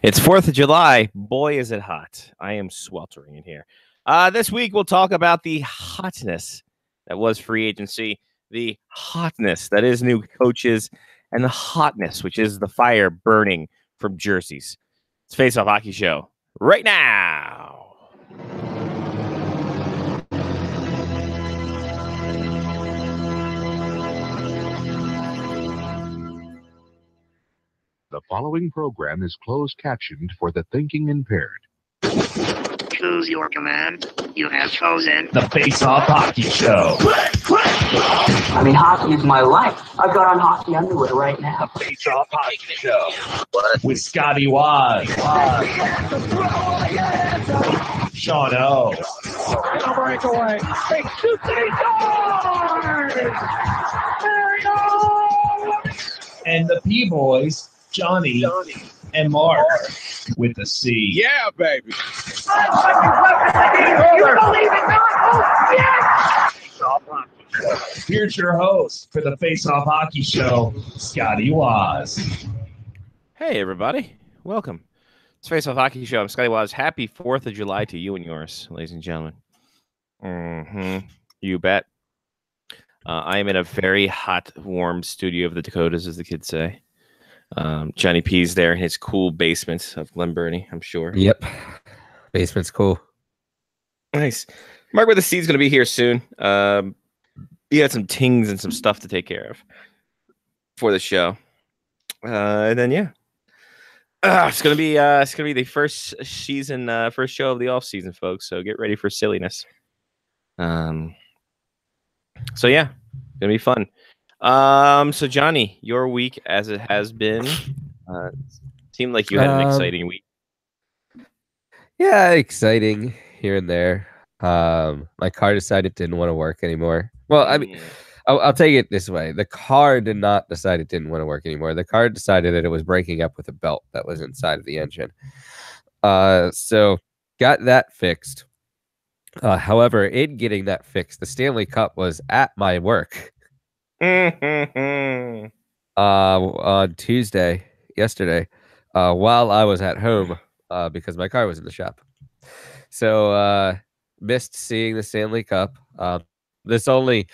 It's 4th of July. Boy, is it hot. I am sweltering in here. This week, we'll talk about the hotness that was free agency, the hotness that is new coaches, and the hotness, which is the fire burning from jerseys. It's Face Off Hockey Show right now. The following program is closed captioned for the thinking impaired. Choose your command. You have chosen the Face Off Hockey Show. I mean, hockey is my life. I've got on hockey underwear right now. The Face Off Hockey Show. With Scotty Waz. Sean O. breakaway. And the P-Boys, Johnny and Mark with the C. Yeah, baby. You believe it not? Oh, yes! Here's your host for the Face Off Hockey Show, Scotty Waz. Hey, everybody. Welcome. It's Face Off Hockey Show. I'm Scotty Waz. Happy 4th of July to you and yours, ladies and gentlemen. You bet. I am in a very hot, warm studio of the Dakotas, as the kids say. Johnny P's there in his cool basement of Glen Burnie, I'm sure. Yep. Basement's cool. Nice. Mark with the Seed's going to be here soon. He had some tings and some stuff to take care of for the show. And then, yeah. It's gonna be the first season, first show of the off season, folks. So get ready for silliness. So yeah, gonna be fun. So Johnny, your week as it has been, seemed like you had an exciting week. Yeah, exciting here and there. My car decided it didn't want to work anymore. Well, I mean, I'll take it this way. The car did not decide it didn't want to work anymore. The car decided that it was breaking up with a belt that was inside of the engine. So got that fixed. However, in getting that fixed, the Stanley Cup was at my work. On Tuesday, yesterday, while I was at home, because my car was in the shop. So missed seeing the Stanley Cup. This only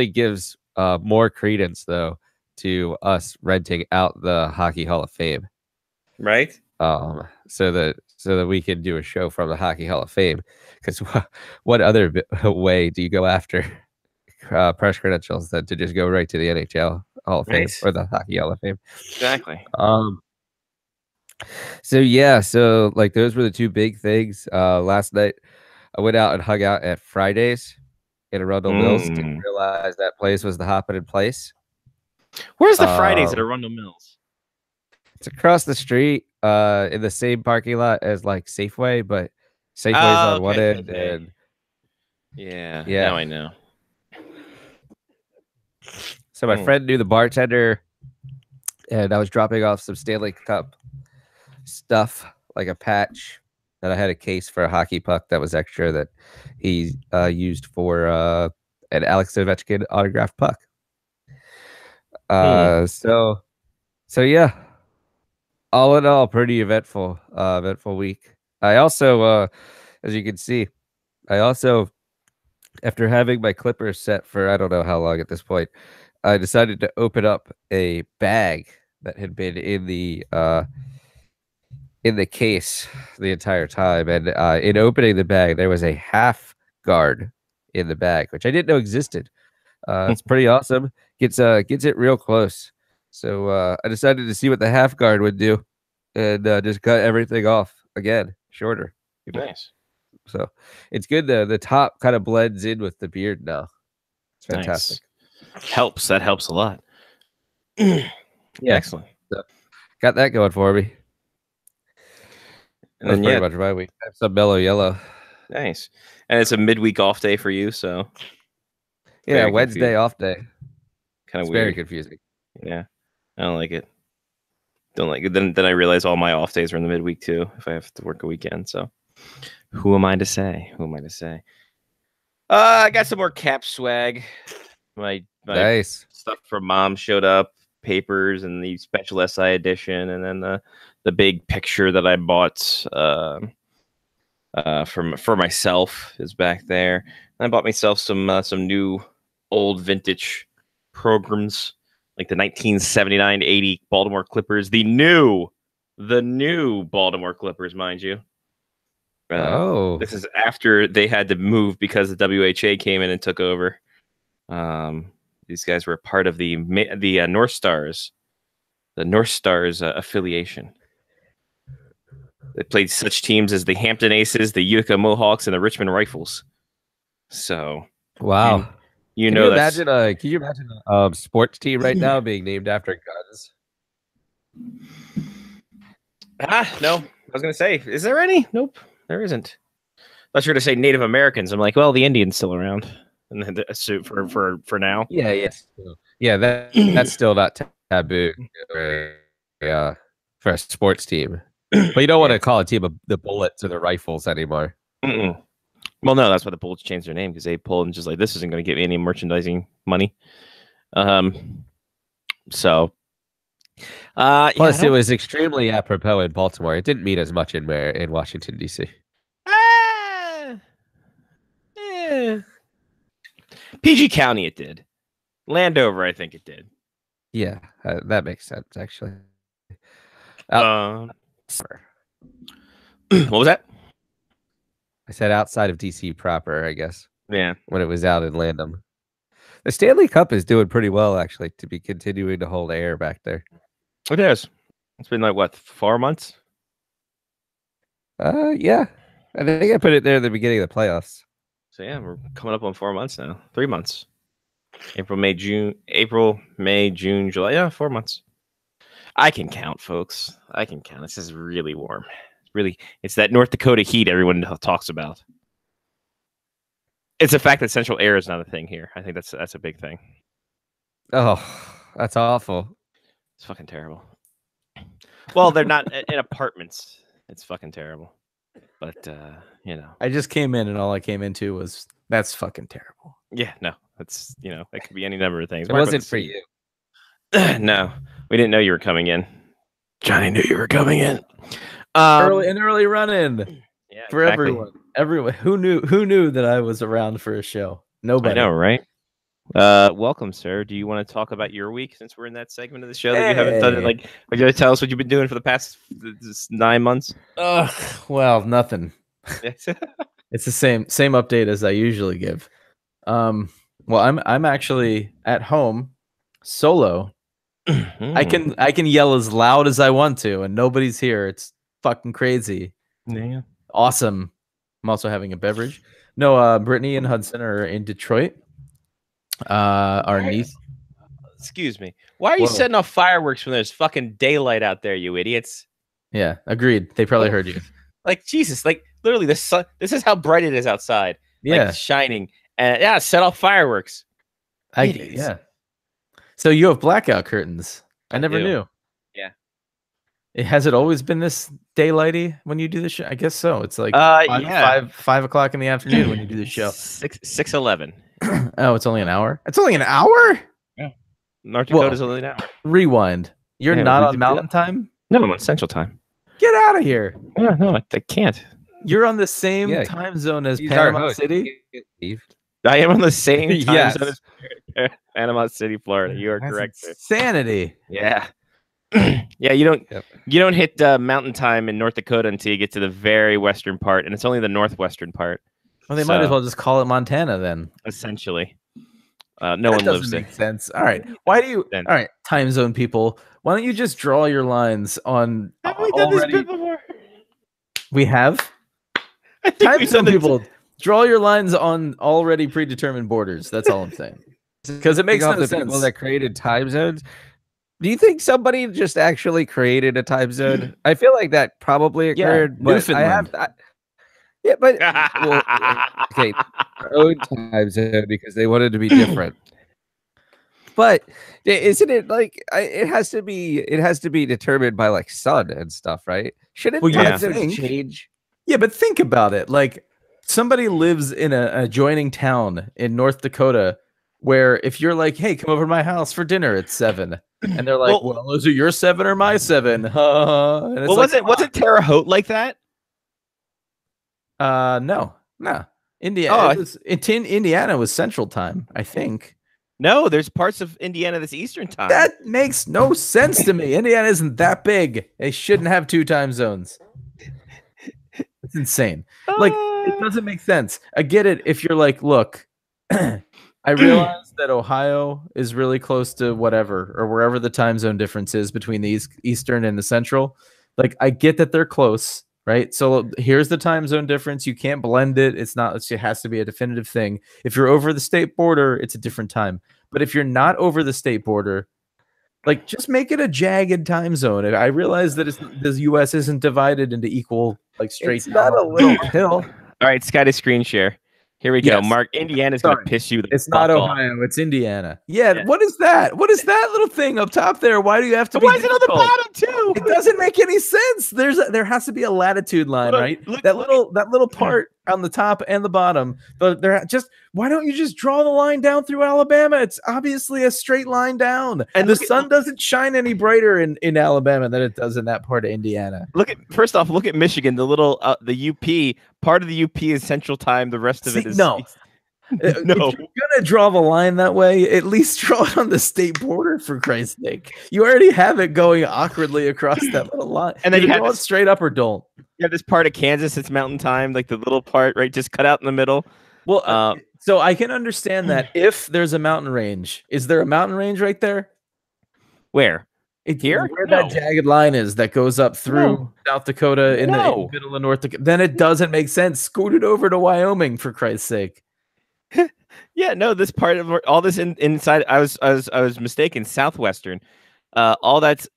gives more credence, though, to us renting out the Hockey Hall of Fame, right? So that we can do a show from the Hockey Hall of Fame. Because what other way do you go after press credentials than to just go right to the NHL Hall of Fame or the Hockey Hall of Fame? Exactly. So yeah, so like those were the two big things. Last night I went out and hung out at Fridays in Arundel Mills. Didn't realize that place was the Hoppin' Place. Where's the Fridays at Arundel Mills? It's across the street, in the same parking lot as like Safeway, but Safeway's on one end, and yeah, now I know. So my friend knew the bartender, and I was dropping off some Stanley Cup stuff, like a patch, and I had a case for a hockey puck that was extra that he used for an Alex Ovechkin autographed puck. So yeah, all in all, pretty eventful week. I also, as you can see, after having my clippers set for I don't know how long at this point, I decided to open up a bag that had been in the case the entire time, and in opening the bag, there was a half guard in the bag, which I didn't know existed. It's pretty awesome. Gets it real close. So I decided to see what the half guard would do, and just cut everything off again, shorter. Nice. So it's good. The top kind of blends in with the beard now. It's fantastic. Nice. That helps a lot. Yeah, excellent. So, got that going for me. And that's pretty much my week. I have some mellow yellow. Nice. And it's a midweek off day for you, so yeah, Wednesday off day. Kind of weird. Very confusing. Yeah, I don't like it. Don't like it. Then I realize all my off days are in the midweek too, if I have to work a weekend. So who am I to say? I got some more cap swag. My nice stuff from Mom showed up. papers and the special SI edition, and then the big picture that I bought for myself is back there. And I bought myself some new old vintage programs, like the 1979-80 Baltimore Clippers, the new Baltimore Clippers, mind you. This is after they had to move because the WHA came in and took over. These guys were part of the North Stars, affiliation. They played such teams as the Hampton Aces, the Utica Mohawks, and the Richmond Rifles. So, wow, you know, can you imagine a sports team right now being named after guns? No. I was gonna say, is there any? Nope, there isn't. Unless you're gonna say Native Americans. I'm like, well, the Indians still around, and then for now. Yeah, yes, yeah. That's still not taboo. For a sports team, but you don't want to call a team the Bullets or the Rifles anymore. Mm-mm. Well, no, that's why the Bullets changed their name, because they pulled and just like, this isn't going to give me any merchandising money. So. Plus, it was extremely apropos in Baltimore. It didn't mean as much in Washington, D.C. PG County, it did. Landover, I think it did. Yeah, that makes sense, actually. What was that? I said outside of DC proper, I guess. Yeah. When it was out in Landham. The Stanley Cup is doing pretty well, actually, to be continuing to hold air back there. It is. It's been like, what, 4 months? Yeah. I think I put it there at the beginning of the playoffs. So, yeah, we're coming up on 4 months now. 3 months. April, May, June, July. Yeah, 4 months. I can count, folks. I can count. This is really warm. It's that North Dakota heat everyone talks about. It's the fact that central air is not a thing here. I think that's a big thing. Oh, that's awful. It's fucking terrible. Well, they're not in apartments. It's fucking terrible. But you know, I just came in and all I came into was that's fucking terrible. Yeah, no, that's it could be any number of things. It wasn't for you. No, we didn't know you were coming in. Johnny knew you were coming in. Early run in. Yeah, for exactly. Everyone who knew that I was around for a show. Nobody. I know, right? Welcome, sir. Do you want to talk about your week, since we're in that segment of the show that you haven't done it? Like, are you gonna tell us what you've been doing for the past 9 months? Well, nothing. Yes. It's the same update as I usually give. Well, I'm actually at home solo. I can yell as loud as I want to, and nobody's here. It's fucking crazy. Yeah. Awesome. I'm also having a beverage. No, Brittany and Hudson are in Detroit. Our niece. Excuse me. Why are you setting off fireworks when there's fucking daylight out there, you idiots? Yeah, agreed. They probably heard you. Like, Jesus, like literally the sun. This is how bright it is outside. Yeah, like, shining. And yeah, set off fireworks. Yeah. So you have blackout curtains. I never knew. Yeah. Has it always been this daylighty when you do the show? I guess so. It's like 5 o'clock in the afternoon when you do the show. 6:11. Oh, it's only an hour. It's only an hour. Yeah. North Dakota's only an hour. Rewind. You're not on Mountain Time. No, I'm on Central Time. Get out of here. Yeah, no, I can't. You're on the same time zone as Panama City. I am on the same time zone as Panama City, Florida. You are correct. Insanity. Yeah. Yeah, you don't hit Mountain Time in North Dakota until you get to the very western part, and it's only the northwestern part. Well, they might as well just call it Montana then. Essentially, no one lives there. Makes sense. All right, why do you? All right, time zone people. Why don't you just draw your lines on? Have we done this bit before? We have. I think time zone people. Draw your lines on already predetermined borders. That's all I'm saying. Because it makes no sense. People that created time zones. Do you think somebody just actually created a time zone? I feel like that probably occurred. Yeah, Newfoundland. Yeah, but well, okay, their own time zone because they wanted to be different. But isn't it like it has to be determined by like sun and stuff, right? Shouldn't time zones change? Yeah, but think about it. Like somebody lives in an adjoining town in North Dakota where if you're like, hey, come over to my house for dinner at 7, and they're like, well, is it your 7 or my 7? And it's Well, like, wasn't Terre Haute like that? no. Indiana. Indiana was Central Time, I think. No, there's parts of Indiana that's Eastern Time. That makes no sense to me. Indiana isn't that big. They shouldn't have 2 time zones. It's insane. Like, it doesn't make sense. I get it if you're like, look, I realize that Ohio is really close to whatever or wherever the time zone difference is between the Eastern and the Central. Like, I get that they're close, right? So here's the time zone difference. You can't blend it. It has to be a definitive thing. If you're over the state border, it's a different time. But if you're not over the state border, like, just make it a jagged time zone. And I realize that the U.S. isn't divided into equal, like, straight. It's not a little hill. All right, Sky to screen share. Here we go. Yes. Mark, Indiana's going to piss you the It's fuck not off. Ohio. It's Indiana. Yeah. What is that? What is that little thing up top there? Why do you have to? Why is it on the bottom too? It doesn't make any sense. There has to be a latitude line, right? That little part on the top and the bottom. Why don't you just draw the line down through Alabama? It's obviously a straight line down, and the sun doesn't shine any brighter in Alabama than it does in that part of Indiana. First off, look at Michigan. The UP part of the UP is Central Time. The rest of it is no. If you're gonna draw the line that way, at least draw it on the state border, for Christ's sake. You already have it going awkwardly across that little line. And then you draw it straight up or don't. You have this part of Kansas, it's Mountain Time, like the little part, right? Just cut out in the middle. Well, so I can understand that if there's a mountain range. Is there a mountain range right there? Where? Here? Where that jagged line is that goes up through South Dakota in the middle of North Dakota. Then it doesn't make sense. Scoot it over to Wyoming, for Christ's sake. Yeah, no, this part of all this inside, I was mistaken. Southwestern, all that's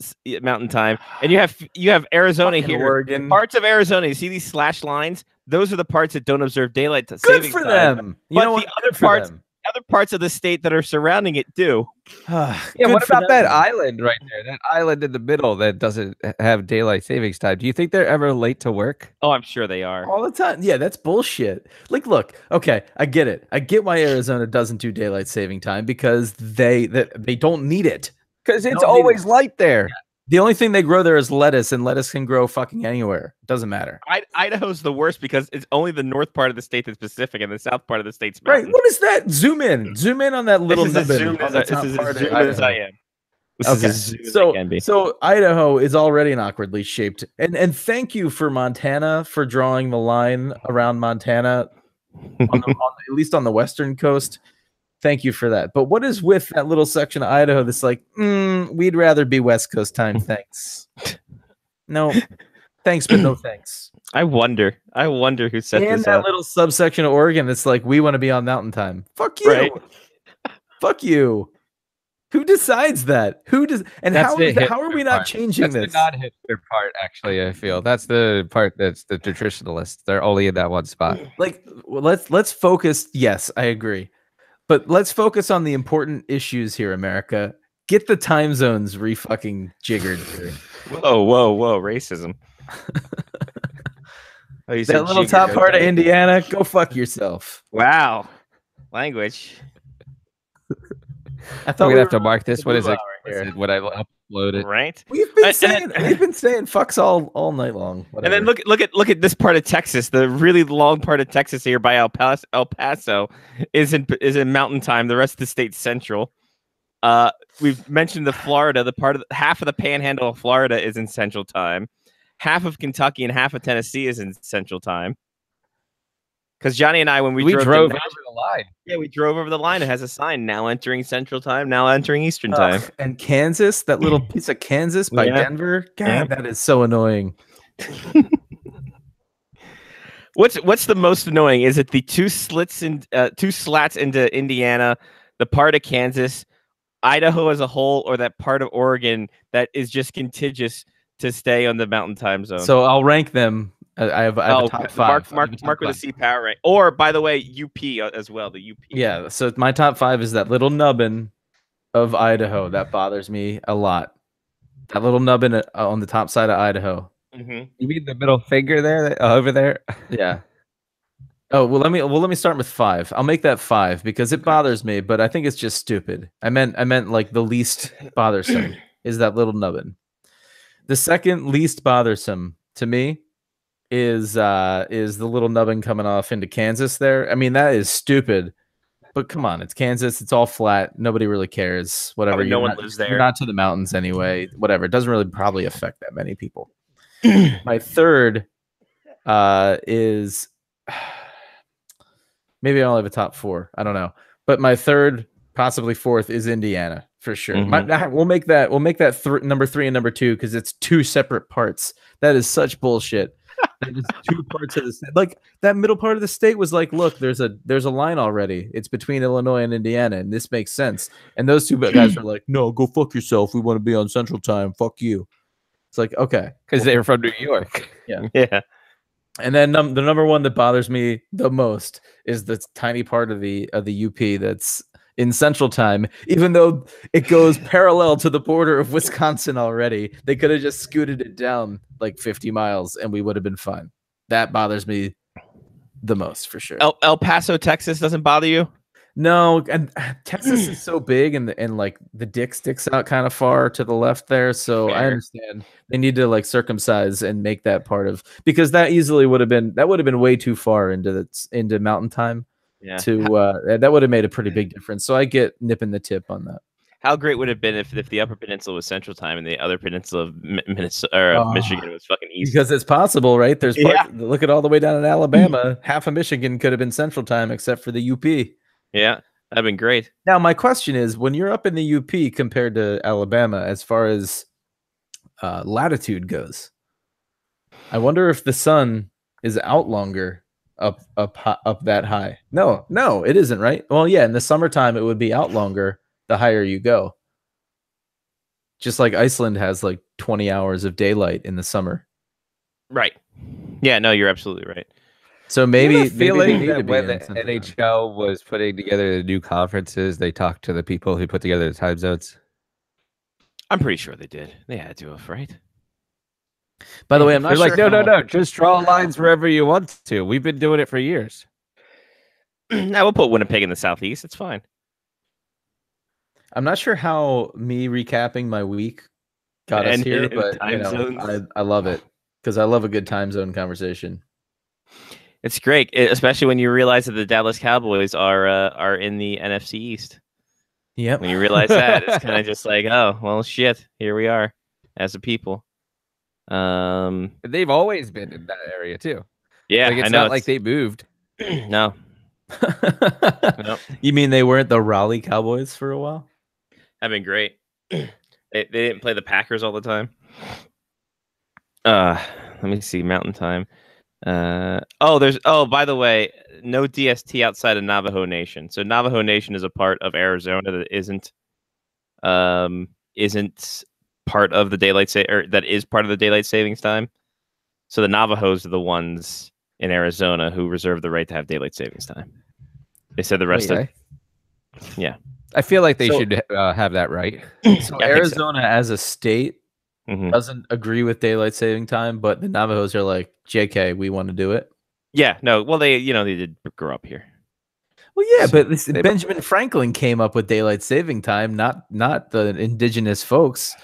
Mountain Time, and you have Arizona here, Oregon, parts of Arizona. You see these slash lines? Those are the parts that don't observe daylight savings time. Good for them. You know what? Other parts of the state that are surrounding it do. Yeah, what about that island right there? That island in the middle that doesn't have daylight savings time. Do you think they're ever late to work? Oh, I'm sure they are. All the time. Yeah, that's bullshit. Like, look, okay, I get it. I get why Arizona doesn't do daylight saving time because they don't need it. Because it's always light there. Yeah. The only thing they grow there is lettuce, and lettuce can grow fucking anywhere. It doesn't matter. Idaho's the worst because it's only the north part of the state that's Pacific, and the south part of the state's mountain. Right. What is that? Zoom in on that little. This is as zoomed as I am. Okay. So Idaho is already an awkwardly shaped, and thank you for Montana for drawing the line around Montana, at least on the western coast. Thank you for that. But what is with that little section of Idaho that's like, we'd rather be West Coast time, thanks. No, thanks, but no thanks. I wonder who set this up. And that little subsection of Oregon that's like, we want to be on Mountain Time. Fuck you. Right. Fuck you. Who decides that? Who does? And how are we not changing this? That's the non-hipster part, actually. I feel that's the part that's the traditionalists. They're only in that one spot. Like, let's focus. Yes, I agree. But let's focus on the important issues here, America. Get the time zones re-fucking jiggered here. Whoa, racism. That little top part of Indiana, go fuck yourself. Wow. Language. I thought we're gonna have to mark this. What is it? When I upload it, right? We've been saying fucks all night long. Whatever. And then look at this part of Texas. The really long part of Texas here by El Paso is in Mountain Time. The rest of the state's Central. We've mentioned the Florida. Half of the Panhandle of Florida is in Central Time. Half of Kentucky and half of Tennessee is in Central Time. Because Johnny and I, when we drove over the line. Yeah, we drove over the line. It has a sign now entering Central Time, now entering Eastern Time. And Kansas, that little piece of Kansas by Denver. God, that is so annoying. What's the most annoying? Is it the two slats into Indiana, the part of Kansas, Idaho as a whole, or that part of Oregon that is just contiguous to stay on the Mountain Time zone? So I'll rank them. I have a top 5. Mark with a C power rank. Or, by the way, UP as well. The UP. Yeah. So my top 5 is that little nubbin of Idaho that bothers me a lot. That little nubbin on the top side of Idaho. Mm-hmm. You mean the middle finger there, over there? Yeah. Oh, well, let me start with 5. I'll make that 5 because it bothers me, but I think it's just stupid. I meant like the least bothersome is that little nubbin. The second least bothersome to me is the little nubbin coming off into Kansas there. I mean, that is stupid. But come on, it's Kansas. It's all flat. Nobody really cares. Whatever. Probably no one lives there. You're not to the mountains anyway. Whatever. It doesn't really probably affect that many people. My third is maybe I only have a top 4. I don't know. But my third, possibly fourth, is Indiana for sure. We'll make that number 3 and number 2 because it's 2 separate parts. That is such bullshit. That is 2 parts of the state. Like that middle part of the state was like, look, there's a line already. It's between Illinois and Indiana, and this makes sense. And those 2 guys are like, no, go fuck yourself. We want to be on Central Time. Fuck you. It's like, okay, because they were from New York. Yeah. And then the number 1 that bothers me the most is the tiny part of the UP that's in Central Time, even though it goes parallel to the border of Wisconsin already. They could have just scooted it down like 50 miles and we would have been fine. That bothers me the most for sure. El Paso, Texas doesn't bother you? No, and Texas is so big and like the dick sticks out kind of far to the left there. So Fair. I understand they need to like circumcise and make that part of, because that easily would have been way too far into Mountain Time. Yeah. That would have made a pretty big difference. So I get nipping the tip on that. How great would it have been if the Upper Peninsula was Central Time and the other peninsula of Minnesota or Michigan was fucking East? Because it's possible, right? There's look at all the way down in Alabama. Half of Michigan could have been Central Time except for the UP. Yeah, that'd been great. Now, my question is, when you're up in the UP compared to Alabama, as far as latitude goes, I wonder if the sun is out longer up that high. No, it isn't, right? Well, yeah, in the summertime, it would be out longer the higher you go. Just like Iceland has like 20 hours of daylight in the summer. Right. Yeah, no, you're absolutely right. So maybe feeling that when the NHL was putting together the new conferences, they talked to the people who put together the time zones. I'm pretty sure they did. They had to have, right? By the way, I'm not They're sure. like, no, just draw lines wherever you want to. We've been doing it for years. Now we'll put Winnipeg in the southeast. It's fine. I'm not sure how me recapping my week got us here, but I love it because I love a good time zone conversation. It's great, especially when you realize that the Dallas Cowboys are in the NFC East. Yep. When you realize that, it's kind of just like, oh, well, shit, here we are as a people. They've always been in that area too. Yeah, like, it's I know. Not like they moved. No. Nope. You mean they weren't the Raleigh Cowboys for a while? That'd been great. They didn't play the Packers all the time. Let me see, Mountain Time. By the way, no DST outside of Navajo Nation. So Navajo Nation is a part of Arizona that isn't part of the that is part of the daylight savings time. So the Navajos are the ones in Arizona who reserve the right to have daylight savings time. They said the rest yeah. I feel like they should have that right. So Arizona as a state doesn't agree with daylight saving time, but the Navajos are like, JK, we want to do it. Yeah, no. Well, they did grow up here. Well, yeah, but Benjamin Franklin came up with daylight saving time, not the indigenous folks.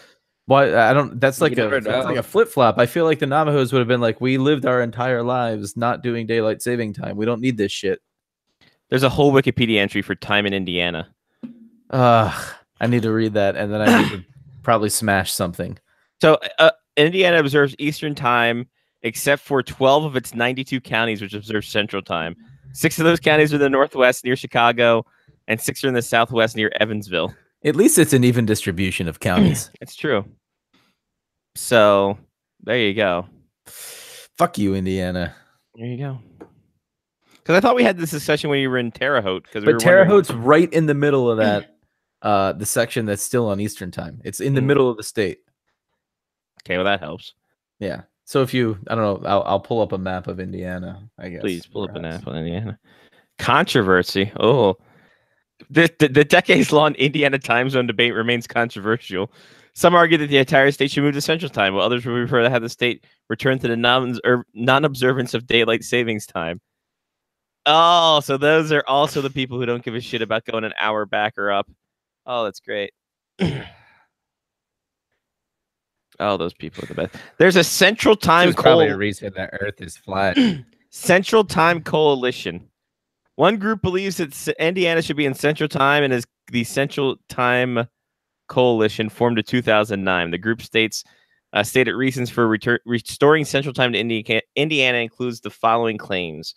Why? I don't. That's like a flip flop. I feel like the Navajos would have been like, we lived our entire lives not doing daylight saving time. We don't need this shit. There's a whole Wikipedia entry for time in Indiana. I need to read that, and then I need to probably smash something. So Indiana observes Eastern Time, except for 12 of its 92 counties, which observe Central Time. 6 of those counties are in the Northwest near Chicago, and 6 are in the Southwest near Evansville. At least it's an even distribution of counties. It's true. So there you go. Fuck you, Indiana. There you go. Because I thought we had this discussion when you were in Terre Haute. But Terre Haute's right in the middle of that, the section that's still on Eastern Time. It's in the middle of the state. Okay, well, that helps. Yeah. So if you, I don't know, I'll pull up a map of Indiana, I guess. Please pull up a map of Indiana. Controversy. Oh. The decades-long Indiana time zone debate remains controversial. Some argue that the entire state should move to Central Time, while others would prefer to have the state return to the non-observance of daylight savings time. Oh, so those are also the people who don't give a shit about going an hour back or up. Oh, that's great. Oh, those people are the best. There's a Central Time There's probably a reason that Earth is flat. Central Time Coalition. One group believes that Indiana should be in Central Time and is the Central Time Coalition formed in 2009. The group stated reasons for restoring Central Time to Indiana includes the following claims.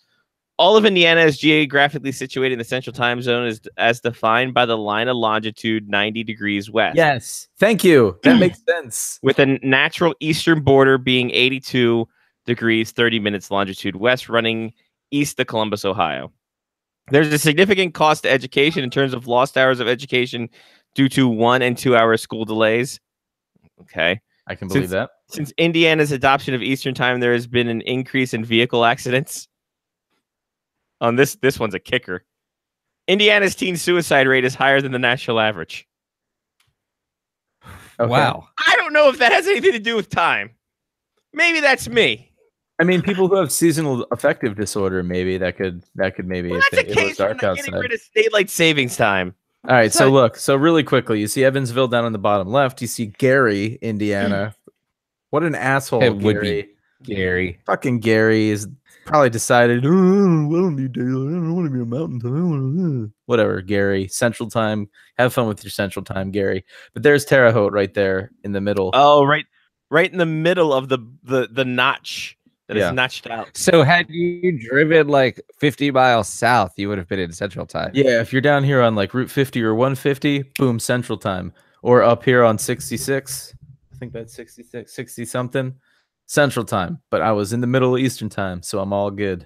All of Indiana is geographically situated in the Central Time Zone as defined by the line of longitude 90 degrees west. Yes. Thank you. That makes sense. With a natural eastern border being 82 degrees 30 minutes longitude west, running east of Columbus, Ohio. There's a significant cost to education in terms of lost hours of education due to 1 and 2 hour school delays. Okay. I can believe that. Since Indiana's adoption of Eastern Time, there has been an increase in vehicle accidents. On this one's a kicker. Indiana's teen suicide rate is higher than the national average. Okay. Wow. I don't know if that has anything to do with time. Maybe that's me. I mean, people who have seasonal affective disorder, maybe that could maybe Well, if that's a it was case for dark not getting outside. rid of daylight savings time. All right, so look, so really quickly, you see Evansville down on the bottom left. You see Gary, Indiana. What an asshole, It would Gary. be Gary. Fucking Gary is probably decided, oh, I don't need daylight. I don't want to be a mountain time. Whatever, Gary. Central Time. Have fun with your Central Time, Gary. But there's Terre Haute right there in the middle. Oh, right in the middle of the notch that is notched out. So had you driven like 50 miles south, you would have been in Central Time. Yeah, if you're down here on like Route 50 or 150, boom, Central Time. Or up here on 66, I think that's 66, 60 something, Central Time. But I was in the middle of Eastern Time, so I'm all good.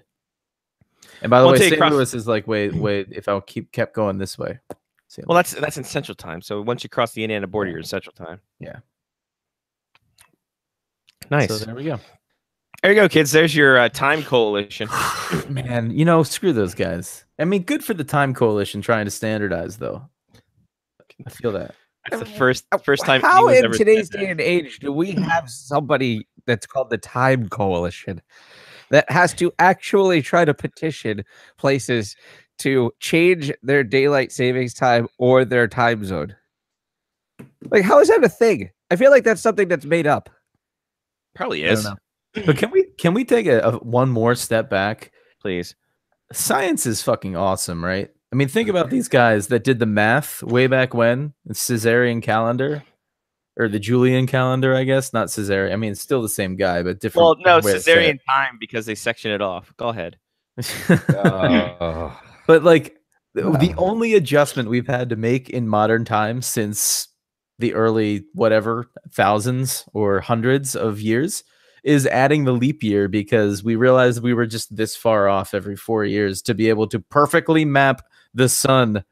And by the way, St. Louis is like, wait, if I kept going this way. Well, that's in Central Time. So once you cross the Indiana border, you're in Central Time. Yeah. Nice. So there we go. There you go, kids. There's your time coalition. Man, screw those guys. I mean, good for the time coalition trying to standardize, though. I feel that. That's the first time. How anyone's in ever today's said day and age do we have somebody that's called the Time Coalition that has to actually try to petition places to change their daylight savings time or their time zone? Like, how is that a thing? I feel like that's something that's made up. Probably is. But can we take a one more step back, please? Science is fucking awesome, right? I mean, think about these guys that did the math way back when, the Caesarean calendar or the Julian calendar, I guess, not Caesarian. I mean, it's still the same guy, but different. Well, no, way to say Caesarean it. time because they section it off. Go ahead. But like the only adjustment we've had to make in modern times since the early whatever thousands or hundreds of years is adding the leap year, because we realized we were just this far off every 4 years to be able to perfectly map the sun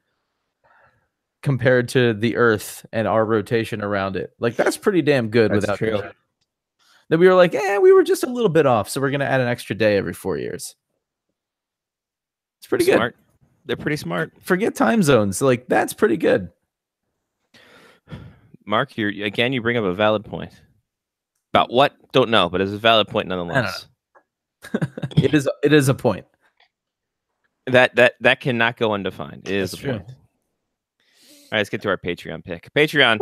compared to the earth and our rotation around it. Like, that's pretty damn good. That's without true. that we were like, we were just a little bit off, so we're gonna add an extra day every 4 years. It's pretty Smart. good. They're pretty smart. Forget time zones. Like, that's pretty good. Mark, you bring up a valid point. About what? Don't know, but it's a valid point nonetheless. It is a point. That cannot go undefined. It is That's a true. point. All right, let's get to our Patreon pick. Patreon,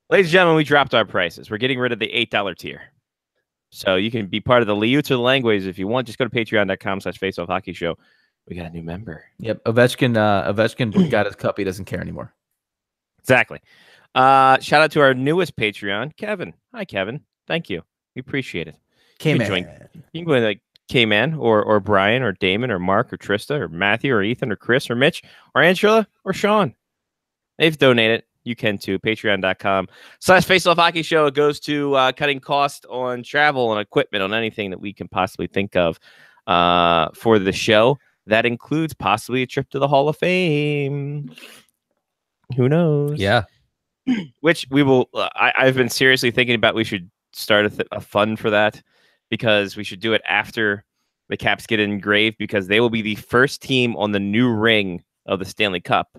ladies and gentlemen, we dropped our prices. We're getting rid of the $8 tier. So you can be part of the Liuts or the Languages if you want. Just go to patreon.com/faceoffhockeyshow. We got a new member. Yep. Ovechkin got his cup. He doesn't care anymore. Exactly. Shout out to our newest Patreon, Kevin. Hi, Kevin. Thank you. We appreciate it. You can go like K-Man or Brian or Damon or Mark or Trista or Matthew or Ethan or Chris or Mitch or Angela or Sean. They've donated. You can too. Patreon.com/faceoffhockeyshow. It goes to cutting cost on travel and equipment, on anything that we can possibly think of for the show. That includes possibly a trip to the Hall of Fame. Who knows? Yeah. Which we will. I've been seriously thinking about. We should start a fund for that, because we should do it after the Caps get engraved, because they will be the first team on the new ring of the Stanley Cup,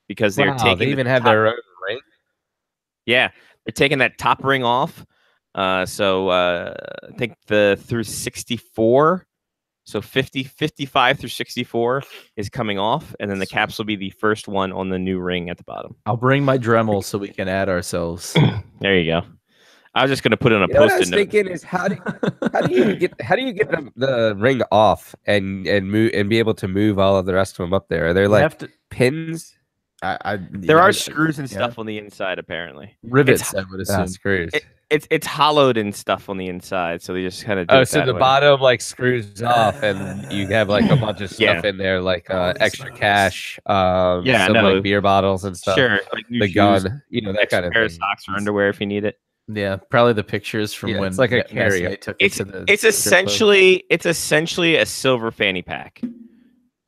because they're taking. They even have their own ring. Yeah, they're taking that top ring off. So I think through 64, So 55 through 64 is coming off, and then the caps will be the first one on the new ring at the bottom. I'll bring my Dremel so we can add ourselves. There you go. I was just going to put it on a You know what I post-it was note. thinking is how do you get the ring off and move and be able to move all of the rest of them up there? Are there You like have to, pins? There are screws and yeah. stuff on the inside, apparently. Rivets, I would assume. Screws. It's hollowed and stuff on the inside, so they just kind of. Oh, so the bottom like screws off, and you have like a bunch of stuff in there, like extra cash, some like beer bottles and stuff. Sure, like new The shoes, gun, that kind of pair of thing. socks or underwear if you need it. Yeah, probably the pictures from when it's like a Messier carrier. took It's it to the it's strip club. essentially a silver fanny pack.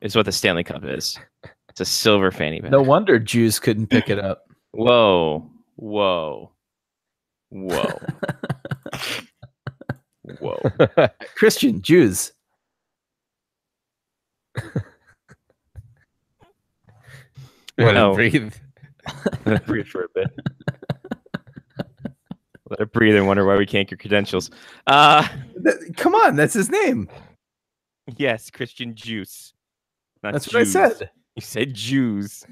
Is what the Stanley Cup is. It's a silver fanny pack. No wonder Jews couldn't pick it up. Whoa, whoa, whoa, whoa. Christian Jews. Want to No. breathe? Let it breathe for a bit. Let it breathe and wonder why we can't get credentials. Come on, that's his name. Yes, Christian Juice. Not That's Jews. what I said. You said Jews.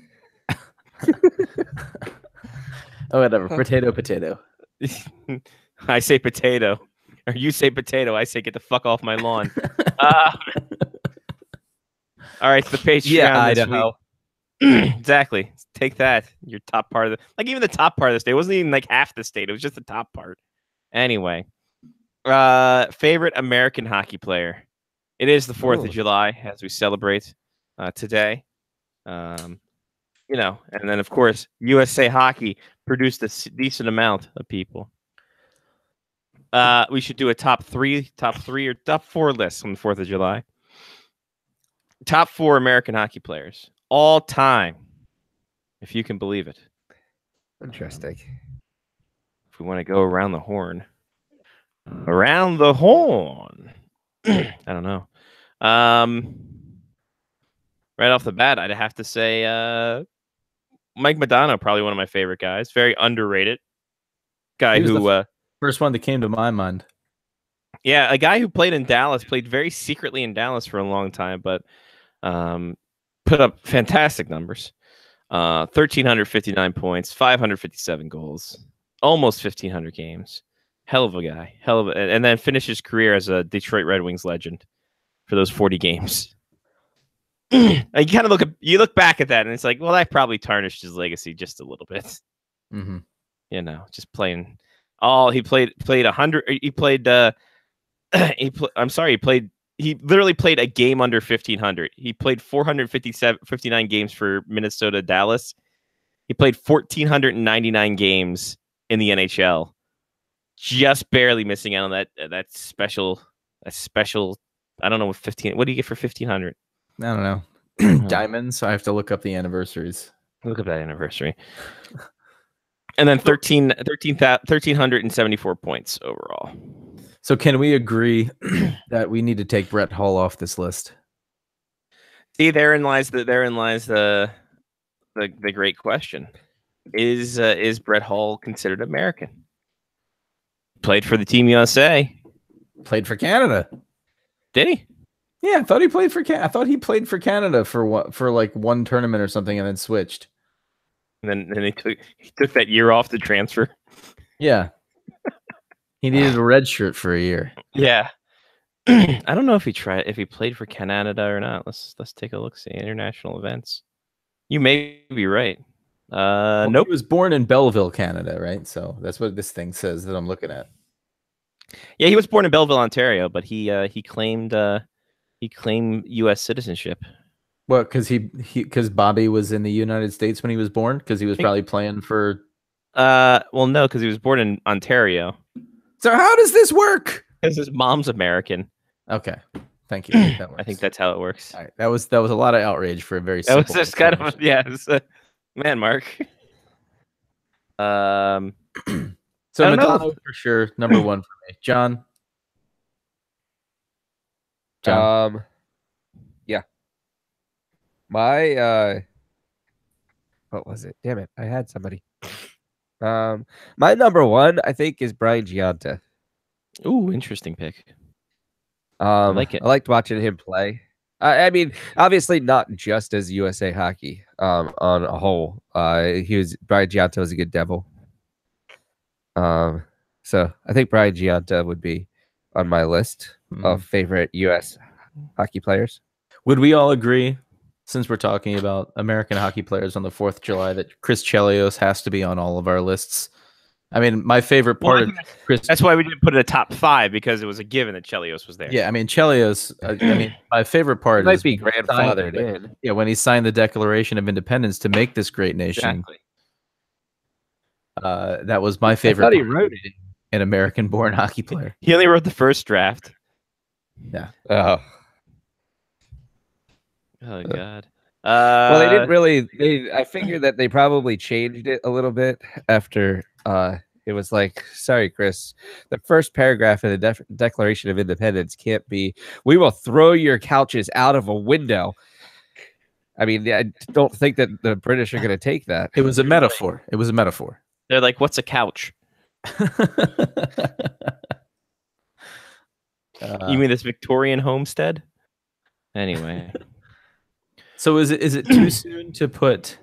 Oh, whatever. Potato. I say potato. Or you say potato. I say get the fuck off my lawn. All right, it's the Patreon. Yeah, this Idaho. week. Exactly. Take that. Your top part of even the top part of the state. It wasn't even like half the state. It was just the top part. Anyway. Favorite American hockey player. It is the 4th of July as we celebrate today. And then of course USA Hockey produced a decent amount of people. We should do a top three or top 4 list on the 4th of July. Top 4 American hockey players all time, if you can believe it. Interesting. If we want to go around the horn. Around the horn. I don't know. Right off the bat, I'd have to say Mike Modano, probably one of my favorite guys. Very underrated guy He was who First one that came to my mind. yeah, a guy who played in Dallas, played very secretly in Dallas for a long time, but put up fantastic numbers. 1,359 points, 557 goals, almost 1,500 games. Hell of a guy. And then finished his career as a Detroit Red Wings legend for those 40 games. You kind of look back at that and it's like, well, that probably tarnished his legacy just a little bit. Mm-hmm. Just playing he played 100. He literally played a game under 1,500. He played 459 games for Minnesota, Dallas. He played 1,499 games in the NHL. Just barely missing out on that special. I don't know what 15. What do you get for 1,500? I don't know. Diamonds. So I have to look up the anniversaries. Look at that anniversary. And then 1,374 points overall. So can we agree that we need to take Brett Hull off this list? See, therein lies the great question. Is Brett Hull considered American? Played for the Team USA. Played for Canada. Did he? Yeah, I thought he played for Canada. I thought he played for Canada for like one tournament or something and then switched. And then he took that year off to transfer. Yeah. He needed a red shirt for a year. Yeah. I don't know if he played for Canada or not. Let's take a look. See international events. You may be right. Nope. He was born in Belleville, Canada, right? So that's what this thing says that I'm looking at. Yeah, he was born in Belleville, Ontario, but he claimed U.S. citizenship. What? Because Bobby was in the United States when he was born. Because he was probably playing for. Well, no, because he was born in Ontario. So how does this work? Because his mom's American. Okay, thank you. That I think that's how it works. all right. That was a lot of outrage for a very. That was simple just kind of explanation. man, Mark. So I don't know. Madonna for sure, number one for me. John. Yeah. My what was it? Damn it. I had somebody. My number one, I think, is Brian Giunta. Ooh, interesting pick. like it. I liked watching him play. I mean, obviously not just as USA Hockey. On a whole, Brian Giunta was a good devil. So I think Brian Giunta would be on my list of favorite U.S. hockey players. Would we all agree, since we're talking about American hockey players on the 4th of July, that Chris Chelios has to be on all of our lists? I mean, my favorite part of Chris. That's why we didn't put it in a top 5, because it was a given that Chelios was there. Yeah, I mean, Chelios. I mean, my favorite part Might is be grandfathered in. Yeah, when he signed the Declaration of Independence to make this great nation. Exactly. That was my favorite. I thought he wrote it. An American-born hockey player. He only wrote the first draft. Yeah. Oh. Oh God. Well, they didn't really. I figured that they probably changed it a little bit after. It was like, sorry, Chris, the first paragraph in the Declaration of Independence can't be, "We will throw your couches out of a window." I mean, I don't think that the British are going to take that. It was a metaphor. It was a metaphor. They're like, "What's a couch?" You mean this Victorian homestead? Anyway. So is it too soon to put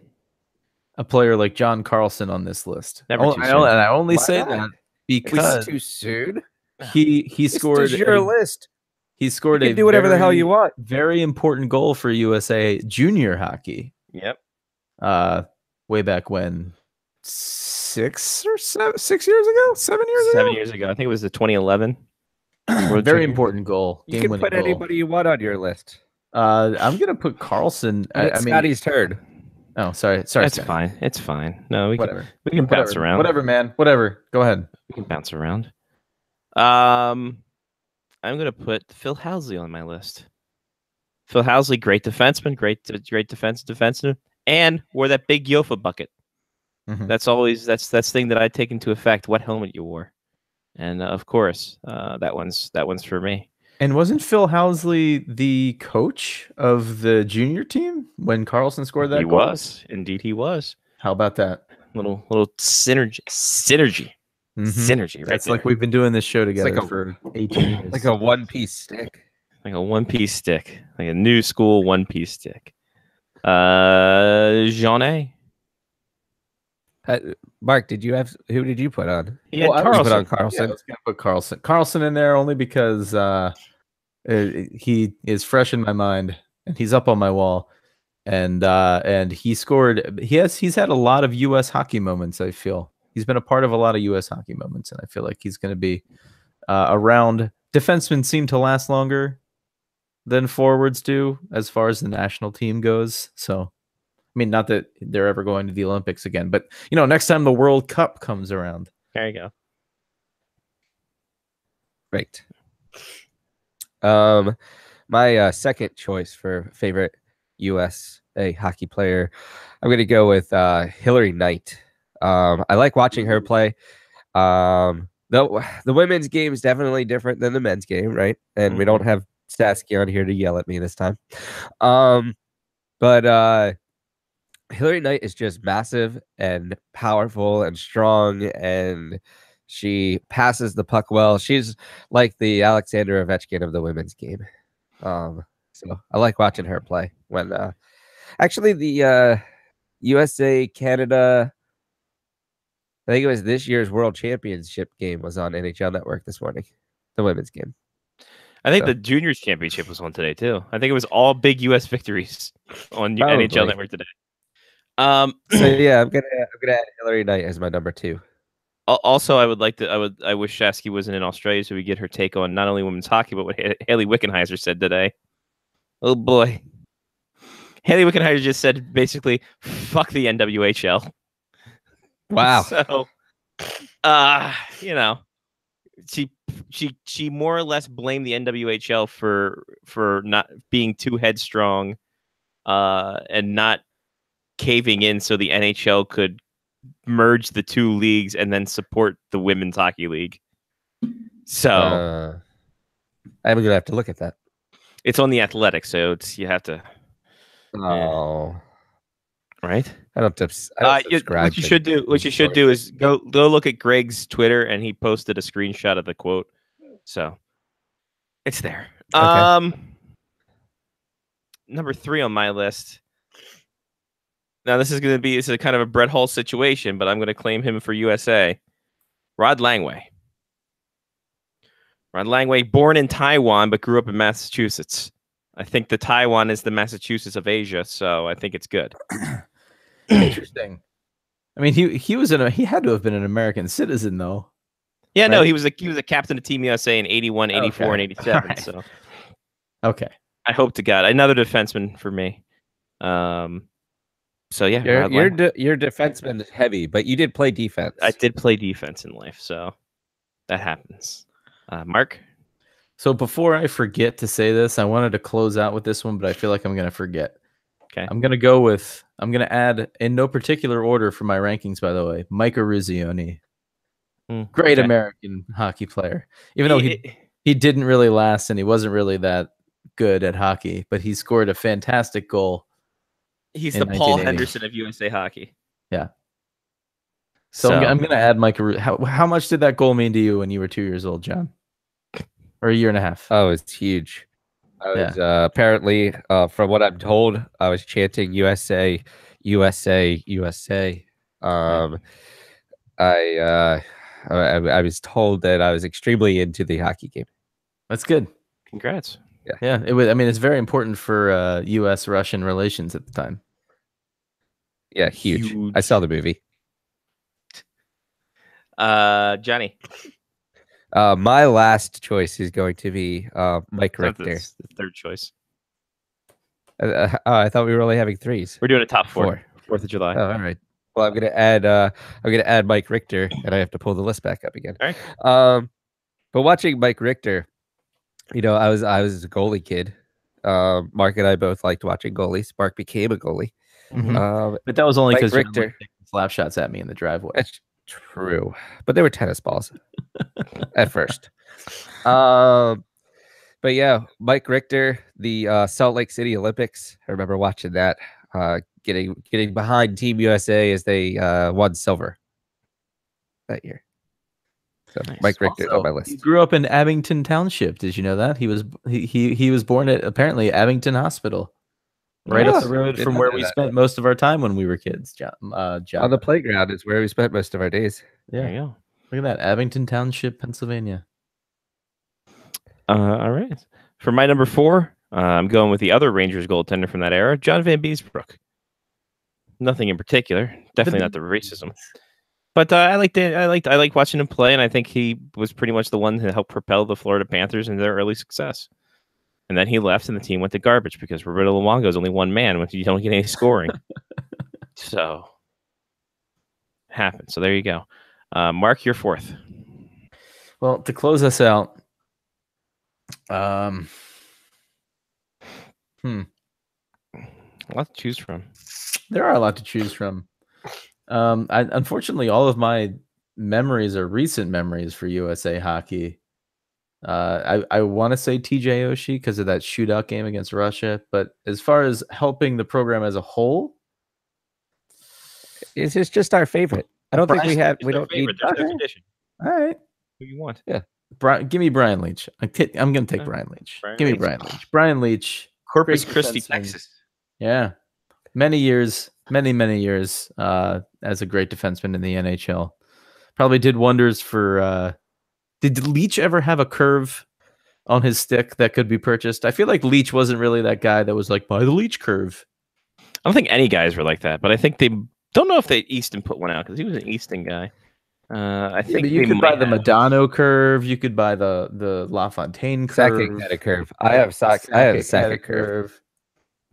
a player like John Carlson on this list? Never too soon. And I only Why say not? that because too soon. he scored This is your list. He scored You a can do whatever the hell you want. very important goal for USA junior hockey. Yep. Way back when, 6 or 7 years ago, 7 years ago. 7 years ago. I think it was the 2011. Very important goal. You can game-winning put goal. anybody you want on your list. I'm gonna put Carlson. I mean, Scotty's turn. oh, sorry. That's Scotty. fine. It's fine. No, we Whatever. can bounce around. Whatever, man. Whatever. Go ahead. We can bounce around. I'm gonna put Phil Housley on my list. Phil Housley, great defenseman, great defenseman, and wore that big Yofa bucket. Mhm. That's thing that I take into effect. What helmet you wore, and of course, that one's for me. And wasn't Phil Housley the coach of the junior team when Carlson scored that He goal? was indeed he was. How about that? Little synergy. Mhm. Synergy. Right That's there. like we've been doing this show together like a- for 18 years. Like a one-piece stick. like a one-piece stick, like a new school one-piece stick. Jean. Mark, who did you put on? He had Well, I Put Carlson. on Carlson. Yeah, I was gonna put Carlson in there only because he is fresh in my mind and he's up on my wall, and he scored. He's had a lot of U.S. hockey moments. I feel he's been a part of a lot of U.S. hockey moments, and I feel like he's going to be around. Defensemen seem to last longer than forwards do as far as the national team goes. So, I mean, not that they're ever going to the Olympics again, but next time the World Cup comes around. There you go. Great. My second choice for favorite USA hockey player, I'm gonna go with Hillary Knight. I like watching her play. Though the women's game is definitely different than the men's game, right? And we don't have Stasky on here to yell at me this time. But Hillary Knight is just massive and powerful and strong, and she passes the puck well. She's like the Alexander Ovechkin of the women's game. So I like watching her play. When actually the USA Canada, I think it was this year's World Championship game was on NHL Network this morning. The women's game. I think So- the Juniors Championship was on today too. I think it was all big U.S. victories on Probably. NHL Network today. So yeah, I'm gonna add Hillary Knight as my number 2. Also, I wish Shasky wasn't in Australia so we get her take on not only women's hockey but what Haley Wickenheiser said today. Oh boy, Haley Wickenheiser just said basically, "Fuck the NWHL." Wow. So, she more or less blamed the NWHL for not being too headstrong, and not caving in so the NHL could merge the two leagues and then support the women's hockey league. So I'm gonna have to look at that. it's on the Athletic, so you have to, Oh, right? I don't subscribe. What you should do is go look at Greg's Twitter, and he posted a screenshot of the quote. So it's there. Number 3 on my list. Now this is a kind of a Brett Hull situation, but I'm going to claim him for USA. Rod Langway. Rod Langway, born in Taiwan but grew up in Massachusetts. I think the Taiwan is the Massachusetts of Asia, so I think it's good. Interesting. I mean, he had to have been an American citizen though. Yeah, right? no, he was a captain of Team USA in 81, 84, Okay. and 87. Right. So Okay. I hope to God another defenseman for me. So yeah, Rod Langway. Your defenseman is heavy, but you did play defense. I did play defense in life, so that happens. Mark? So before I forget to say this, I wanted to close out with this one, but I feel like I'm going to forget. Okay. I'm going to add, in no particular order for my rankings, by the way, Mike Eruzione. Great okay. American hockey player. Even though he didn't really last and he wasn't really that good at hockey, but he scored a fantastic goal. He's in the Paul 1980. Henderson of USA hockey. Yeah. So I'm going to add Mike. How much did that goal mean to you when you were 2 years old, John? Or a year and a half? Oh, it's huge. I was apparently, from what I'm told, I was chanting USA, USA, USA. I was told that I was extremely into the hockey game. That's good. Congrats. Yeah. It was. I mean, it's very important for U.S.-Russian relations at the time. Yeah, huge. I saw the movie. Johnny. My last choice is going to be Mike Richter. That's the third choice. I thought we were only having threes. We're doing a top four. 4th of July. Oh, all right. Well, I'm gonna add Mike Richter, and I have to pull the list back up again. All right. But watching Mike Richter, you know, I was a goalie kid. Mark and I both liked watching goalies. Mark became a goalie. Mm-hmm. But that was only Mike because Richter slap shots at me in the driveway. That's true, but they were tennis balls at first. But yeah, Mike Richter, the Salt Lake City Olympics. I remember watching that. Getting behind Team USA as they won silver that year. So Nice. Mike Richter Also, on my list. He grew up in Abington Township. Did you know that? He was born at apparently Abington Hospital, right up the road did from not where know we that. spent most of our time when we were kids. John. On the playground is where we spent most of our days. There Yeah. you go. Look at that, Abington Township, Pennsylvania. All right. For my number 4, I'm going with the other Rangers goaltender from that era, John Van Beesbrook. Nothing in particular. Definitely not the racism. But I liked watching him play, and I think he was pretty much the one that helped propel the Florida Panthers into their early success. And then he left, and the team went to garbage because Roberto Luongo is only one man when you don't get any scoring. So happened. So there you go. Mark, you're 4th. Well, to close us out, A lot to choose from. there are a lot to choose from. Unfortunately, all of my memories are recent memories for USA hockey. I want to say TJ Oshie because of that shootout game against Russia, but as far as helping the program as a whole, It's just our favorite. I don't think we don't need. There's no condition. all right, Who you want? give me Brian Leach. I'm going to take Brian Leach. Brian Give me Leach. Brian Leach. Brian Leach. Corpus Great Christi, defenseman. Texas. Yeah. Many years as a great defenseman in the NHL. Probably did wonders for did Leach ever have a curve on his stick that could be purchased? I feel like Leach wasn't really that guy that was like, buy the Leach curve. I don't think any guys were like that, but I think they don't know if they Easton put one out because he was an Easton guy. I think you they could buy might the have. Madonna curve, you could buy the LaFontaine curve. Sakic had a curve. I have a Sakic had Sakic curve.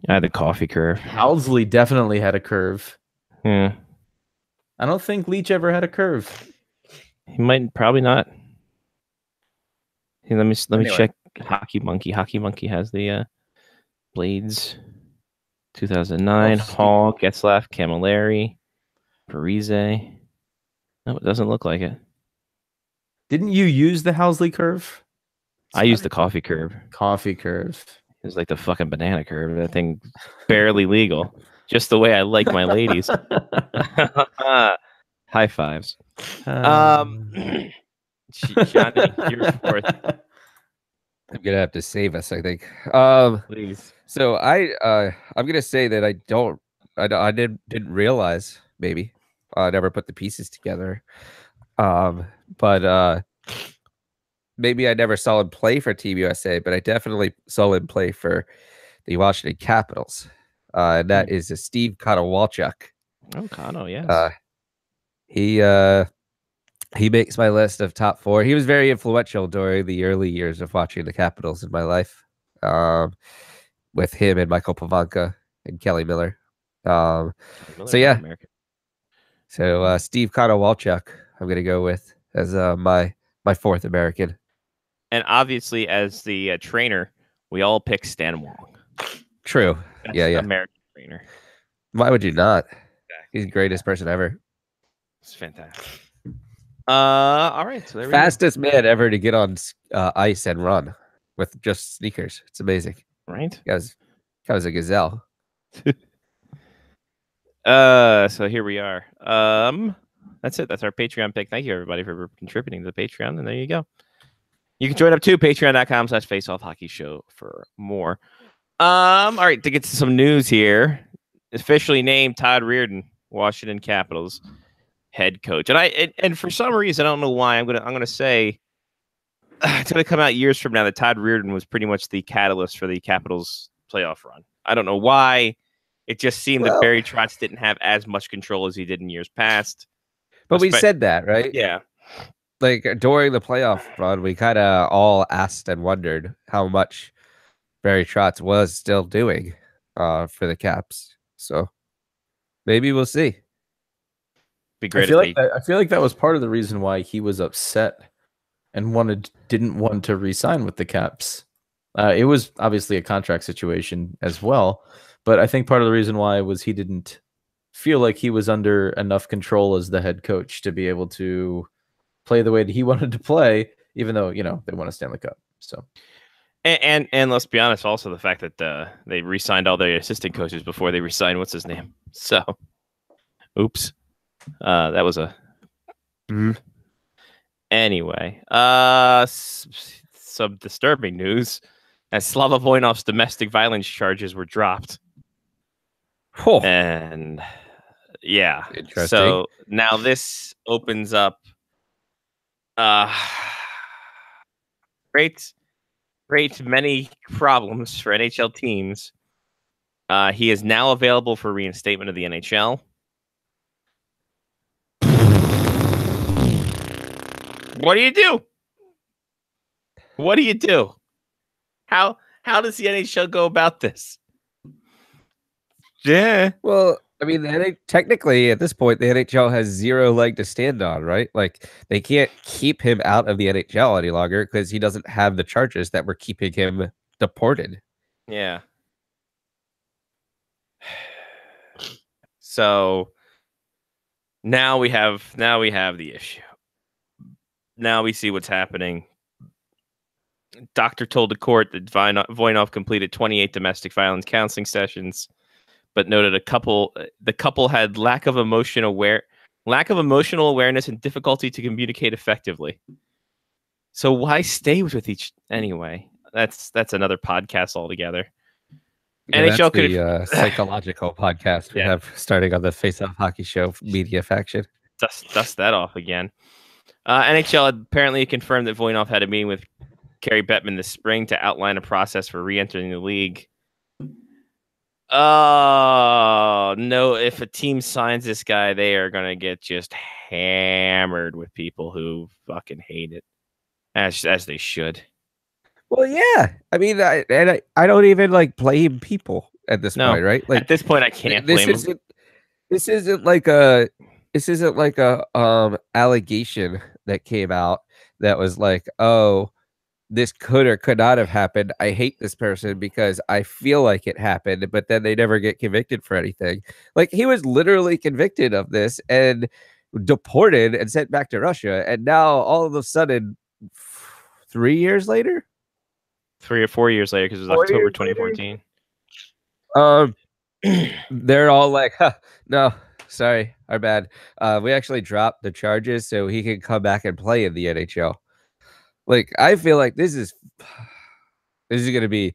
I had the coffee curve. Housley definitely had a curve. Yeah, I don't think Leach ever had a curve. he might probably not. Hey, let me Anyway. check. Hockey Monkey. Hockey Monkey has the blades. 2009. Oh, Steve. Hall, Getzlaff, Camilleri, Parise. No, it doesn't look like it. Didn't you use the Housley curve? I used the coffee curve. Coffee curve. It was like the fucking banana curve. That thing barely legal. Just the way I like my ladies. High fives. Johnny, you're 4th. I'm gonna have to save us, I think. Please. So I'm gonna say that I didn't realize, maybe I never put the pieces together. But maybe I never saw him play for Team USA, but I definitely saw him play for the Washington Capitals. And that is Steve Konowalchuk. Oh, Kano, yes. He makes my list of top 4. He was very influential during the early years of watching the Capitals in my life. With him and Michael Pavanka and Kelly Miller. Miller, so yeah. American. So Steve Konowalchuk, I'm gonna go with as my 4th American. And obviously, as the trainer, we all pick Stan Wong. True. That's yeah. American trainer. Why would you not? He's the greatest person ever. It's fantastic. All right. So there Fastest man ever to get on ice and run with just sneakers. It's amazing. Right. Guy was a gazelle. So here we are. That's it. That's our Patreon pick. Thank you everybody for contributing to the Patreon. And there you go. You can join up too, patreon.com/faceoffhockeyshow for more. All right, to get to some news here. Officially named Todd Reirden, Washington Capitals head coach. And for some reason, I don't know why, I'm gonna say it's gonna come out years from now that Todd Reirden was pretty much the catalyst for the Capitals playoff run. I don't know why. It just seemed that Barry Trotz didn't have as much control as he did in years past. But we said that, right? Yeah. Like during the playoff run, we kind of all asked and wondered how much Barry Trotz was still doing for the Caps. So maybe we'll see. Be great. I feel like that was part of the reason why he was upset and didn't want to re-sign with the Caps. It was obviously a contract situation as well, but I think part of the reason why was he didn't feel like he was under enough control as the head coach to be able to play the way that he wanted to play, even though, they won a Stanley Cup. So, and let's be honest, also the fact that they re-signed all their assistant coaches before they re-signed what's his name. So, oops, that was a. Anyway, some disturbing news as Slava Voinov's domestic violence charges were dropped. Oh. And yeah, interesting. So now this opens up great many problems for NHL teams. He is now available for reinstatement of the NHL. What do you do? What do you do? How does the NHL go about this? Yeah. Well, I mean, technically at this point, the NHL has zero leg to stand on, right? Like they can't keep him out of the NHL any longer because he doesn't have the charges that were keeping him deported. Yeah. So now we have the issue. Now we see what's happening. Doctor told the court that Voinov completed 28 domestic violence counseling sessions, but noted the couple had lack of emotional awareness and difficulty to communicate effectively. So why stay with each anyway? That's another podcast altogether. Yeah, NHL could the psychological podcast we have starting on the Face Off Hockey Show media faction. Dust that off again. NHL apparently confirmed that Voinov had a meeting with Kerry Bettman this spring to outline a process for re-entering the league. Oh, no. If a team signs this guy, they are going to get just hammered with people who fucking hate it, as they should. Well, yeah. I mean, I don't even blame people at this point, right? Like at this point, I can't blame them. This isn't like a allegation that came out that was like, oh, this could or could not have happened. I hate this person because I feel like it happened, but then they never get convicted for anything. Like he was literally convicted of this and deported and sent back to Russia. And now all of a sudden, 3 years later, 3 or 4 years later, because it was October 2014. They're all like, huh, no, sorry, our bad. We actually dropped the charges so he can come back and play in the NHL. Like, I feel like this is This is gonna be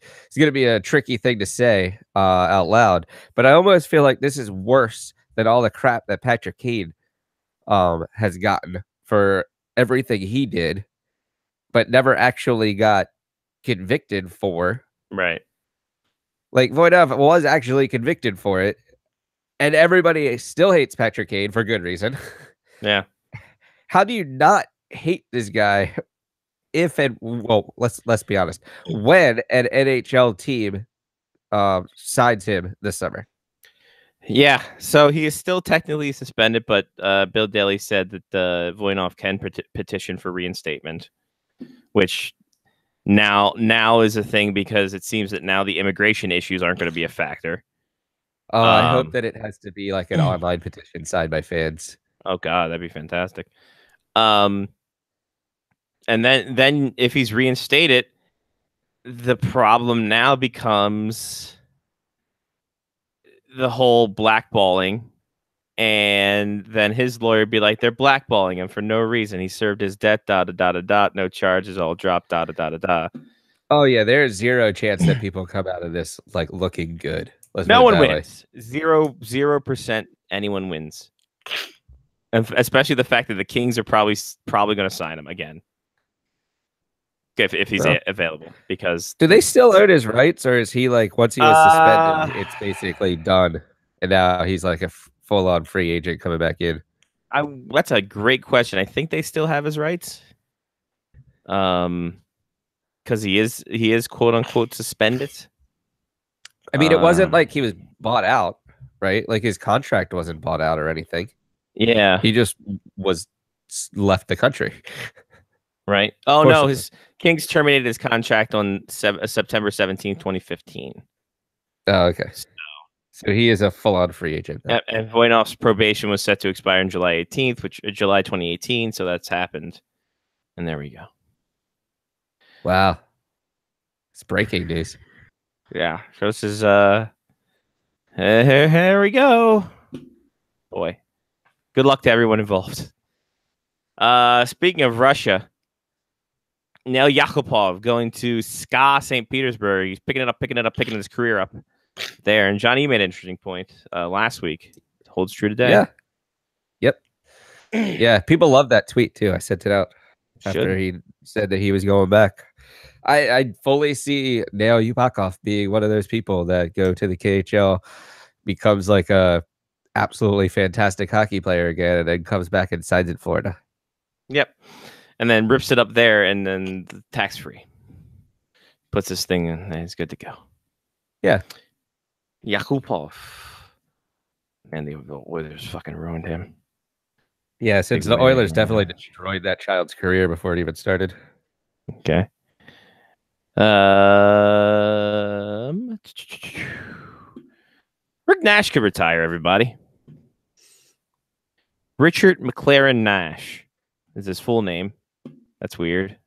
a tricky thing to say out loud, but I almost feel like this is worse than all the crap that Patrick Kane has gotten for everything he did, but never actually got convicted for. Right. Like Voinov was actually convicted for it, and everybody still hates Patrick Kane for good reason. Yeah. How do you not hate this guy if and well, let's be honest, when an NHL team signs him this summer? Yeah, so he is still technically suspended, but Bill Daly said that Voinov can petition for reinstatement, which now is a thing because it seems that now the immigration issues aren't going to be a factor. I hope that it has to be like an online petition signed by fans. Oh God, that'd be fantastic. And then if he's reinstated, the problem now becomes the whole blackballing, and then his lawyer be like, they're blackballing him for no reason. He served his debt, no charges, all dropped, Oh yeah, there's zero chance that people come out of this like looking good. Let's No put it one that way. wins. 0% anyone wins. And especially the fact that the Kings are probably going to sign him again. If he's available, because Do they still own his rights, or is he like once he was suspended, it's basically done, and now he's like a full-on free agent coming back in? That's a great question. I think they still have his rights, because he is quote unquote suspended. I mean, it wasn't like he was bought out, right? Like his contract wasn't bought out or anything. Yeah, He just was left the country. right. Oh no, Forcibly. his Kings terminated his contract on September 17th, 2015. Oh, okay. So he is a full-on free agent. now. And Voinov's probation was set to expire on July 18th, July 2018. So that's happened, and there we go. Wow. It's breaking news. Yeah, so this is here we go. Boy, good luck to everyone involved. Speaking of Russia, now Yakupov going to SKA St. Petersburg. He's picking his career up there. And Johnny, you made an interesting point last week. It holds true today. Yeah. Yep. Yeah, people love that tweet too. I sent it out after Should. he said that he was going back. I fully see Nail Yupakov being one of those people that go to the KHL, becomes like a absolutely fantastic hockey player again, and then comes back and signs in Florida. Yep. And then rips it up there, and then tax free. Puts this thing in, and it's good to go. Yeah. Yakupov. Man, the Oilers fucking ruined him. Yeah, since the Oilers definitely destroyed that child's career before it even started. Okay. Rick Nash could retire, everybody. Richard McLaren Nash is his full name. That's weird.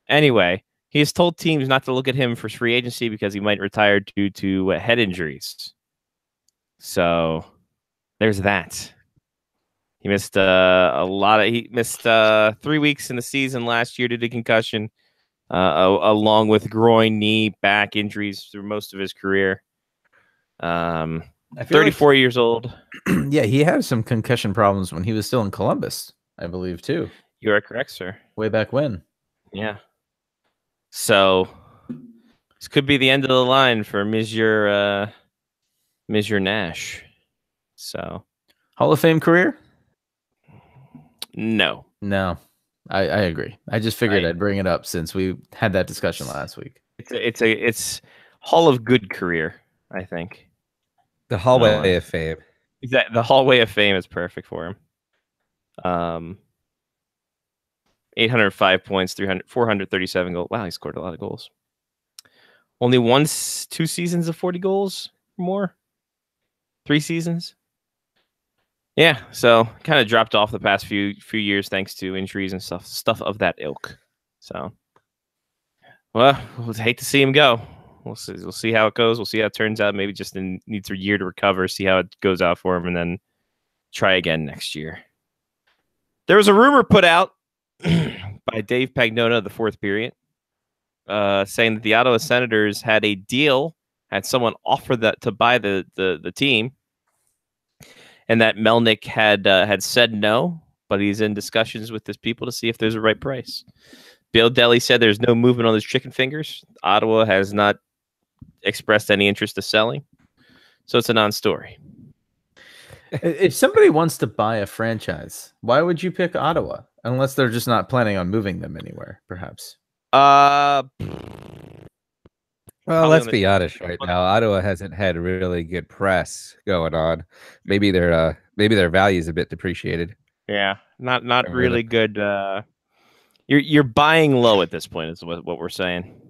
Anyway, he has told teams not to look at him for free agency because he might retire due to head injuries. So there's that. He missed He missed 3 weeks in the season last year due to concussion, along with groin, knee, back injuries through most of his career. I feel 34 years old. Yeah, he had some concussion problems when he was still in Columbus, I believe, too. You are correct, sir. Way back when. Yeah. So this could be the end of the line for Monsieur Nash. So Hall of Fame career? no. No, I agree. I just figured I'd bring it up since we had that discussion last week. It's Hall of Good career, I think. The hallway of fame. Exactly. The hallway of fame is perfect for him. 805 points, 437 goals. Wow, he scored a lot of goals. Only 2 seasons of 40 goals or more. 3 seasons. Yeah, so kind of dropped off the past few years thanks to injuries and stuff of that ilk. So, well, we'll hate to see him go. We'll see how it goes. We'll see how it turns out. Maybe just needs a year to recover, see how it goes out for him, and then try again next year. There was a rumor put out by Dave Pagnotta of the Fourth Period saying that the Ottawa Senators had a deal, had someone offer that to buy the team, and that Melnick had said no, but he's in discussions with his people to see if there's a right price. Bill Delly said there's no movement on those chicken fingers. Ottawa has not expressed any interest in selling, so it's a non-story. If somebody wants to buy a franchise, why would you pick Ottawa? Unless they're just not planning on moving them anywhere, perhaps. Well, Probably let's on the- be honest right now. Ottawa hasn't had really good press going on. Maybe their value is a bit depreciated. Yeah, not Or really good. You're buying low at this point, is what we're saying.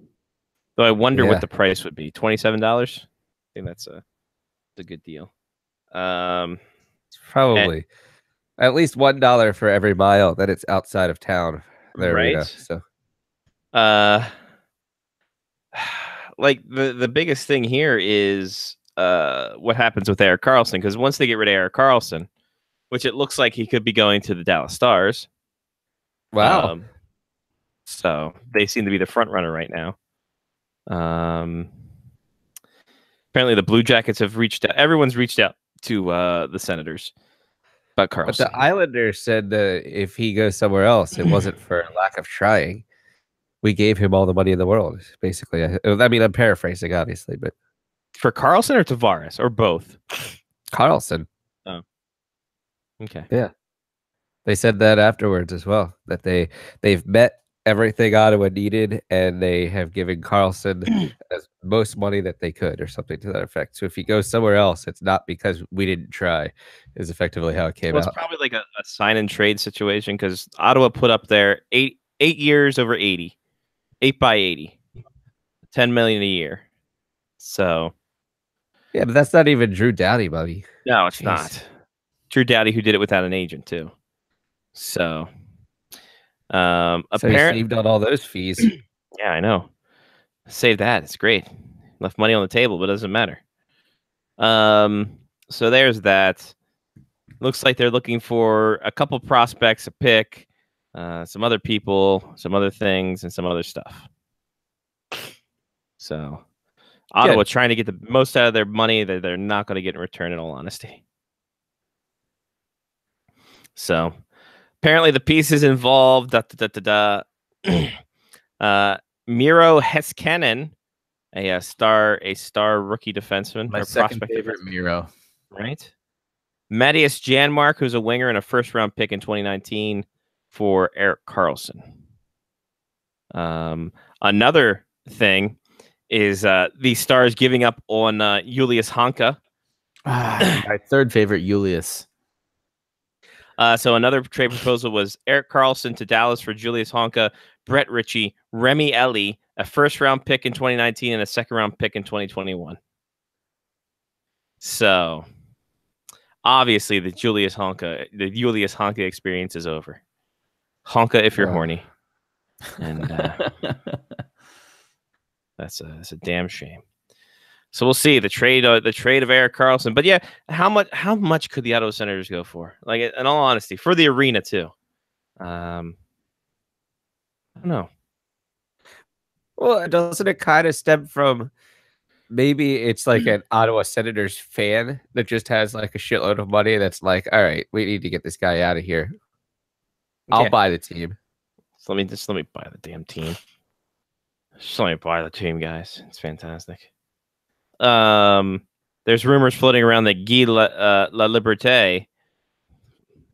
Though I wonder Yeah. what the price would be. $27. I think that's a good deal. It's probably at least $1 for every mile that it's outside of town. The arena. Right. So like the biggest thing here is what happens with Erik Karlsson, because once they get rid of Erik Karlsson, which it looks like he could be going to the Dallas Stars. wow. So they seem to be the front runner right now. Apparently the Blue Jackets have reached out. Everyone's reached out to the Senators about But Karlsson. the Islanders said that if he goes somewhere else, it wasn't for lack of trying. We gave him all the money in the world, basically. I mean, I'm paraphrasing, obviously, but For Karlsson or Tavares or both? Carlson. Okay. They said that afterwards as well, that they've met everything Ottawa needed, and they have given Carlson as most money that they could, or something to that effect. So if he goes somewhere else, it's not because we didn't try, is effectively how it came Well, it's out. probably like a sign and trade situation, because Ottawa put up there 8 years over 80, 8 by 80, 10 million a year. So Yeah, but that's not even Drew Doughty money. no, it's Jeez. not. Drew Doughty, who did it without an agent too. So So he apparently, saved on all those fees. yeah, I know. Save that. It's great. Left money on the table, but it doesn't matter. So there's that. Looks like they're looking for a couple prospects, a pick, some other people, some other things, and some other stuff. So Ottawa trying to get the most out of their money that they're not going to get in return, in all honesty. So apparently the pieces involved Miro Heiskanen, a star rookie defenseman, My or second prospect favorite defenseman, Miro. right? Matthias Janmark, who's a winger and a first-round pick in 2019 for Erik Karlsson. Another thing is the Stars giving up on Julius Honka. My third favorite, Julius. So another trade proposal was Erik Karlsson to Dallas for Julius Honka, Brett Ritchie, Remy Ellie, a first-round pick in 2019 and a second-round pick in 2021. So obviously the Julius Honka experience is over. Honka if you're horny. And that's a damn shame. So we'll see the trade of Erik Karlsson. But yeah, how much could the Ottawa Senators go for? Like, in all honesty, for the arena too. I don't know. Well, doesn't it kind of stem from maybe it's like an Ottawa Senators fan that just has like a shitload of money that's like, all right, we need to get this guy out of here. I'll Yeah. buy the team. So let me buy the damn team. Just let me buy the team, guys. It's fantastic. There's rumors floating around that Guy La Liberté,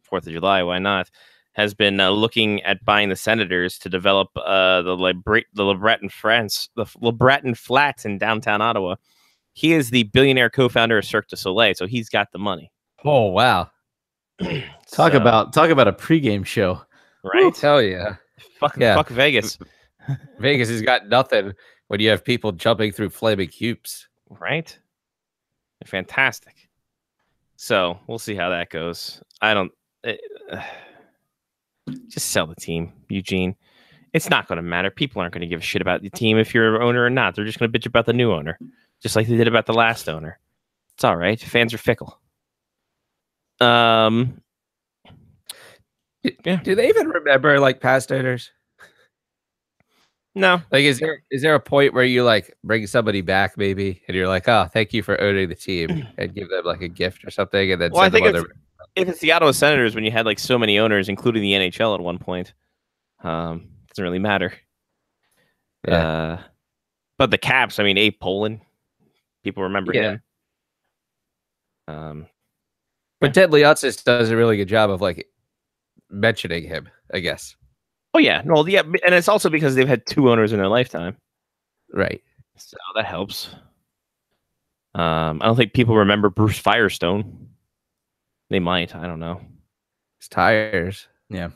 4th of July, why not, has been looking at buying the Senators to develop the Le Breton Flats in downtown Ottawa. He is the billionaire co-founder of Cirque du Soleil, so he's got the money. Oh wow. Talk So, about a pregame show. right. Hell yeah. Fuck Vegas, Vegas has got nothing when you have people jumping through flaming cubes. right? They're fantastic. So we'll see how that goes. Just sell the team, Eugene. It's not going to matter. People aren't going to give a shit about the team if you're an owner or not. They're just going to bitch about the new owner, just like they did about the last owner. It's all right. Fans are fickle. Yeah. Do they even remember like past owners? No. Like, is there a point where you like bring somebody back maybe, and you're like, oh, thank you for owning the team, and give them like a gift or something, and then Well, I send them think on their if it's the Ottawa Senators, when you had like so many owners, including the NHL at one point, doesn't really matter. Yeah. But the Caps, I mean, Abe Poland, people remember Yeah. him. But Ted Leonsis does a really good job of like mentioning him, I guess. Oh yeah, no, yeah, and it's also because they've had 2 owners in their lifetime, Right. so that helps. I don't think people remember Bruce Firestone. They might. I don't know. It's tires. Yeah,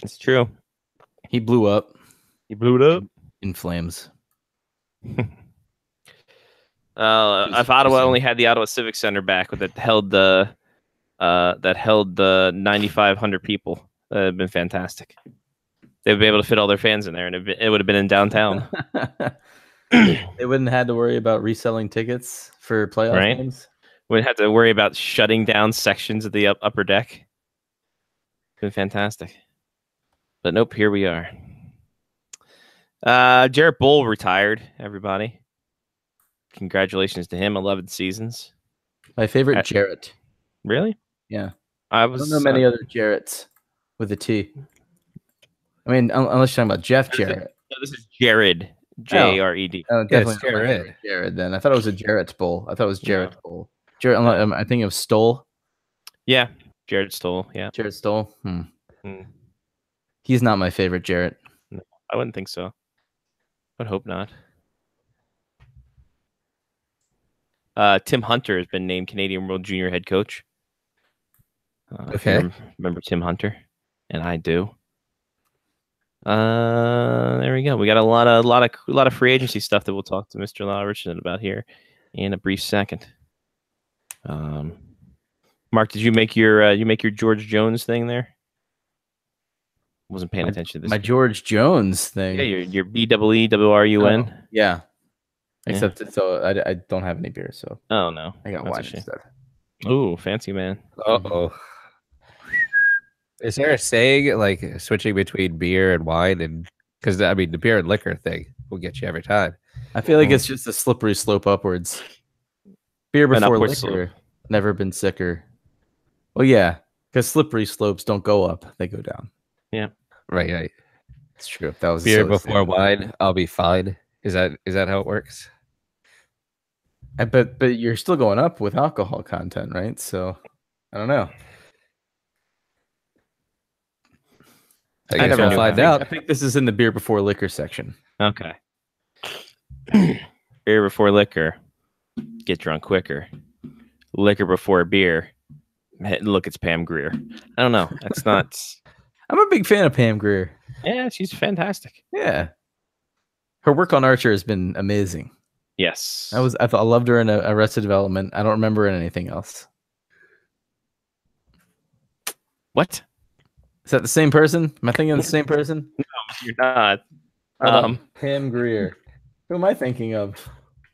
It's true. he blew up He blew it up. in flames. If Ottawa only had the Ottawa Civic Center back that held the 9,500 people, that would have been fantastic. They'd be able to fit all their fans in there, and it would have been in downtown. They wouldn't have had to worry about reselling tickets for playoff Right. games. We'd have to worry about shutting down sections of the upper deck. Been fantastic. But nope, here we are. Jarrett Bull retired, everybody. Congratulations to him. 11 seasons. My favorite Jarrett. Really? Yeah. I I was don't know many other Jarretts with a T. I mean, unless you're talking about Jeff Jarrett. No, this is Jared. Jared. Oh, Yeah, definitely it's not my Jarrett. favorite Jared. Then I thought it was a Jarrett Bull. I thought it was Jarrett Bull. Jared. I think of Stoll. Yeah. Jared Stoll. Yeah. Jared Stoll. Hmm. He's not my favorite Jarrett. I wouldn't think so. I would hope not. Tim Hunter has been named Canadian World Junior head coach. If you Okay. remember Tim Hunter, and I do. There we go. We got a lot of free agency stuff that we'll talk to Mr. Lyle Richardson about here in a brief second. Mark, did you make your George Jones thing there? Wasn't paying attention to this. My George Jones thing. Yeah, your BEEWRUN. Yeah. Except so I don't have any beer, so Oh no, I got That's a wine shame. instead. Ooh, fancy man. Uh-oh. Is there a saying like switching between beer and wine? And because I mean, the beer and liquor thing will get you every time. I feel like it's just a slippery slope upwards. Beer An before upward liquor. Never been sicker. Well, yeah, because slippery slopes don't go up; they go down. Right, right. It's true. That was Beer so before stupid. wine, I'll be fine. Is that how it works? But you're still going up with alcohol content, right? So I don't know. I guess never we'll knew find that. I out. think this is in the beer before liquor section. Okay. Beer before liquor. Get drunk quicker. Liquor before beer. Look, it's Pam Grier. I don't know. That's not. I'm a big fan of Pam Grier. Yeah, she's fantastic. Yeah, her work on Archer has been amazing. Yes. I loved her in Arrested Development. I don't remember her in anything else. What? Is that the same person? Am I thinking of the same person? You're not. How about Pam Grier. Who am I thinking of?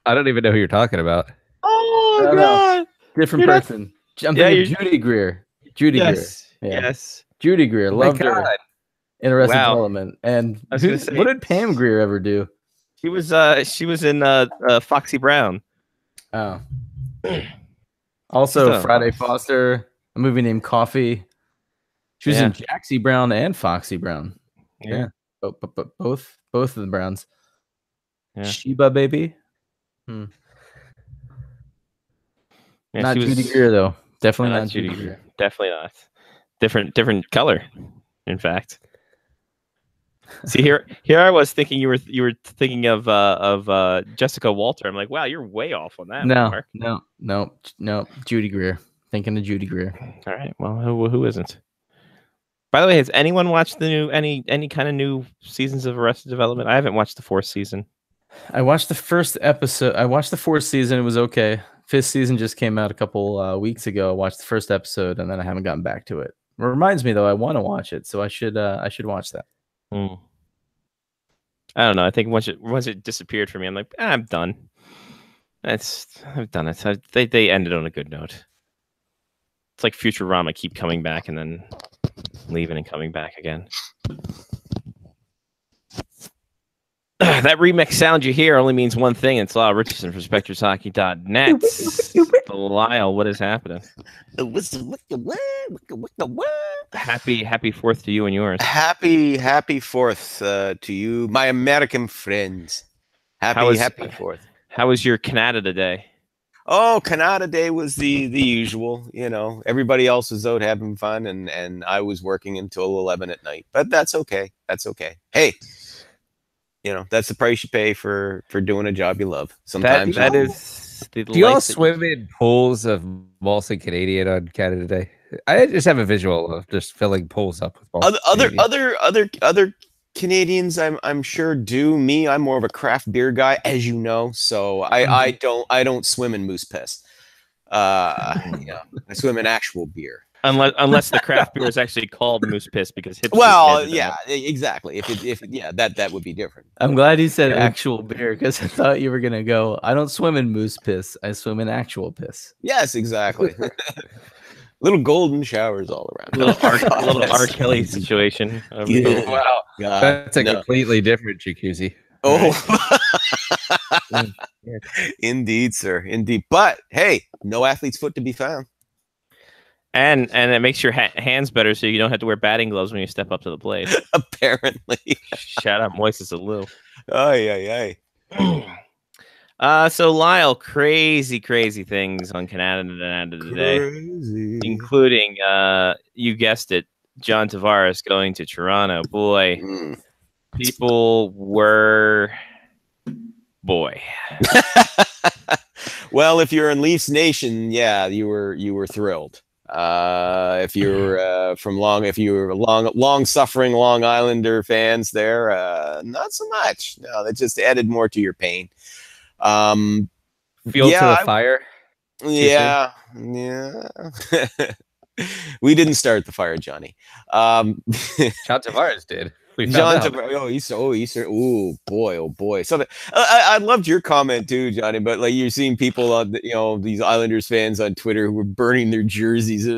I don't even know who you're talking about. Oh I don't know. God. Different You're not- person. I'm Yeah, thinking of Judy Greer. Judy Yes. Greer. Yeah. Yes. Judy Greer. Oh my Loved her God. in Arrested Wow. Development. And I was gonna say- what did Pam Grier ever do? She was in Foxy Brown. Oh. Also, She's Friday Foster, a movie named Coffee. She was in Jaxie Brown and Foxy Brown. Yeah. Both of the Browns. Yeah. Sheba Baby. Yeah, Not she was- Judy Greer though. Definitely No, not Judy Greer. Definitely not. Different color, in fact. See here I was thinking you were thinking of Jessica Walter. I'm like, wow, you're way off on that. Mark. No. Judy Greer. Thinking of Judy Greer. All right. Well, who isn't? By the way, has anyone watched the new any kind of new seasons of Arrested Development? I haven't watched the 4th season. I watched the first episode. I watched the 4th season. It was okay. 5th season just came out a couple weeks ago. I watched the first episode and then I haven't gotten back to it. It reminds me though, I want to watch it, so I should watch that. I don't know. I think once it disappeared for me, I'm like, I'm done. I've done it. They ended on a good note. It's like Futurama, keep coming back and then leaving and coming back again. That remix sound you hear only means one thing. It's Lyle Richardson from SpectresHockey.net. Lyle, what is happening? Happy 4th to you and yours. Happy 4th to you, my American friends. Happy 4th. How was your Canada Day? Oh, Canada Day was the usual. You know, everybody else was out having fun, and I was working until 11 at night. But that's okay. That's okay. Hey, you know, that's the price you pay for doing a job you love. Sometimes that is. Do you all swim in pools of Molson Canadian on Canada Day? I just have a visual of just filling pools up with Molson other Canadians, I'm sure do. Me, I'm more of a craft beer guy, as you know. So I don't swim in moose piss. Yeah, I swim in actual beer. Unless the craft beer is actually called moose piss because hipsters well, yeah, exactly. If that would be different. I'm glad you said actual beer because I thought you were gonna go. I don't swim in moose piss. I swim in actual piss. Yes, exactly. Little golden showers all around. Little R. Kelly situation. Wow, that's a completely different jacuzzi. Oh, indeed, sir, indeed. But hey, no athlete's foot to be found. And it makes your hands better, so you don't have to wear batting gloves when you step up to the plate. Apparently. Shout out Moises Alou. Ay. So Lyle, crazy things on Canada today, including you guessed it, John Tavares going to Toronto. Boy, people were Well, if you're in Leafs Nation, yeah, you were thrilled. If you're if you were long suffering Long Islander fans there, not so much. No, that just added more to your pain. Fuel to the fire. Yeah. We didn't start the fire, Johnny. John Tavares did. Oh boy. So I loved your comment too, Johnny. But like you're seeing people on these Islanders fans on Twitter who were burning their jerseys.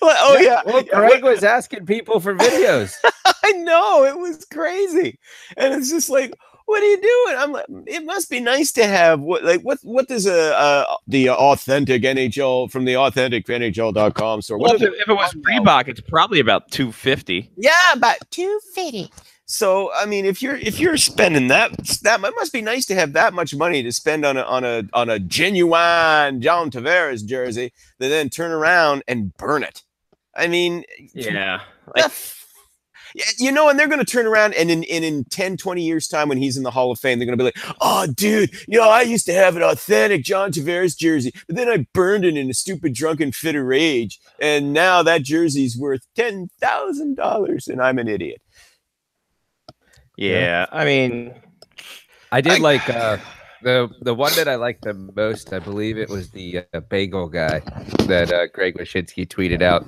Well, Greg was asking people for videos. I know, it was crazy, and it's just like, what are you doing? I'm like, it must be nice to have what does the authentic NHL from the authentic NHL.com store? Well, if it was Reebok, it's probably about $250. Yeah, about $250. So I mean, if you're spending that it must be nice to have that much money to spend on a genuine John Tavares jersey, that then turn around and burn it. I mean, yeah. And they're going to turn around and in 10, 20 years time when he's in the Hall of Fame, they're going to be like, oh, dude, I used to have an authentic John Tavares jersey, but then I burned it in a stupid drunken fit of rage. And now that jersey's worth $10,000 and I'm an idiot. Yeah. I mean, I did like the one that I liked the most. I believe it was the bagel guy that Greg Wyshynski tweeted out.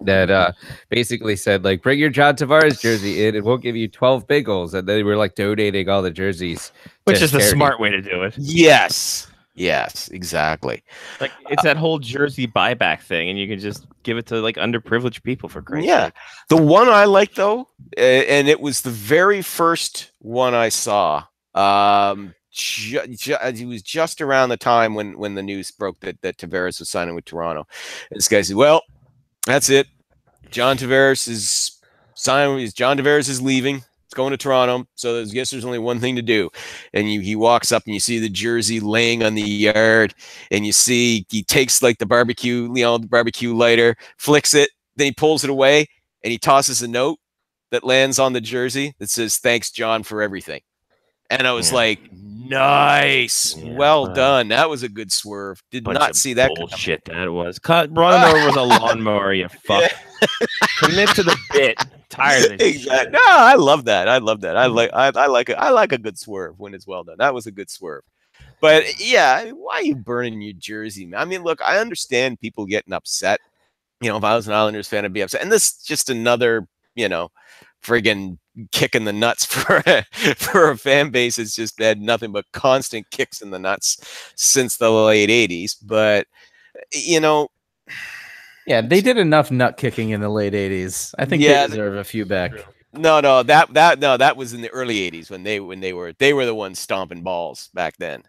That basically said, like, bring your John Tavares jersey in and we'll give you 12 bagels. And they were like donating all the jerseys. Which is the smart way to do it. Yes, exactly. Like, it's that whole jersey buyback thing, and you can just give it to like underprivileged people for Christ's sake. The one I like though, and it was the very first one I saw. It was just around the time when the news broke that Tavares was signing with Toronto. And this guy said, well, that's it. John Tavares is signing. John Tavares is leaving. It's going to Toronto. So I guess there's only one thing to do. And he walks up and you see the jersey laying on the yard, and you see he takes like the barbecue lighter, flicks it, then he pulls it away, and he tosses a note that lands on the jersey that says, "Thanks, John, for everything." And I was like, nice. Well done. That was a good swerve. Did not see that bullshit that was. Run over with a lawnmower, you fuck. Commit to the bit. Tired of it. Exactly. No, I love that. I like a good swerve when it's well done. That was a good swerve. But yeah, why are you burning your jersey, man? I mean, look, I understand people getting upset. If I was an Islanders fan, I'd be upset. And this is just another, friggin' kick in the nuts for a fan base. It's just had nothing but constant kicks in the nuts since the late 80s. But yeah, they did enough nut kicking in the late 80s. I think they deserve a few back. that was in the early '80s when they were the ones stomping balls back then.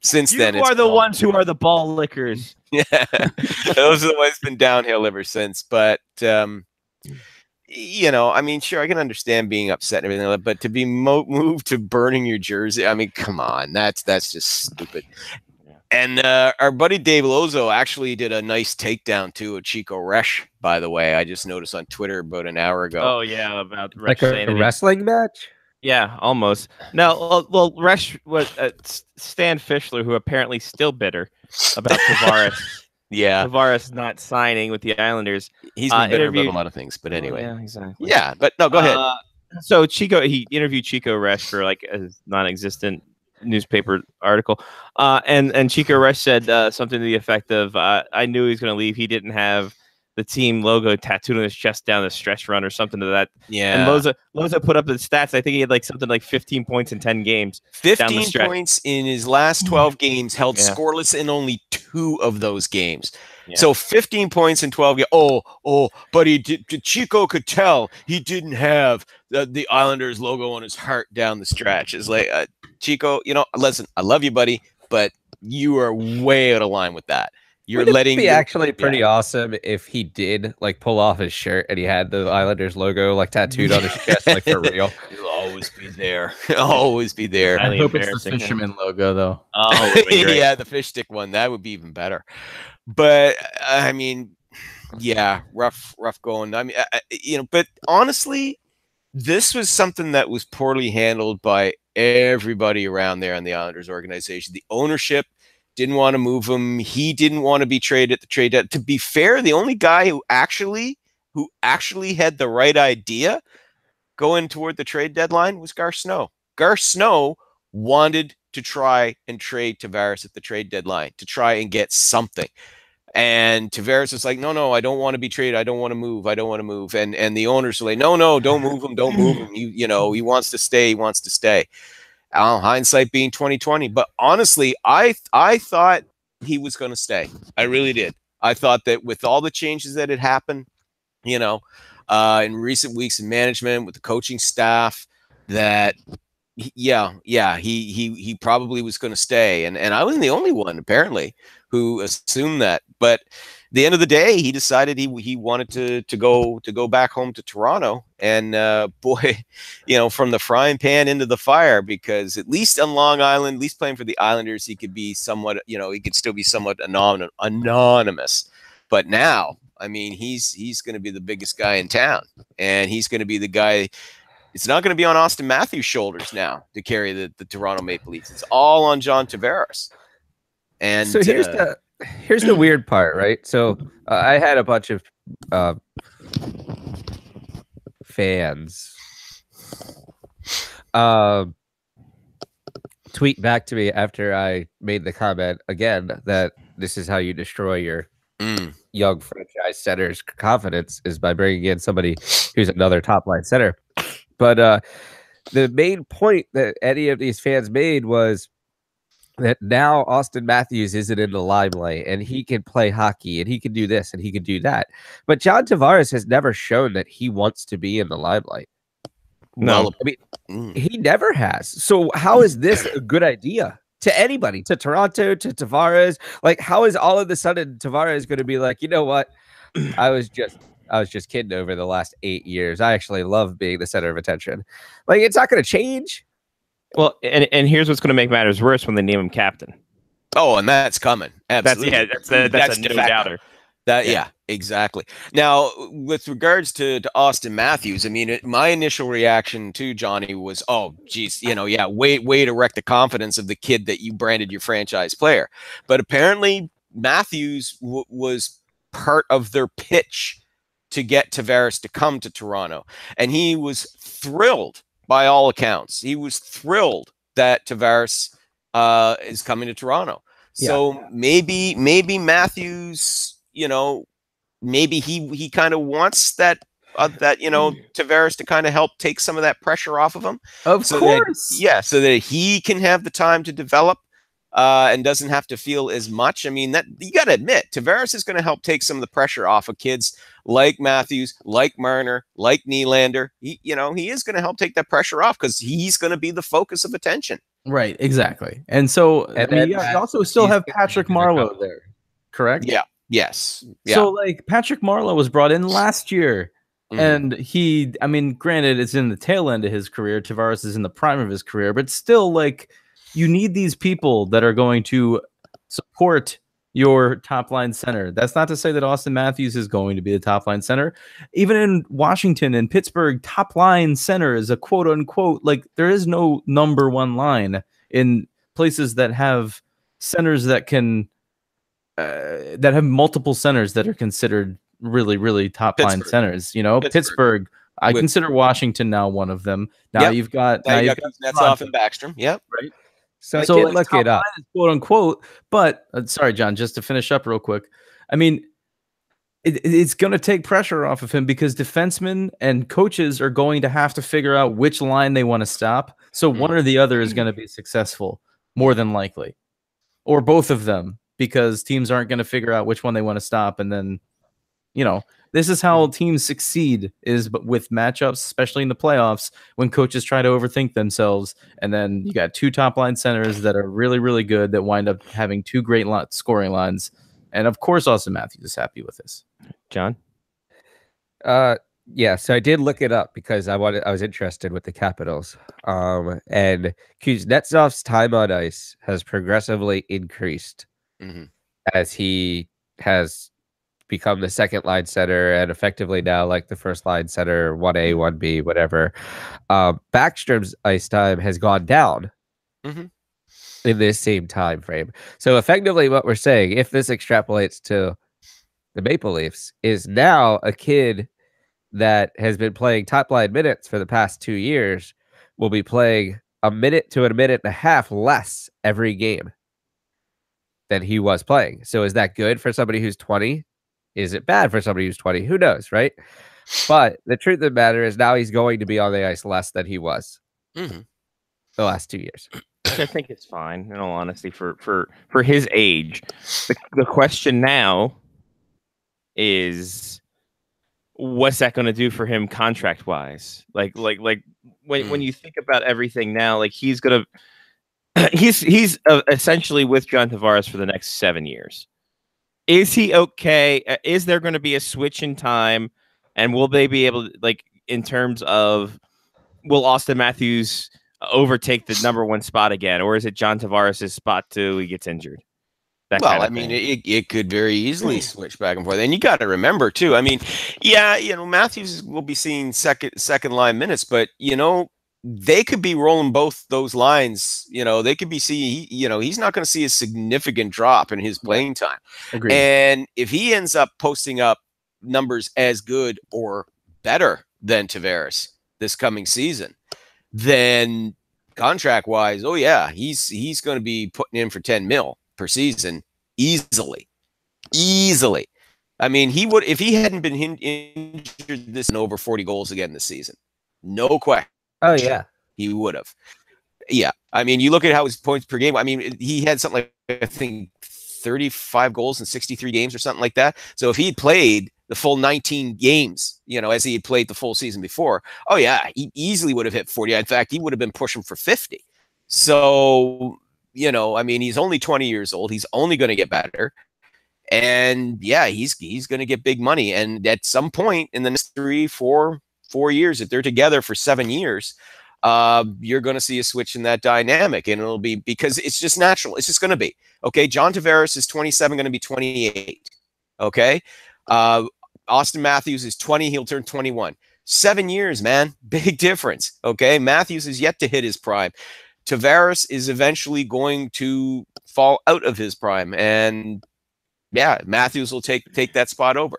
Since then, You are the ones who are the ball lickers. Yeah, those are the ones been downhill ever since. But you know, I mean, sure, I can understand being upset and everything like that, but to be moved to burning your jersey, I mean, come on, that's just stupid. And our buddy Dave Lozo actually did a nice takedown too of Chico Resch, by the way. I just noticed on Twitter about an hour ago. Oh yeah, about Resch Like saying a that wrestling match? yeah, almost. No, well, Resch was Stan Fischler, who apparently still bitter about Tavares. Yeah, Tavares not signing with the Islanders. he's been bitter about interviewed- a lot of things, but anyway. yeah, exactly. Yeah, but no, go ahead. So he interviewed Chico Resch for like a non-existent newspaper article, and Chico Resch said something to the effect of, "I knew he was going to leave. He didn't have the team logo tattooed on his chest down the stretch run or something to that." Yeah, And Loza put up the stats. I think he had like something like 15 points in 10 games. down the 15 stretch. points in his last 12 games, held Yeah. scoreless in only 2 of those games. Yeah. So 15 points in 12 games. But Chico could tell he didn't have the Islanders logo on his heart down the stretch. It's like, Chico, you know, listen, I love you, buddy, but you are way out of line with that. You're Wouldn't it letting be your- actually pretty awesome if he did like pull off his shirt and he had the Islanders logo like tattooed on his chest, like for real. You'll always be there. Always be there. Highly I hope it's the embarrassing. fisherman logo though. Oh, it would be great. Yeah, the fish stick one, that would be even better. But I mean, yeah, rough going. I mean, you know, but honestly, this was something that was poorly handled by everybody around there in the Islanders organization. The ownership didn't want to move him. He didn't want to be traded at the trade deadline. To be fair, the only guy who actually had the right idea going toward the trade deadline was Gar Snow. Gar Snow wanted to try and trade Tavares at the trade deadline to try and get something. And Tavares is like, no, I don't want to be traded. I don't want to move. I don't want to move. And the owners are like, no, don't move him. Don't move him. You know, he wants to stay. He wants to stay. Hindsight being 2020. But honestly, I thought he was going to stay. I really did. I thought that with all the changes that had happened, you know, in recent weeks in management with the coaching staff, that he probably was going to stay. And I wasn't the only one apparently who assumed that. But at the end of the day, he decided he wanted to go back home to Toronto. And boy, you know, from the frying pan into the fire, because at least on Long Island, at least playing for the Islanders, he could be somewhat, you know, he could still be somewhat anonymous. But now, I mean, he's going to be the biggest guy in town, and he's going to be the guy. It's not going to be on Austin Matthews' shoulders now to carry the Toronto Maple Leafs. It's all on John Tavares. And So here's the weird part, right? So I had a bunch of fans tweet back to me after I made the comment again that this is how you destroy your young franchise center's confidence, is by bringing in somebody who's another top line center. But the main point that any of these fans made was that now Austin Matthews isn't in the limelight and he can play hockey and he can do this and he can do that. But John Tavares has never shown that he wants to be in the limelight. No. I mean, he never has. So how is this a good idea to anybody, to Toronto, to Tavares? Like, how is all of a sudden Tavares going to be like, you know what? I was just kidding over the last 8 years. I actually love being the center of attention. Like, it's not going to change. Well, and here's what's going to make matters worse when they name him captain. Oh, and that's coming. Absolutely. That's a no de facto. doubter. Yeah, exactly. Now, with regards to Austin Matthews, I mean, my initial reaction to Johnny was, oh, geez, you know, yeah, way to wreck the confidence of the kid that you branded your franchise player. But apparently, Matthews was part of their pitch to get Tavares to come to Toronto, and he was thrilled. By all accounts, he was thrilled that Tavares is coming to Toronto. So maybe Matthews, you know, maybe he kind of wants that you know, Tavares to kind of help take some of that pressure off of him. Of so course. so that he can have the time to develop and doesn't have to feel as much. I mean, that you got to admit, Tavares is going to help take some of the pressure off of kids like Matthews, like Marner, like Nylander. He is going to help take that pressure off because he's going to be the focus of attention. Right, exactly. And so, And I mean, then you also still he's have gonna Patrick be the Marleau coach. there, correct? Yeah. Yes. Yeah. So, like, Patrick Marleau was brought in last year, Mhm. and I mean, granted, it's in the tail end of his career. Tavares is in the prime of his career, but still, like, you need these people that are going to support your top line center. That's not to say that Austin Matthews is going to be the top line center. Even in Washington and Pittsburgh, top line center is a quote unquote, like, there is no number one line in places that have centers that can that have multiple centers that are considered really, really top line Pittsburgh. centers. You know, Pittsburgh. I With- consider Washington now one of them. Now Yep. you've got Now you you've got got Kuznetsov Toronto, and Backstrom. Yep. right? So I So, did like, look top it up. line is quote unquote. But sorry, John, just to finish up real quick. I mean, it's going to take pressure off of him because defensemen and coaches are going to have to figure out which line they want to stop. So one or the other is going to be successful, more than likely, or both of them, because teams aren't going to figure out which one they want to stop. And then, you know, this is how teams succeed is with matchups, especially in the playoffs, when coaches try to overthink themselves. And then you got two top line centers that are really, really good that wind up having two great scoring lines. And of course, Austin Matthews is happy with this. John? Yeah, so I did look it up because I was interested with the Capitals. And Kuznetsov's time on ice has progressively increased Mhm. as he has become the second line center and effectively now like the first line center, 1A, 1B, whatever. Backstrom's ice time has gone down Mhm. in this same time frame. So effectively what we're saying, if this extrapolates to the Maple Leafs, is now a kid that has been playing top line minutes for the past 2 years will be playing a minute to a minute and a half less every game than he was playing. So is that good for somebody who's 20? Is it bad for somebody who's 20? Who knows, right? But the truth of the matter is now he's going to be on the ice less than he was Mhm. the last 2 years. Which I think it's fine, in all honesty, for his age. The question now is, what's that going to do for him contract wise? Like when you think about everything now, like he's gonna he's essentially with John Tavares for the next 7 years. Is he okay? Is there going to be a switch in time, and will they be able to, like, in terms of, will Austin Matthews overtake the number one spot again, or is it John Tavares' spot till he gets injured? Well, I mean, it could very easily switch back and forth, and you got to remember too. I mean, yeah, Matthews will be seeing second line minutes, but they could be rolling both those lines. They could be seeing. He's not going to see a significant drop in his playing time. Agreed. And if he ends up posting up numbers as good or better than Tavares this coming season, then contract wise, oh yeah, he's going to be putting in for 10 mil per season easily. I mean, he would, if he hadn't been injured this and over 40 goals again this season, no question. Oh yeah, he would have. Yeah, I mean, you look at how his points per game. I mean, he had something like, I think, 35 goals in 63 games or something like that. So if he had played the full 19 games, as he had played the full season before, oh yeah, he easily would have hit 40. In fact, he would have been pushing for 50. So, I mean, he's only 20 years old. He's only going to get better. And yeah, he's going to get big money. And at some point in the next 3-4 years, if they're together for 7 years, you're going to see a switch in that dynamic, and it'll be because it's just natural. It's just going to be okay. John Tavares is 27, going to be 28. Okay. Austin Matthews is 20. He'll turn 21. 7 years, man. Big difference. Okay. Matthews is yet to hit his prime. Tavares is eventually going to fall out of his prime, and yeah, Matthews will take that spot over.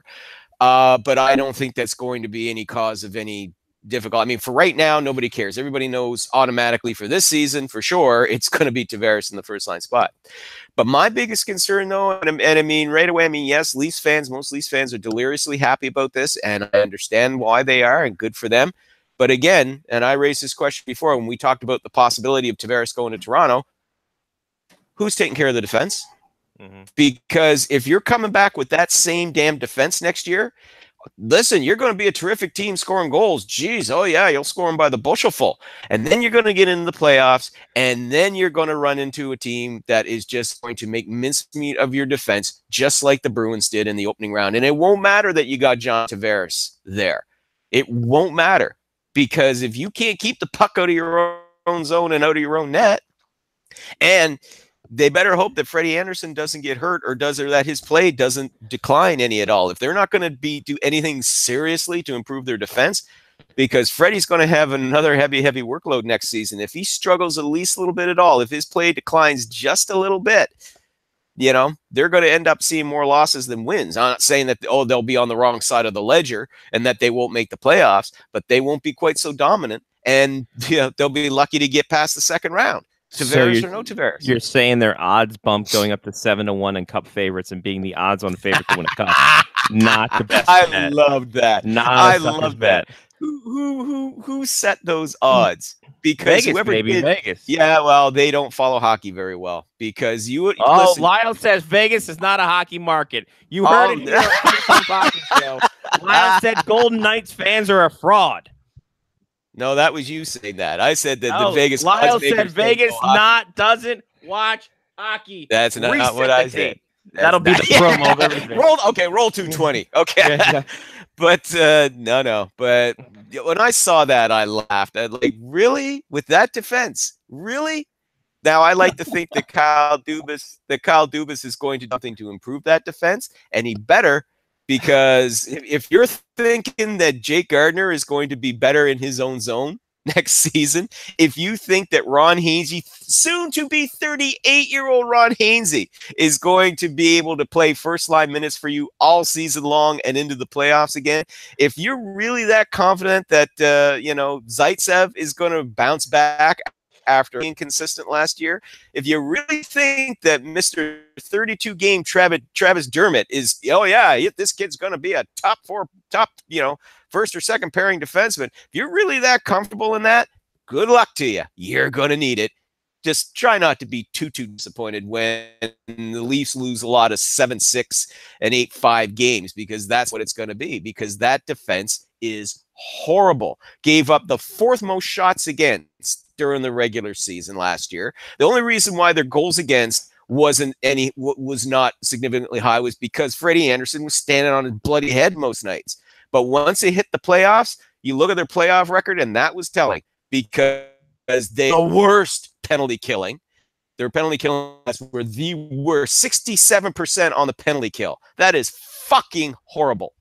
But I don't think that's going to be any cause of any difficult. I mean, for right now, nobody cares. Everybody knows automatically for this season, for sure, it's going to be Tavares in the first line spot. But my biggest concern, though, and I mean, right away, I mean, yes, most Leafs fans are deliriously happy about this, and I understand why they are, and good for them. But again, and I raised this question before when we talked about the possibility of Tavares going to Toronto, who's taking care of the defense? Mhm. Because if you're coming back with that same damn defense next year, listen, you're going to be a terrific team scoring goals. Jeez, oh yeah, you'll score them by the bushelful. And then you're going to get into the playoffs, and then you're going to run into a team that is just going to make mincemeat of your defense, just like the Bruins did in the opening round. And it won't matter that you got John Tavares there. It won't matter, because if you can't keep the puck out of your own zone and out of your own net, and they better hope that Freddie Anderson doesn't get hurt, or that his play doesn't decline any at all. If they're not going to do anything seriously to improve their defense, because Freddie's going to have another heavy workload next season. If he struggles at least a little bit at all, if his play declines just a little bit, they're going to end up seeing more losses than wins. I'm not saying that, they'll be on the wrong side of the ledger and that they won't make the playoffs, but they won't be quite so dominant, and they'll be lucky to get past the second round. Tavares or no Tavares. You're saying their odds bump going up to 7-1 in Cup favorites and being the odds-on favorite to win a Cup. Not the best. I loved that. I love that. Who set those odds? Because Vegas, Vegas. Yeah, well, they don't follow hockey very well, because listen, Lyle says Vegas is not a hockey market. You heard it here on the Hockey Show. Lyle said Golden Knights fans are a fraud. No, that was you saying that. I said that the Vegas. Lyle said Vegas doesn't watch hockey. That's not what I said. That'll be the promo of everything. Roll 220. Okay. Yeah. But no. But when I saw that, I laughed. I like, really? With that defense? Really? Now, I like to think that Kyle Dubas is going to do something to improve that defense, and he better. Because if you're thinking that Jake Gardiner is going to be better in his own zone next season, if you think that Ron Hainsey, soon to be 38-year-old Ron Hainsey, is going to be able to play first-line minutes for you all season long and into the playoffs again, if you're really that confident that Zaitsev is going to bounce back after being consistent last year, if you really think that Mr. 32-game Travis Dermott is, this kid's going to be a top first or second pairing defenseman, if you're really that comfortable in that, good luck to you. You're going to need it. Just try not to be too disappointed when the Leafs lose a lot of 7-6 and 8-5 games, because that's what it's going to be, because that defense is horrible. Gave up the fourth most shots against during the regular season last year. The only reason why their goals against was not significantly high was because Freddie Anderson was standing on his bloody head most nights. But once they hit the playoffs, you look at their playoff record, and that was telling, because they the worst penalty killing. Their penalty killing were the worst, 67% on the penalty kill. That is fucking horrible.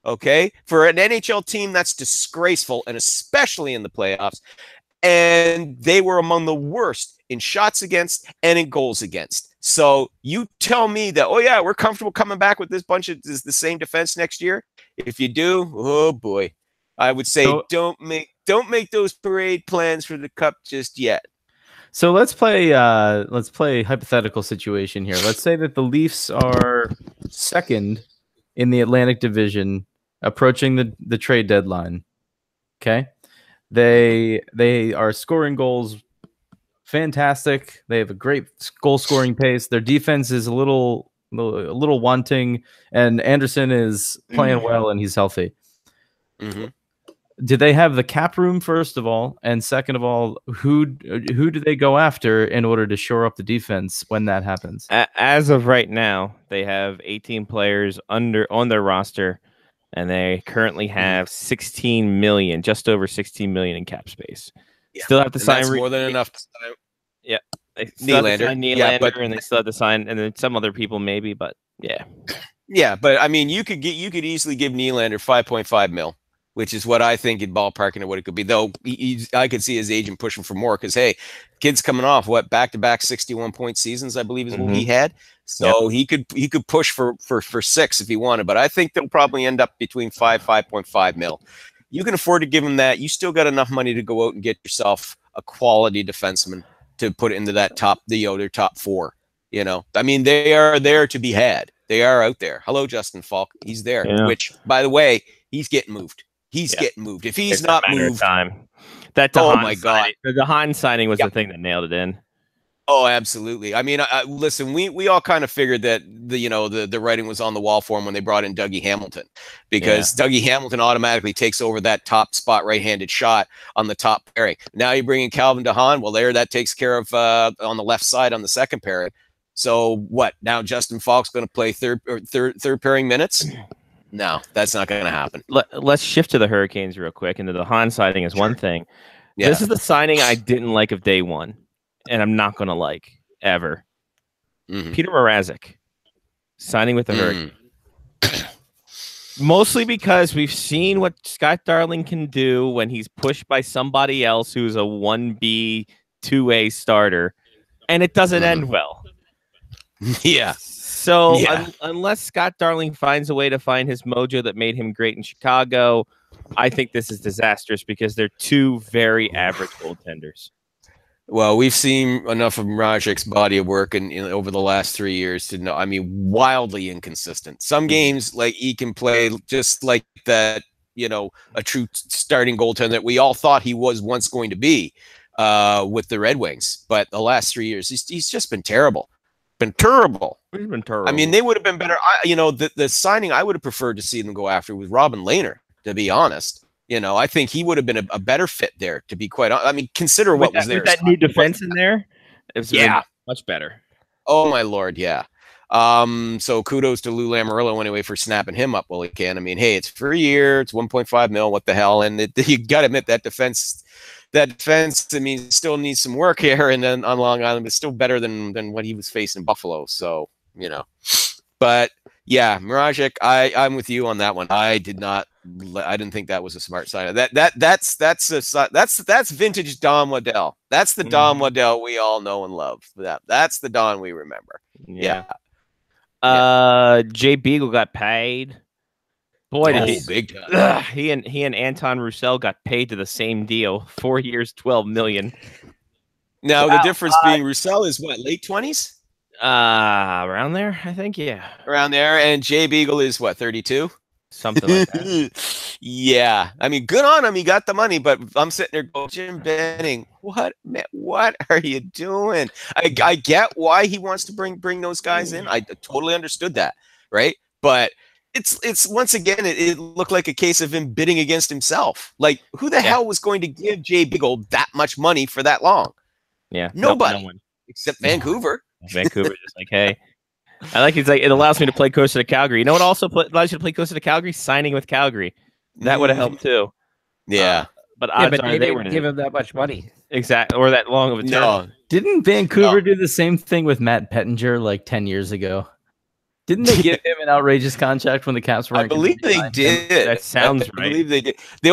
Okay, for an NHL team, that's disgraceful, and especially in the playoffs. And they were among the worst in shots against and in goals against. So you tell me that, we're comfortable coming back with this bunch of the same defense next year. If you do, oh boy, I would say don't make those parade plans for the Cup just yet. So let's play hypothetical situation here. Let's say that the Leafs are second in the Atlantic Division, approaching the trade deadline. Okay. They are scoring goals fantastic. They have a great goal scoring pace. Their defense is a little wanting, and Anderson is playing well and he's healthy. Mm-hmm. Do they have the cap room, first of all, and second of all, who do they go after in order to shore up the defense when that happens? As of right now, they have 18 players on their roster, and they currently have 16 million, just over 16 million in cap space. Yeah. Still have to sign. That's more than enough to sign. Yeah, they still have to sign Nylander, and they still have to sign, and then some other people maybe, but yeah. Yeah, but I mean, you could easily give Nylander 5.5 mil. Which is what I think in ballparking of what it could be. Though I could see his agent pushing for more, because hey, kid's coming off back-to-back 61-point seasons, I believe is what he had. So he could push for 6 if he wanted. But I think they'll probably end up between 5.5 mil. You can afford to give him that. You still got enough money to go out and get yourself a quality defenseman to put into that their top 4. I mean, they are there to be had. They are out there. Hello, Justin Falk. He's there. Yeah. Which, by the way, he's getting moved. He's getting moved. If he's not moved, time. That oh my god, the Hahn signing was the thing that nailed it in. Oh, absolutely. I mean, listen, we all kind of figured that the writing was on the wall for him when they brought in Dougie Hamilton, because Dougie Hamilton automatically takes over that top spot right-handed shot on the top pairing. Now you bring in Calvin DeHaan. Well, that takes care of on the left side on the second pairing. So what? Now Justin Falk's going to play third pairing minutes? No, that's not going to happen. Let's shift to the Hurricanes real quick. And the DeHaan signing is one thing. Yeah. This is the signing I didn't like of day one, and I'm not going to like ever. Peter Mrazek signing with the Hurricanes. Mostly because we've seen what Scott Darling can do when he's pushed by somebody else who's a 1B, 2A starter, and it doesn't end well. Yeah. So unless Scott Darling finds a way to find his mojo that made him great in Chicago, I think this is disastrous because they're two very average goaltenders. Well, we've seen enough of Mrazek's body of work over the last 3 years to know. I mean, wildly inconsistent. Some games, like, he can play just like that, a true starting goaltender that we all thought he was once going to be with the Red Wings. But the last 3 years, he's just been terrible. He's been terrible. I mean, they would have been better. The signing I would have preferred to see them go after was Robin Lehner, to be honest. I think he would have been a better fit there, to be quite honest. I mean, consider what was there. With that new defense in there, it's much better. Oh, my Lord, yeah. So kudos to Lou Lamoriello anyway for snapping him up while he can. I mean, hey, it's for a year. It's 1.5 mil. What the hell? And you got to admit that defense, I mean, still needs some work here. And then on Long Island, it's still better than what he was facing in Buffalo. So, but yeah, Mrazek, I'm with you on that one. I didn't think that was a smart sign. That's vintage Don Waddell. That's the Don Waddell we all know and love. That's the Don we remember. Yeah. Jay Beagle got paid. Boy, big time. He and Anton Roussel got paid to the same deal. 4 years, $12 million. Now the difference being Roussel is what, late 20s? Around there, I think, yeah. Around there, and Jay Beagle is what, 32? Something like that. Yeah. I mean, good on him. He got the money, but I'm sitting there going, Jim Benning, what are you doing? I get why he wants to bring those guys in. I totally understood that, right? But it's once again, it looked like a case of him bidding against himself. Like, who the hell was going to give Jay Beagle that much money for that long? Yeah. Nobody. No one. Except Vancouver. Vancouver just like, hey. I like it's like it allows me to play closer to Calgary. You know what also allows you to play closer to Calgary? Signing with Calgary. That would have helped too. Yeah. But odds are they wouldn't give him that much money. Exactly. Or that long of a term. No. Didn't Vancouver do the same thing with Matt Pettinger like 10 years ago? Didn't they give him an outrageous contract when the Caps were? I believe they did. That sounds right. I believe they did. The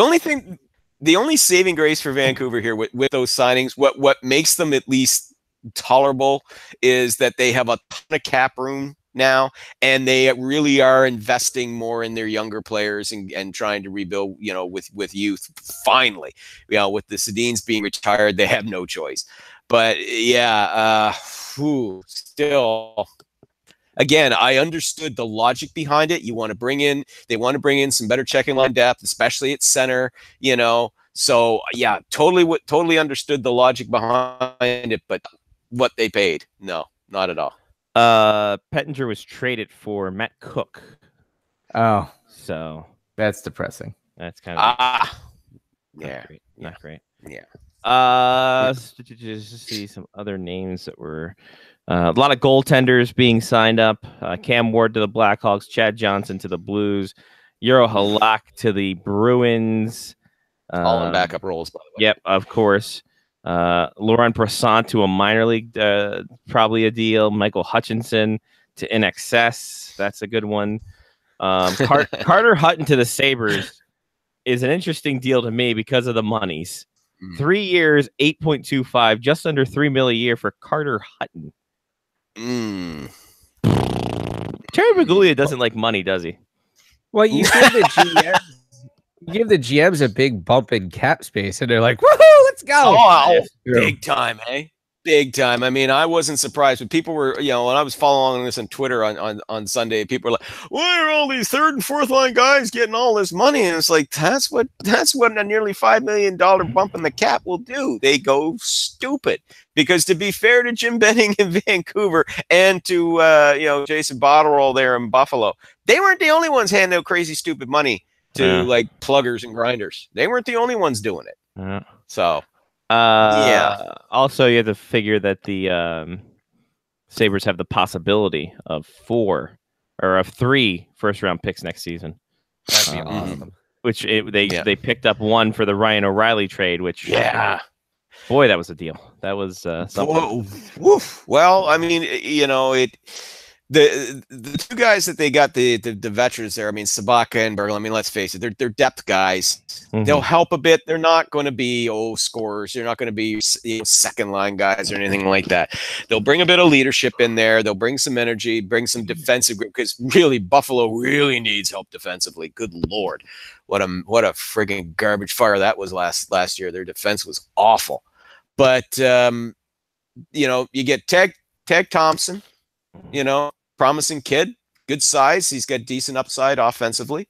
only saving grace for Vancouver here with those signings, what makes them at least tolerable, is that they have a ton of cap room now, and they really are investing more in their younger players and trying to rebuild, with youth. Finally, with the Sedins being retired, they have no choice. But yeah, still. Again, I understood the logic behind it. They want to bring in some better checking line depth, especially at center, So yeah, totally understood the logic behind it, but what they paid, no, not at all. Pettinger was traded for Matt Cook. Oh, so that's depressing. That's kind of not great. Yeah. Just see some other names that were a lot of goaltenders being signed up. Cam Ward to the Blackhawks, Chad Johnson to the Blues, Euro Halak to the Bruins. All in backup roles, by the way. Yep, of course. Laurent Brossoit to a minor league, probably a deal. Michael Hutchinson to NXS. That's a good one. Carter Hutton to the Sabres is an interesting deal to me because of the monies. 3 years, 8.25, just under $3 million a year for Carter Hutton. Terry Paglia doesn't like money, does he? Well, you give the GMs a big bump in cap space, and they're like, "Woohoo, let's go!" Oh, big time, eh? Big time. I mean, I wasn't surprised, but people were, when I was following this on Twitter on Sunday, people were like, "Why are all these third and fourth line guys getting all this money?" And it's like, that's what a nearly $5 million bump in the cap will do. They go stupid. Because to be fair to Jim Benning in Vancouver and to Jason Botterill there in Buffalo, they weren't the only ones handing out crazy stupid money to like pluggers and grinders. They weren't the only ones doing it. Yeah. So. Also, you have to figure that the Sabres have the possibility of 3 first-round picks next season. That'd be awesome. Which they picked up one for the Ryan O'Reilly trade. Which boy, that was a deal. That was something. Woof. Well, I mean, The two guys that they got, the veterans there, I mean, Sabaka and Berglund, I mean, let's face it, they're depth guys. Mm-hmm. They'll help a bit. They're not going to be, scorers. They're not going to be second line guys or anything like that. They'll bring a bit of leadership in there. They'll bring some energy, bring some defensive grip, because really Buffalo really needs help defensively. Good Lord. What a frigging garbage fire that was last year. Their defense was awful. But, you get Tag Thompson, promising kid, good size. He's got decent upside offensively.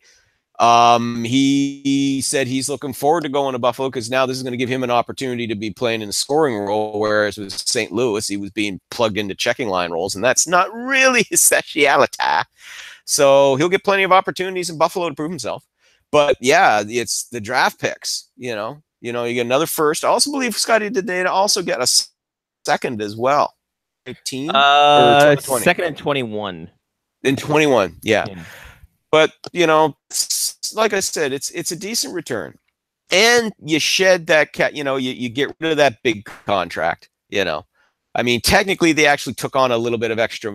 He said he's looking forward to going to Buffalo because now this is going to give him an opportunity to be playing in a scoring role, whereas with St. Louis, he was being plugged into checking line roles, and that's not really his speciality. So he'll get plenty of opportunities in Buffalo to prove himself. But yeah, it's the draft picks. You get another first. I also believe Scotty did they also get a second as well. 18 second and 21 in 21 yeah. But like I said, it's a decent return, and you shed that cat, you get rid of that big contract. I mean, technically they actually took on a little bit of extra,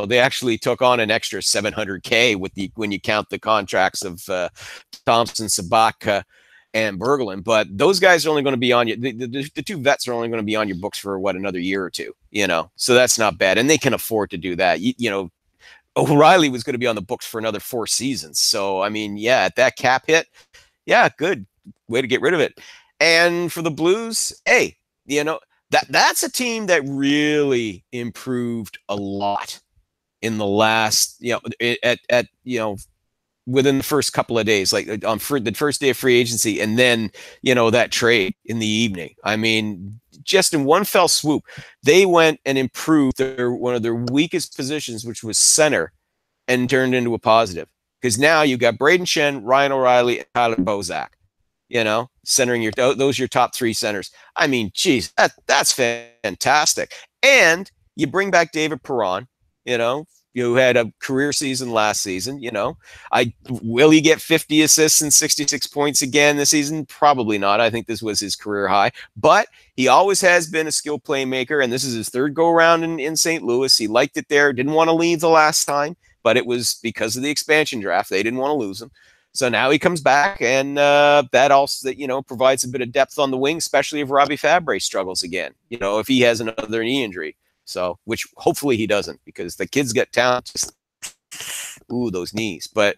they actually took on an extra $700K when you count the contracts of Thompson, Sabaka, and Berglund, but those guys are only going to be on you. The two vets are only going to be on your books for another year or two, so that's not bad. And they can afford to do that. O'Reilly was going to be on the books for another 4 seasons. So, I mean, at that cap hit, good way to get rid of it. And for the Blues, hey, that's a team that really improved a lot in the last, within the first couple of days, like on the first day of free agency, and then, that trade in the evening. I mean, just in one fell swoop, they went and improved one of their weakest positions, which was center, and turned into a positive. Because now you got Braden Shen, Ryan O'Reilly, and Tyler Bozak, centering those are your top 3 centers. I mean, geez, that's fantastic. And you bring back David Perron, who had a career season last season. Will he get 50 assists and 66 points again this season? Probably not. I think this was his career high, but he always has been a skilled playmaker, and this is his 3rd go around in St. Louis. He liked it there. Didn't want to leave the last time, but it was because of the expansion draft. They didn't want to lose him. So now he comes back, and that also, provides a bit of depth on the wing, especially if Robbie Fabbri struggles again, if he has another knee injury. So, which hopefully he doesn't, because the kid's got talent. Just, those knees. But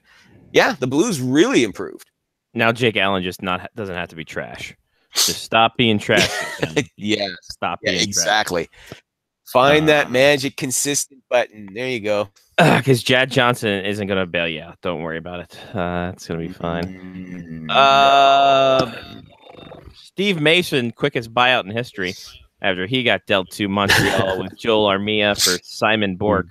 yeah, the Blues really improved. Now Jake Allen just doesn't have to be trash. Just stop being trash. Yeah, stop being exactly. Trash. Find that magic consistent button. There you go. Because Jad Johnson isn't going to bail you out. Don't worry about it. It's going to be fine. Steve Mason, quickest buyout in history, after he got dealt to Montreal with Joel Armia for Simon Bork.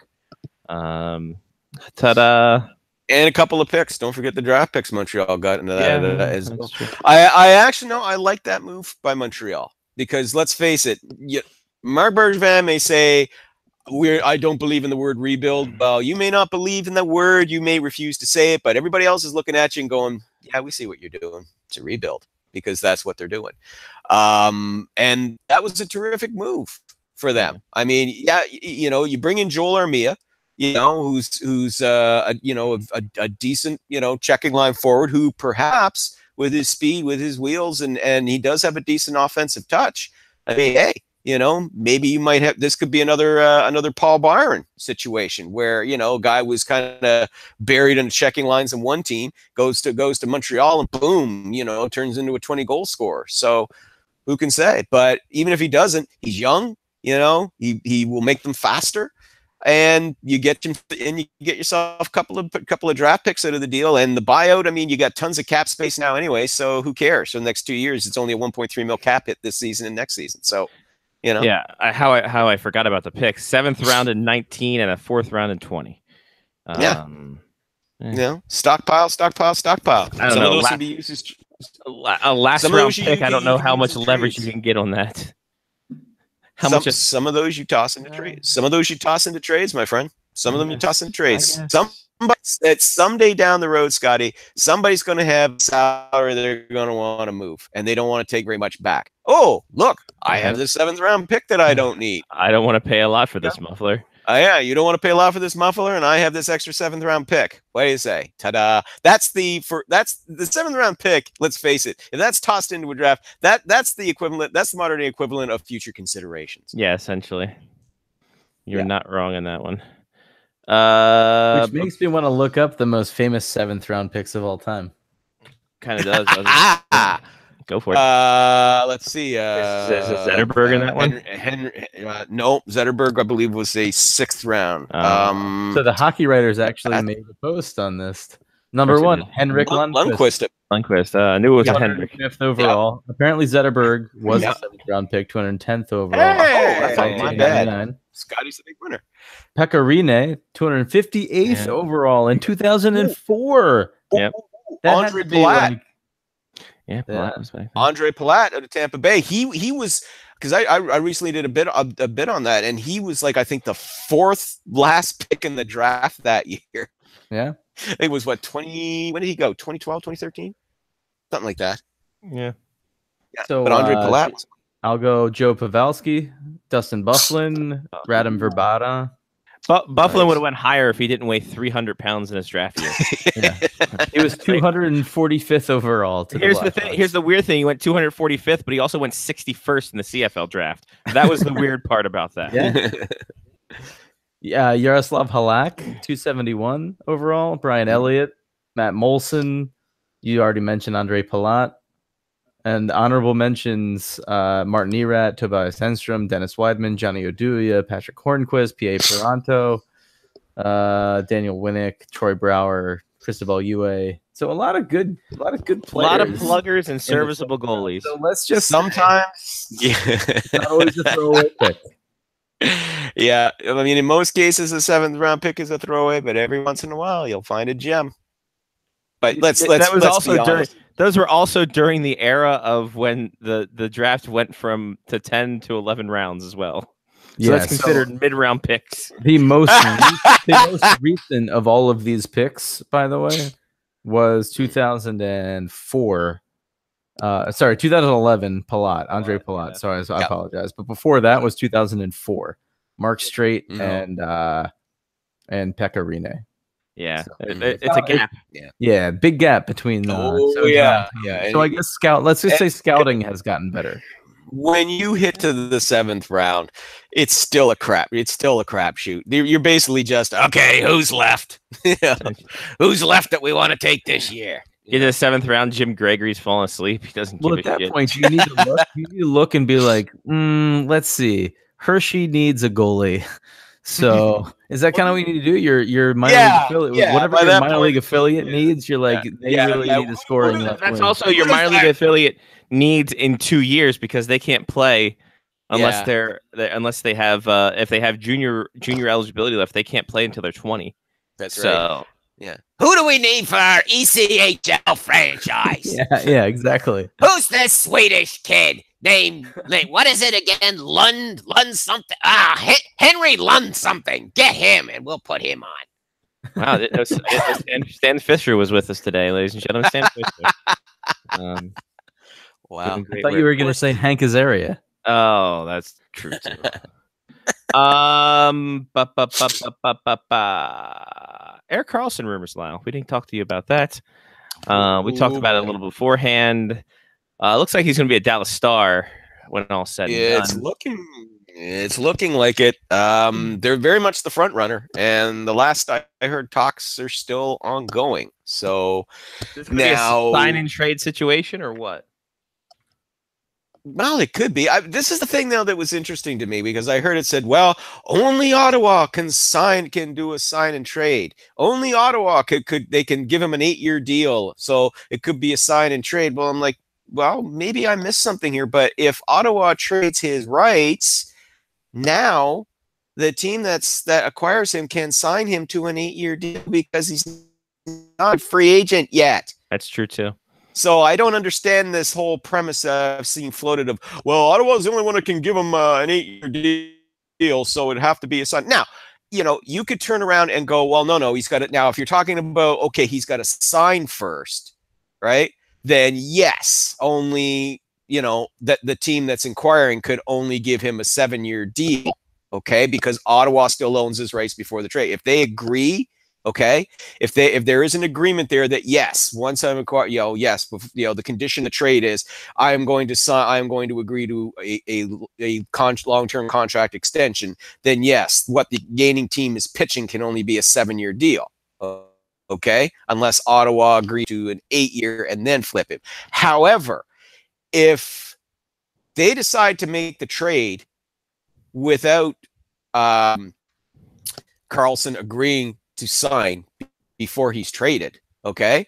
Ta-da. And a couple of picks. Don't forget the draft picks Montreal got into that as well. I actually know I like that move by Montreal, because let's face it, Marc Bergevin may say, I don't believe in the word rebuild. Well, you may not believe in the word. You may refuse to say it, but everybody else is looking at you and going, yeah, we see what you're doing. It's a rebuild, because that's what they're doing. And that was a terrific move for them. I mean, you bring in Joel Armia, who's a decent, checking line forward, who perhaps with his speed, with his wheels, and he does have a decent offensive touch. I mean, hey, maybe you might have, this could be another Paul Byron situation where, a guy was kind of buried in the checking lines in one team, goes to Montreal, and boom, turns into a 20 goal scorer. So who can say? But even if he doesn't, he's young, He will make them faster, and you get yourself a couple of draft picks out of the deal, and the buyout. I mean, you got tons of cap space now anyway, so who cares? For the next 2 years, it's only a 1.3 mil cap hit this season and next season. So, Yeah, how I forgot about the picks. 7th round in 19 and a 4th round in 20. Stockpile. I don't Some know. of those can be used as A last Some of round those you pick. I can don't know use how in much leverage trades. you can get on that. How some, much? some of those you toss into trades. Some of those you toss into trades, my friend. Some of them you toss into trades. I guess. Somebody said someday down the road, Scotty, somebody's going to have salary they're going to want to move, and they don't want to take very much back. Oh, look, I have the 7th round pick that I don't need. I don't want to pay a lot for this muffler. Yeah, you don't want to pay a lot for this muffler, and I have this extra 7th round pick. What do you say? Ta-da! That's the 7th round pick. Let's face it. If that's tossed into a draft, that's the equivalent. That's the modern day equivalent of future considerations. Yeah, essentially. You're not wrong in that one. Which makes me want to look up the most famous 7th round picks of all time. Kind of does. Doesn't it? Go for it. Let's see. Is Zetterberg in that one? No, Zetterberg, I believe, was a 6th round. So the Hockey Writers actually made a post on this. Number one, Henrik Lundqvist. Lundqvist. I knew it was a Henrik. 5th overall. Apparently Zetterberg was a 7th round pick, 210th overall. Hey, that's not my bad. 1999. Scotty's a big winner. Pekka Rinne, 258th overall in 2004. Yep. That had Andre to be Palat. Yeah, Palat was back then. Andre Palat out of Tampa Bay. He was, because I recently did a bit on that, and he was like, I think the 4th last pick in the draft that year. Yeah. It was what, 20, when did he go? 2012, 2013? Something like that. Yeah. So, but Andre Palat was I'll go Joe Pavelski, Dustin Byfuglien, Radim Verbata. Byfuglien would have went higher if he didn't weigh 300 pounds in his draft year. He was 245th overall. To Here's the the thing. Here's the weird thing. He went 245th, but he also went 61st in the CFL draft. That was the weird part about that. Yeah, Yaroslav Halak, 271 overall. Brian Elliott, Matt Molson. You already mentioned Andre Palat. And honorable mentions Martin Erat, Tobias Henstrom, Dennis Weidman, Johnny Oduya, Patrick Hornquist, P.A. Peranto, Daniel Winnick, Troy Brower, Cristobal Ue. So a lot of good players. A lot of pluggers and serviceable goalies. So let's just sometimes not always a throwaway pick. Yeah, I mean, in most cases, a 7th round pick is a throwaway, but every once in a while, you'll find a gem. But let's also be honest. Those were also during the era of when the draft went from 10 to 11 rounds as well. So that's considered mid-round picks. The most recent of all of these picks, by the way, was 2004. 2011. Palat, Andre Palat. Sorry, I apologize. But before that was 2004. Mark Straight and Pekka Rinne. Yeah, So, it's a gap. Yeah, big gap between. So I guess let's just say scouting has gotten better. When you hit to the 7th round, it's still a crapshoot. You're basically just, okay, who's left? Who's left that we want to take this year? In the 7th round, Jim Gregory's falling asleep. He doesn't give a shit. At that point, you need to look and be like, let's see. Hershey needs a goalie. So is that kind of what you need to do? Your minor league affiliate, whatever your minor league affiliate needs, you're like, they really need a scoring. That's also your minor league affiliate needs in 2 years because they can't play unless they have if they have junior eligibility left, they can't play until they're 20. That's right. So yeah. Who do we need for our ECHL franchise? yeah, exactly. Who's this Swedish kid? Name, what is it again? Lund something. Henry Lund something. Get him, and we'll put him on. Wow, Stan Fisher was with us today, ladies and gentlemen. Stan Fisher. Wow. I thought you were going to say Hank Azaria. Oh, that's true too. Eric Carlson rumors, Lyle. We didn't talk to you about that. We talked about it a little beforehand. Looks like he's going to be a Dallas Star when all's said and done. It's looking like it. They're very much the front runner, and the last I heard, talks are still ongoing. So now, sign and trade situation or what? Well, it could be. This is the thing, though, that was interesting to me because I heard it said, well, only Ottawa can do a sign and trade. Only Ottawa they can give him an 8-year deal. So it could be a sign and trade. Well, I'm like, well, maybe I missed something here. But if Ottawa trades his rights, now the team that acquires him can sign him to an 8-year deal because he's not a free agent yet. That's true, too. So I don't understand this whole premise I've seen floated of, well, Ottawa's the only one that can give him an 8-year deal, so it'd have to be a sign. Now, you could turn around and go, well, no, he's got it. Now, if you're talking about, okay, he's got to sign first, right? Then yes, only, that the team that's inquiring could only give him a 7-year deal, okay? Because Ottawa still owns his rights before the trade. If they agree, okay, if there is an agreement there that yes, once I'm acquired, yes, the condition of trade is I am going to agree to a long-term contract extension, then yes, what the gaining team is pitching can only be a 7-year deal, okay, unless Ottawa agree to an 8-year and then flip it. However, if they decide to make the trade without Karlsson agreeing to sign before he's traded, okay?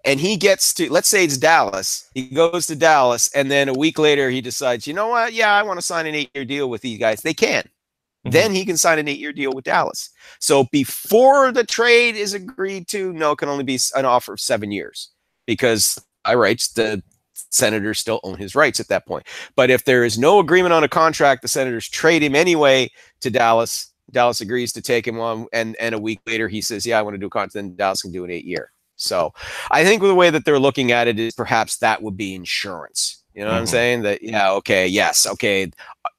And he gets to, let's say it's Dallas. He goes to Dallas, and then a week later he decides, you know what? Yeah, I want to sign an 8-year deal with these guys. They can. Mm-hmm. Then he can sign an 8-year deal with Dallas. So before the trade is agreed to, no, it can only be an offer of 7 years because the Senators still own his rights at that point. But if there is no agreement on a contract, the Senators trade him anyway to Dallas. Dallas agrees to take him on, and a week later he says, yeah, I want to do a contract, then Dallas can do an 8-year. So I think the way that they're looking at it is perhaps that would be insurance. You know what I'm saying? That, yeah, okay, yes, okay.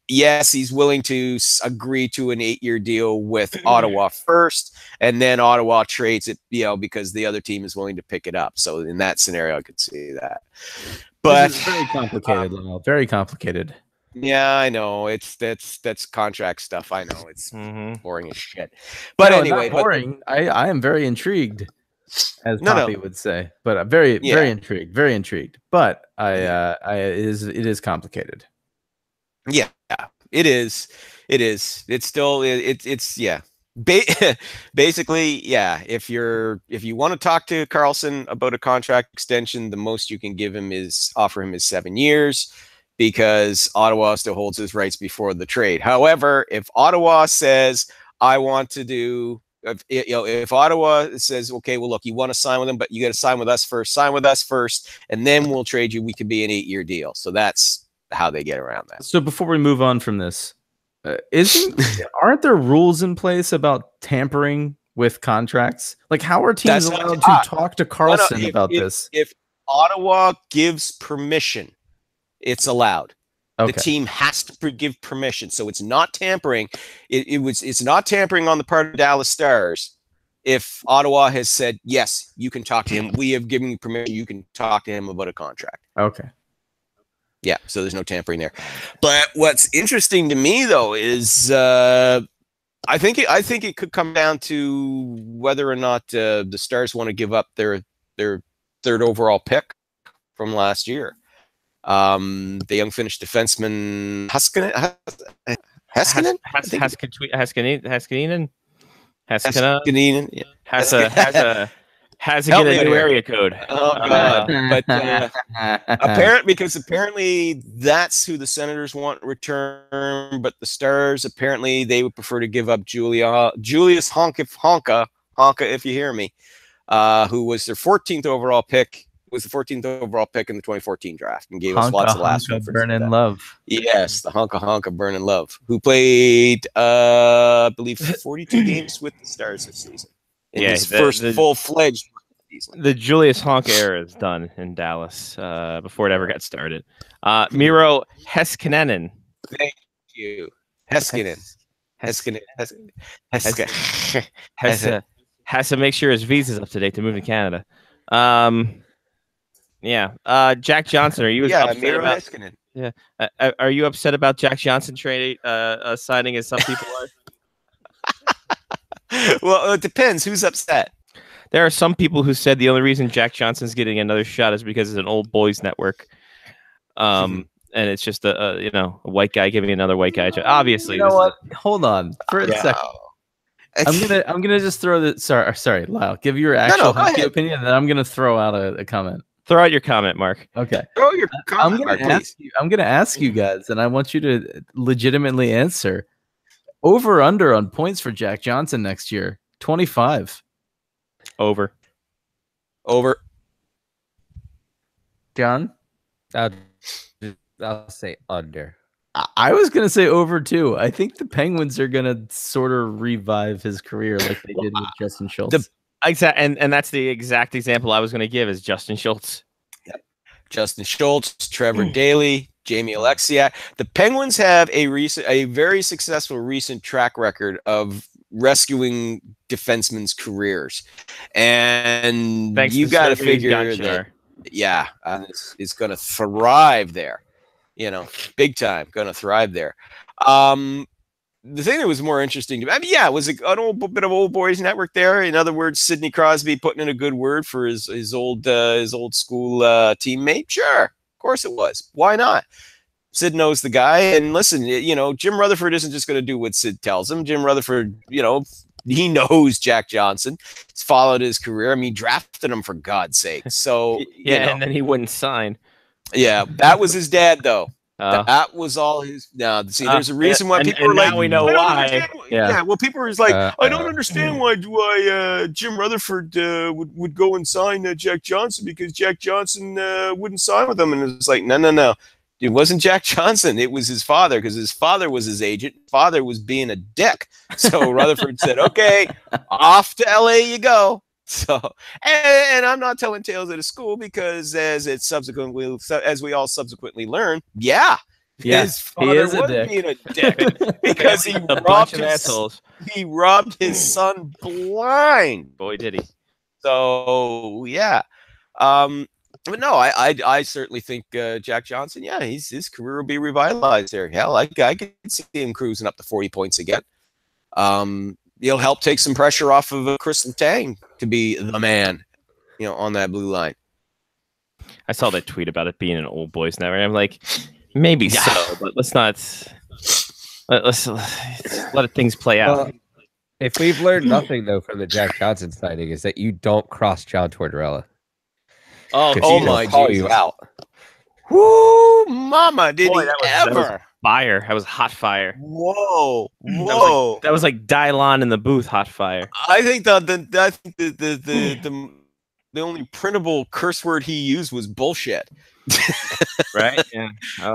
Yes, he's willing to agree to an 8-year deal with Ottawa first, and then Ottawa trades it, because the other team is willing to pick it up. So in that scenario, I could see that. But this is very complicated, Lyle. Very complicated. Yeah, I know. That's contract stuff. I know it's boring as shit. But anyway, not boring. I am very intrigued, as Poppy would say. But I'm very intrigued. Very intrigued. But it is complicated. Yeah, it is. It's still it's basically, yeah. If you want to talk to Karlsson about a contract extension, the most you can give him is offer him is 7 years. Because Ottawa still holds his rights before the trade. However, if Ottawa says, I want to do, if Ottawa says, okay, well, look, you want to sign with him, but you got to sign with us first, and then we'll trade you. We could be an 8-year deal. So that's how they get around that. So before we move on from this, aren't there rules in place about tampering with contracts? Like, how are teams allowed to talk to Karlsson about this? If Ottawa gives permission, it's allowed. Okay. The team has to give permission, so it's not tampering. It's not tampering on the part of Dallas Stars. If Ottawa has said yes, you can talk to him. We have given you permission. You can talk to him about a contract. Okay. Yeah. So there's no tampering there. But what's interesting to me though is I think it could come down to whether or not the Stars want to give up their third overall pick from last year. The young Finnish defenseman Haskinen. Has to get a new area code. Oh god! But apparently that's who the Senators want return. But the Stars apparently they would prefer to give up Julius Honka, if you hear me, who was their 14th overall pick. Was the 14th overall pick in the 2014 draft and gave us lots of last Honka Vernon Love. Yes, the Honka Vernon Love, who played, I believe, 42 games with the Stars this season. In his first full-fledged season. The Julius Honka era is done in Dallas before it ever got started. Miro Heiskanen. Thank you. Heiskanen. Has to make sure his visa's up to date to move to Canada. Yeah. Jack Johnson, are you upset about? Yeah. Are you upset about Jack Johnson trade signing as some people are? Well, it depends. Who's upset? There are some people who said the only reason Jack Johnson's getting another shot is because it's an old boys network. and it's just a white guy giving another white guy. Obviously, You know what? Hold on for a Yeah. second. I'm gonna just throw the sorry, Lyle. Give your actual go hockey ahead. opinion, and then I'm gonna throw out a comment. Throw out your comment, Mark. Okay. Throw your I'm comment, gonna Mark, please. I'm gonna ask you guys, and I want you to legitimately answer. Over or under on points for Jack Johnson next year? 25. Over. Over. John? I'll say under. I was gonna say over too. I think the Penguins are gonna sort of revive his career like they did with Justin Schultz. And that's the exact example I was going to give is Justin Schultz. Justin Schultz, Trevor Daley, Jamie Alexiak. The Penguins have a very successful recent track record of rescuing defensemen's careers, and Thanks you to got to Sergei figure Gonchar. that it's going to thrive there. Big time, going to thrive there. The thing that was more interesting to me, it was an bit of old boys network there. In other words, Sidney Crosby putting in a good word for his old school teammate. Sure, of course it was. Why not? Sid knows the guy, and listen, Jim Rutherford isn't just going to do what Sid tells him. Jim Rutherford, he knows Jack Johnson. He's followed his career. I mean, drafted him for God's sake. So and then he wouldn't sign. Yeah, that was his dad, though. Uh, That was all his. Now, see, there's a reason why people and are like, now we know "I don't why." understand why-" Yeah. Well, people are like, I don't Uh, understand why Jim Rutherford would go and sign Jack Johnson because Jack Johnson wouldn't sign with him, and it's like, no. It wasn't Jack Johnson. It was his father because his father was his agent. Father was being a dick. So Rutherford said, okay, off to LA you go. So, and I'm not telling tales at a school because as we all subsequently learn, his father is a was dick. being a dick because he a bunch robbed of assholes. he robbed his son blind. Boy, did he. So yeah, but no, I certainly think Jack Johnson, his career will be revitalized there. Hell, I could see him cruising up to 40 points again. He'll help take some pressure off of Chris Letang to be the man, on that blue line. I saw that tweet about it being an old boys network. I'm like, maybe so, but let's not. Let's let things play out. Well, if we've learned nothing though from the Jack Johnson signing, is that you don't cross John Tortorella. Oh, 'Cause Oh he my will call Jesus. you out. Woo, mama, did Boy, he that was ever? fire. That was hot fire. Whoa. That was like Dylon in the booth, hot fire. I think the only printable curse word he used was bullshit. Right? Yeah.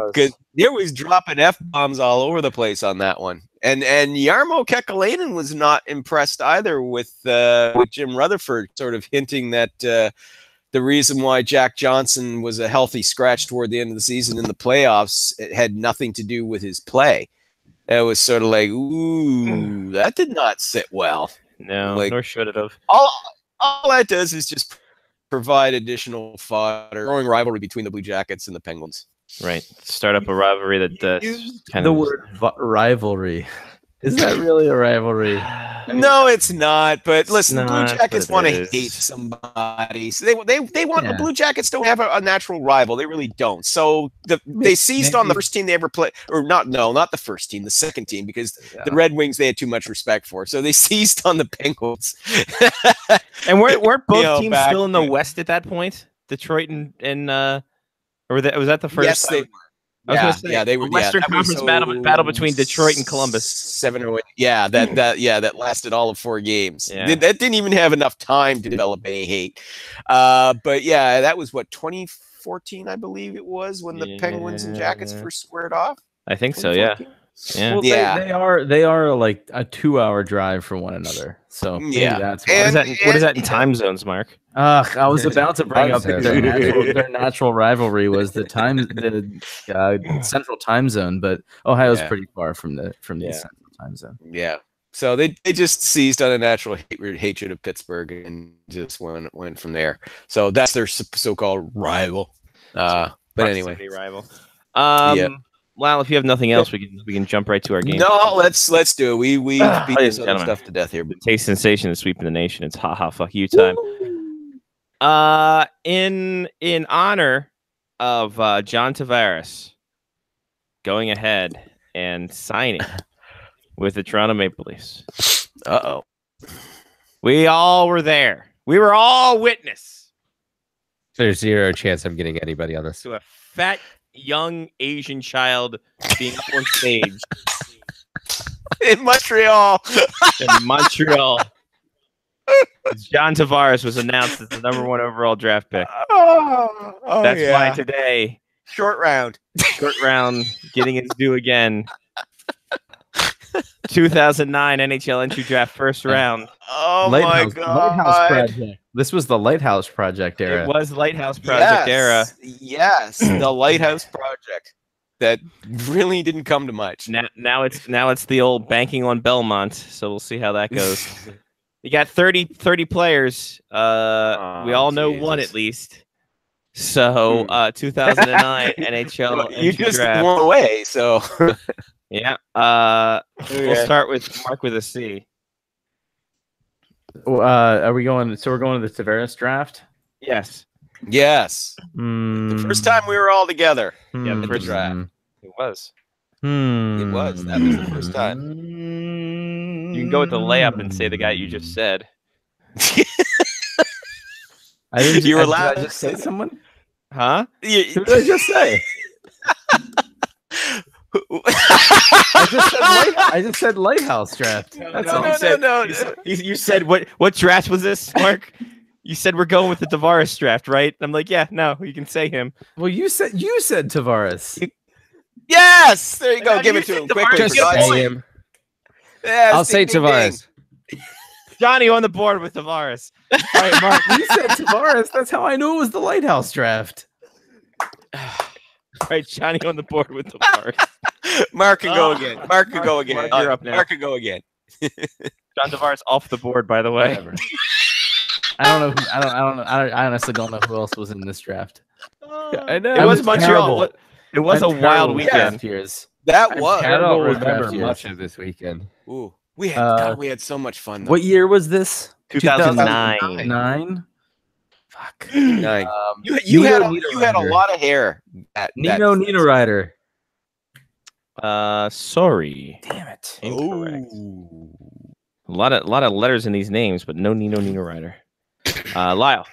Because he was dropping F-bombs all over the place on that one. And Jarmo Kekalainen was not impressed either with Jim Rutherford sort of hinting that the reason why Jack Johnson was a healthy scratch toward the end of the season in the playoffs, it had nothing to do with his play. It was sort of like, ooh, that did not sit well. No, Like- nor should it have. All that does is just provide additional fodder, growing rivalry between the Blue Jackets and the Penguins. Right. Start up a rivalry that kind The of word rivalry. Is that really a rivalry? No, it's not. But listen, the Blue not, Jackets but want it to is. hate somebody. So they want the Yeah. Blue Jackets don't have a natural rival. They really don't. So they seized on the first team they ever played, or not the first team, the second team, because the Red Wings they had too much respect for. So they seized on the Penguins. And weren't both teams back still in the then. West at that point? Detroit and or was that the first? Yes, they were. I was gonna say, yeah, they were. the Western that was Conference battle between Detroit and Columbus. 7 or 8. Yeah, that lasted all of 4 games. Yeah. That didn't even have enough time to develop any hate. But yeah, that was what 2014, I believe it was, when the Penguins and Jackets Yeah. first squared off. I think so. Yeah. 2014? Yeah. Well, Yeah. they are like a 2-hour drive from one another. So maybe Yeah. that's why. What is that in time zones, Mark? I was about to bring up Time their natural rivalry was the central time zone, but Ohio's Yeah. pretty far from the Yeah. central time zone. Yeah. So they just seized on a natural hatred of Pittsburgh and just went from there. So that's their so-called rival. But anyway, Proximity rival. Yeah. Well, if you have nothing else, we can jump right to our game. no, let's do it. We beat Ladies this and other gentlemen. stuff to death here. The taste sensation is sweeping the nation. It's ha fuck you time. In honor of John Tavares, going ahead and signing with the Toronto Maple Leafs. Uh-oh. We all were there. We were all witness There's zero chance I'm getting anybody on this. to a fat, young Asian child being up on stage In Montreal. in Montreal. John Tavares was announced as the #1 overall draft pick. Oh, That's yeah. why today, Short round. short round, getting his due again. 2009 NHL entry draft first round. Oh Lighthouse God. Project. This was the Lighthouse Project era. It was Lighthouse Project era. Yes, the Lighthouse Project. That really didn't come to much. Now it's the old banking on Belmont. So we'll see how that goes. You got 30 players. We all know one Jesus. at least. So 2009 NHL You entry just draft. went away, so Yeah. Okay. We'll start with Mark with a C. Are we going? So we're going to the Tavares draft. Yes. yes. The first time we were all together. Yeah, the first draft. It was. It was. That was the first time. You can go with the layup and say the guy you just said. I didn't. You were did allowed I just say someone? Huh? Who did I just say? I just said Lighthouse draft. That's all. You said what draft was this, Mark? You said we're going with the Tavares draft, right? I'm like, yeah, no, you can say him. Well, you said Tavares. Yes, there you go. How do Give you it to say him quickly. Tavares? for Just God's say sake. him. Yes, I'll say ding, ding, Tavares. Johnny on the board with Tavares. All right, Mark. You said Tavares. That's how I knew it was the Lighthouse draft. All right, Johnny on the board with Tavares. ding. Mark can go again. Mark can go again. Mark, you're up now. Mark can go again. John Tavares off the board, by the way. Whatever. I don't know. I honestly don't know who else was in this draft. I know. It was I'm Montreal. terrible. It was a wild weekend. Years. That was. I don't Terrible remember draft years. much of this weekend. Ooh, we had Uh, we had so much fun. Though. What year was this? 2009. 9. Fuck. Nine. Um, You had Nino you had a Niederreiter. lot of hair. Nino Niederreiter. Sorry. Damn it. Incorrect. A lot of letters in these names, but no Nino Niederreiter. Lyle.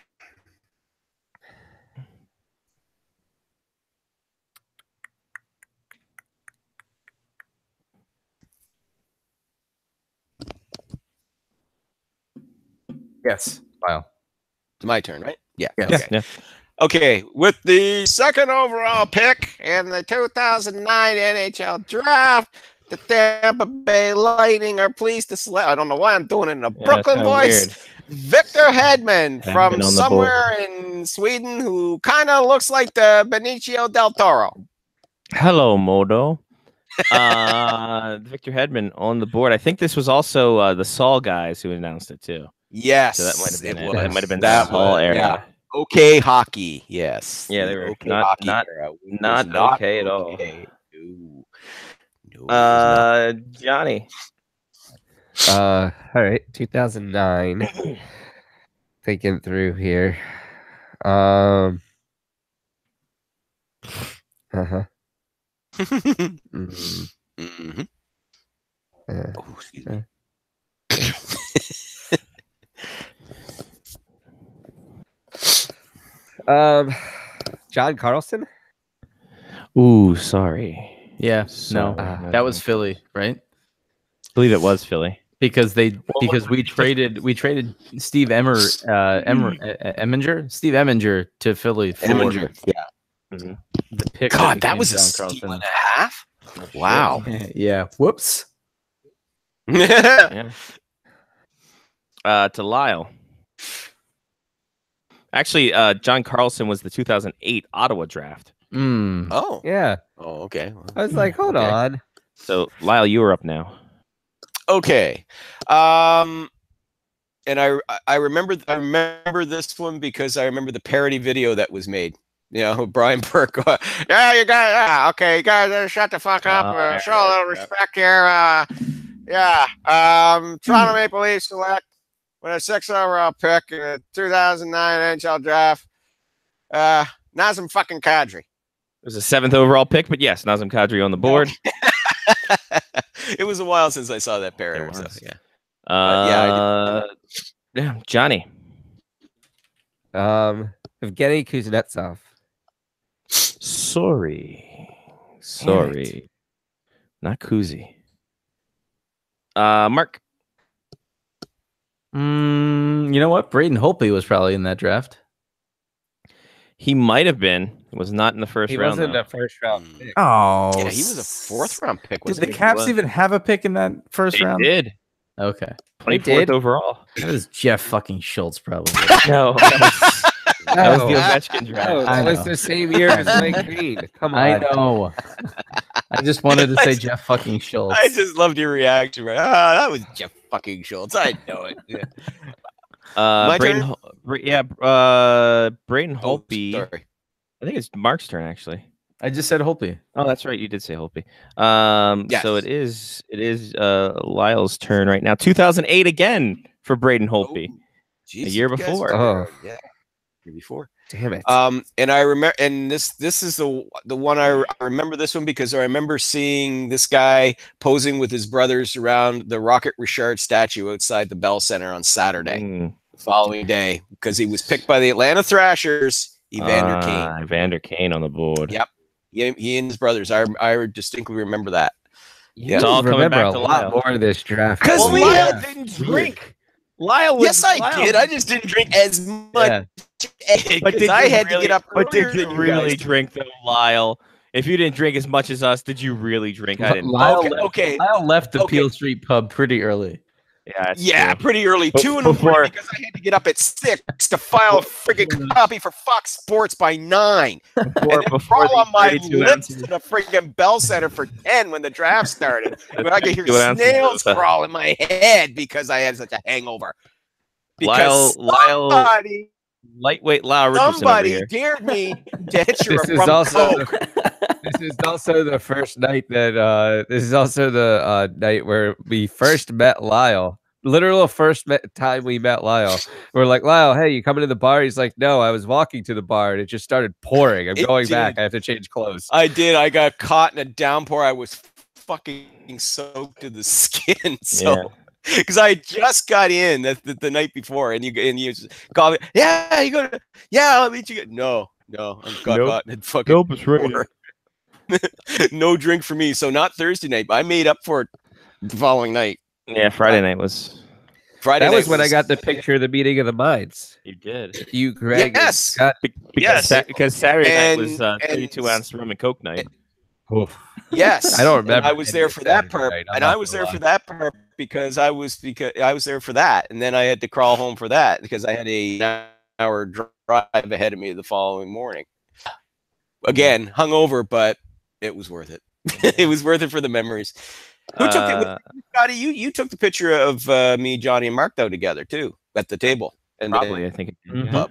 Yes. Wow. It's my turn, right? Yeah. Yes. Okay. Yeah. Okay, with the second overall pick in the 2009 NHL draft, the Tampa Bay Lightning are pleased to select. I don't know why I'm doing it in a Brooklyn kinda voice. weird. Victor Hedman Hedman from on the somewhere in Sweden, who kind of looks like the Benicio del Toro. Hello, Modo. Victor Hedman on the board. I think this was also the Saul guys who announced it too. Yes, So that might have been it. was. It might have been that that Saul was, era. yeah. Okay, hockey. Yes. Yeah, they The were okay not- hockey not- era. It not was okay at all. okay. No. No, it was not. Johnny. All right, 2009. Thinking through here. Uh-huh. Mm, Mhm. uh, Oh, excuse me. John Carlson. Ooh, sorry. Yeah. No. Sorry. That was Philly, right? I believe it was Philly. Because we traded Steve Eminger Steve Eminger to Philly for Eminger. Yeah. the pick. God, that became was a John steal Carlson. and a half. Wow. Yeah. Whoops. Yeah. To Lyle. Actually, John Carlson was the 2008 Ottawa draft. Mm. Oh. Yeah, Oh, okay. Well, I was like, hold Okay. on. So Lyle, you were up now. Okay. And I remember this one because I remember the parody video that was made. You know, Brian Burke. Yeah, you guys. Yeah, okay, you guys, shut the fuck up. yeah, Show a little respect here. Yeah. Toronto Maple Leafs select with a 6th overall pick in the 2009 NHL draft. Nazem fucking Kadri. was a 7th overall pick, but yes, Nazem Kadri on the board. It was a while since I saw that pair. It So, was. yeah. Yeah, Johnny. Evgeny Kuznetsov. Sorry. Not Kuzi. Mark. You know what? Braden Holtby was probably in that draft. He might have been. It was not in the first He round. wasn't though. a first round pick. Oh, Yeah, he was a 4th round pick. Did Wasn't the he? Caps even have a pick in that first They round? did. Okay. 24th overall. That was Jeff fucking Schultz, probably. No, that was the Ovechkin draft. No, I that was know. the same year as Mike Green. Come on. I know. I just wanted to say Jeff fucking Schultz. I just loved your reaction. Right? Ah, that was Jeff fucking Schultz. I know it. Yeah. My Braden, turn? Braden Oh, Holtby. sorry. I think it's Mark's turn actually. I just said Holtby. Oh, that's right. You did say Holtby. Yes. So it is Lyle's turn right now. 2008 again for Braden Holtby. Oh, geez, A year you guys before. are- Oh. yeah, year before. Damn it. And I remember, and this is the one I remember this one because I remember seeing this guy posing with his brothers around the Rocket Richard statue outside the Bell Center on Saturday, Mm. the following day, because he was picked by the Atlanta Thrashers. Evander Kane. Evander Kane on the board. Yep. He and his brothers. I distinctly remember that. Yeah. It's all coming remember back a to lot Lyle. more of this draft. Because Well, we Lyle didn't drink. Lyle was. Yes, I Lyle- did. I just didn't drink as much. Yeah. But did I you had really, to get up But did earlier you than really guys. drink though, Lyle? If you didn't drink as much as us, did you really drink? I didn't. Lyle, Okay. Lyle left the Okay. Peel Street pub pretty early. Yeah, that's Yeah, true. pretty early. But 2 in the before- morning because I had to get up at 6 to file a friggin' copy for Fox Sports by 9. Before Crawl on my 32 lips ounces. to the friggin' Bell Center for 10 when the draft started. When I could hear 32 ounces snails of- crawl in my head because I had such a hangover. Lyle, Because somebody, lightweight Lyle Richardson over somebody here. dared me to hit you This a is rum also Coke. this is also the first night that this is also the night where we first met Lyle. Literal time we met Lyle. We're like, Lyle, hey, you coming to the bar? He's like, no, I was walking to the bar and it just started pouring. I'm It going back. did. I have to change clothes. I did. I got caught in a downpour. I was fucking soaked to the skin. So, because I just got in the night before, and you call me. Yeah, you go. Yeah, I'll meet you. No, I'm caught in fucking. Nope, it's raining. pour. No drink for me. So not Thursday night, but I made up for it the following night. Yeah, Friday night was. Friday. That night was when I got the picture of the meeting of the minds. You did. You, Greg, and Yes. Scott. Yes. Because Saturday night And- was 32 ounce rum and Coke night. Yes, I don't and remember I was any there of for that Saturday part, night, I'm and not I was gonna there for lie. that part because I was there for that, and then I had to crawl home for that because I had an hour drive ahead of me the following morning. Again, hungover, but it was worth it. It was worth it for the memories. Who took it? Scotty, you took the picture of me, Johnny, and Mark though together too at the table, and Probably, I think. It did, Mhm. yeah.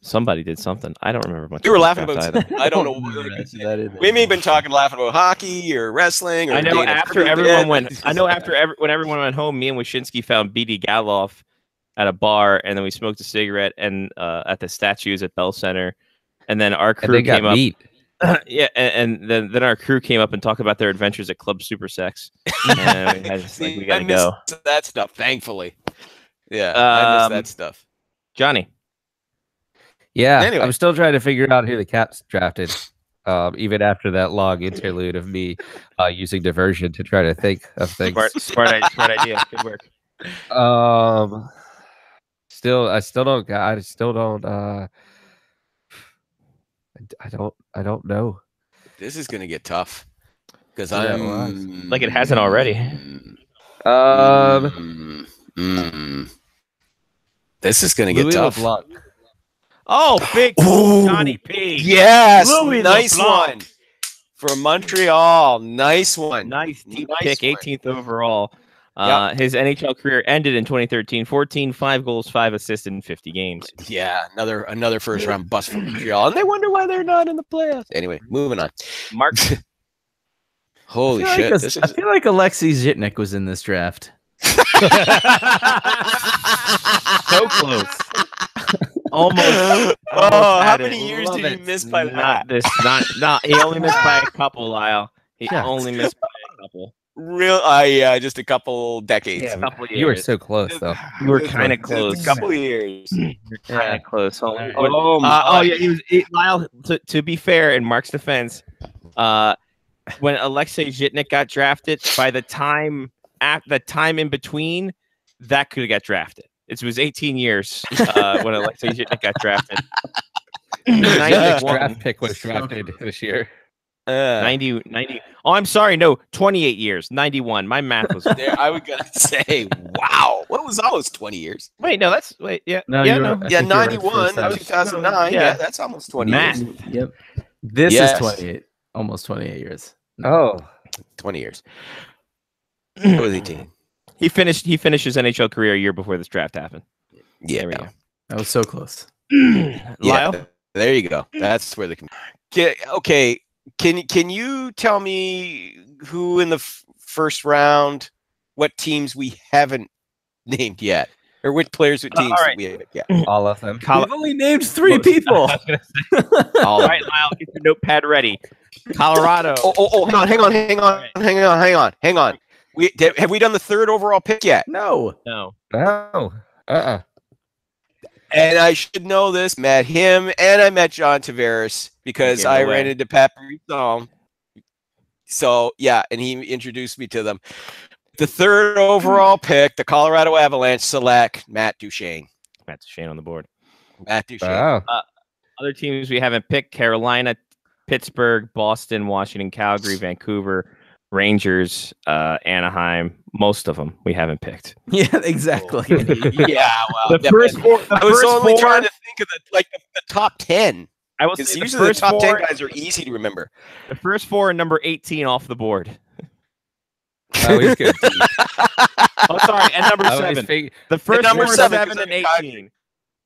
Somebody did something. I don't remember much. you were about laughing draft about. either. I don't know. We may have been talking, laughing about hockey or wrestling. Or I know Dana after Carvey. everyone went. I know when everyone went home, me and Wyshynski found BD Galoff at a bar, and then we smoked a cigarette and at the statues at Bell Center, and then our And crew they got came up. meat. Yeah, and then our crew came up and talked about their adventures at Club Super Sex. And we had just, like, we gotta go. missed that stuff, thankfully. Yeah, I missed that stuff. Johnny. Yeah, Anyway. I'm still trying to figure out who the Caps drafted. Even after that long interlude of me using diversion to try to think of things. Smart idea. Good work. I still I don't know. This is gonna get tough because Yeah, I'm Like it hasn't already. This is gonna get Louis tough. LeBlanc. Oh, big Ooh, Johnny P. Yes, Louis nice LeBlanc. one from Montreal. Nice one. Nice deep Nice pick, one. 18th overall. His NHL career ended in 2013. 14, 5 goals, 5 assists in 50 games. Yeah, another first round bust from Montreal, and they wonder why they're not in the playoffs. Anyway, moving on. Mark. Holy I shit! feel like Alexei Zhitnik was in this draft. So close. Almost Oh, how had many it. years Love did he it. miss by that? Not this. Not. He only missed by a couple, Lyle. He Yeah. only missed by a couple. Real? Yeah, just a couple decades. A couple years. You were so close, though. You were Just kind of a close. couple years. Kind of close. Oh, my. Yeah. Lyle. To be fair, in Mark's defense, when Alexei Zhitnik got drafted, by the time in between, that could have got drafted. It was 18 years when Alexei Zhitnik got drafted. Zhitnik's 91. draft pick was drafted this year. 90. Oh, I'm sorry. No, 28 years. 91. My math was. There, I was gonna say, wow, what was almost 20 years? Wait, no, that's yeah. No, yeah, you no. were- I Yeah, think you were right 91, first time. 2009. Yeah. Yeah, that's almost 20 Math. years. Yep. This Yes. is 28, almost 28 years. Oh, 20 years. What was 18? He finished his NHL career a year before this draft happened. Yeah. There we go. That was so close. Yeah, Lyle, there you go. That's where the okay. Can you tell me who in the first round, what teams we haven't named yet, or which players with teams all right. we haven't yet? all of them. We've only named 3 people. all right, Lyle, get your notepad ready. Colorado. Oh, hang on. Have we done the third overall pick yet? No. No. No. And I should know this. Met him, and I met John Tavares because Okay, no I way. ran into Pat Brisson. So yeah, and he introduced me to them. The third overall pick, the Colorado Avalanche select Matt Duchene. Matt Duchene on the board. Matt Duchene. Wow. Other teams we haven't picked: Carolina, Pittsburgh, Boston, Washington, Calgary, Vancouver, Rangers, Anaheim. Most of them we haven't picked. Yeah, exactly. Yeah, well, The first four. I was only trying to think of the top 10. I will Because say usually the top 10 guys are easy to remember. The first 4 and number 18 off the board. Oh, he's good. Oh, sorry, and number I always 7. fig- The first number 4, 7, 7 and because 18.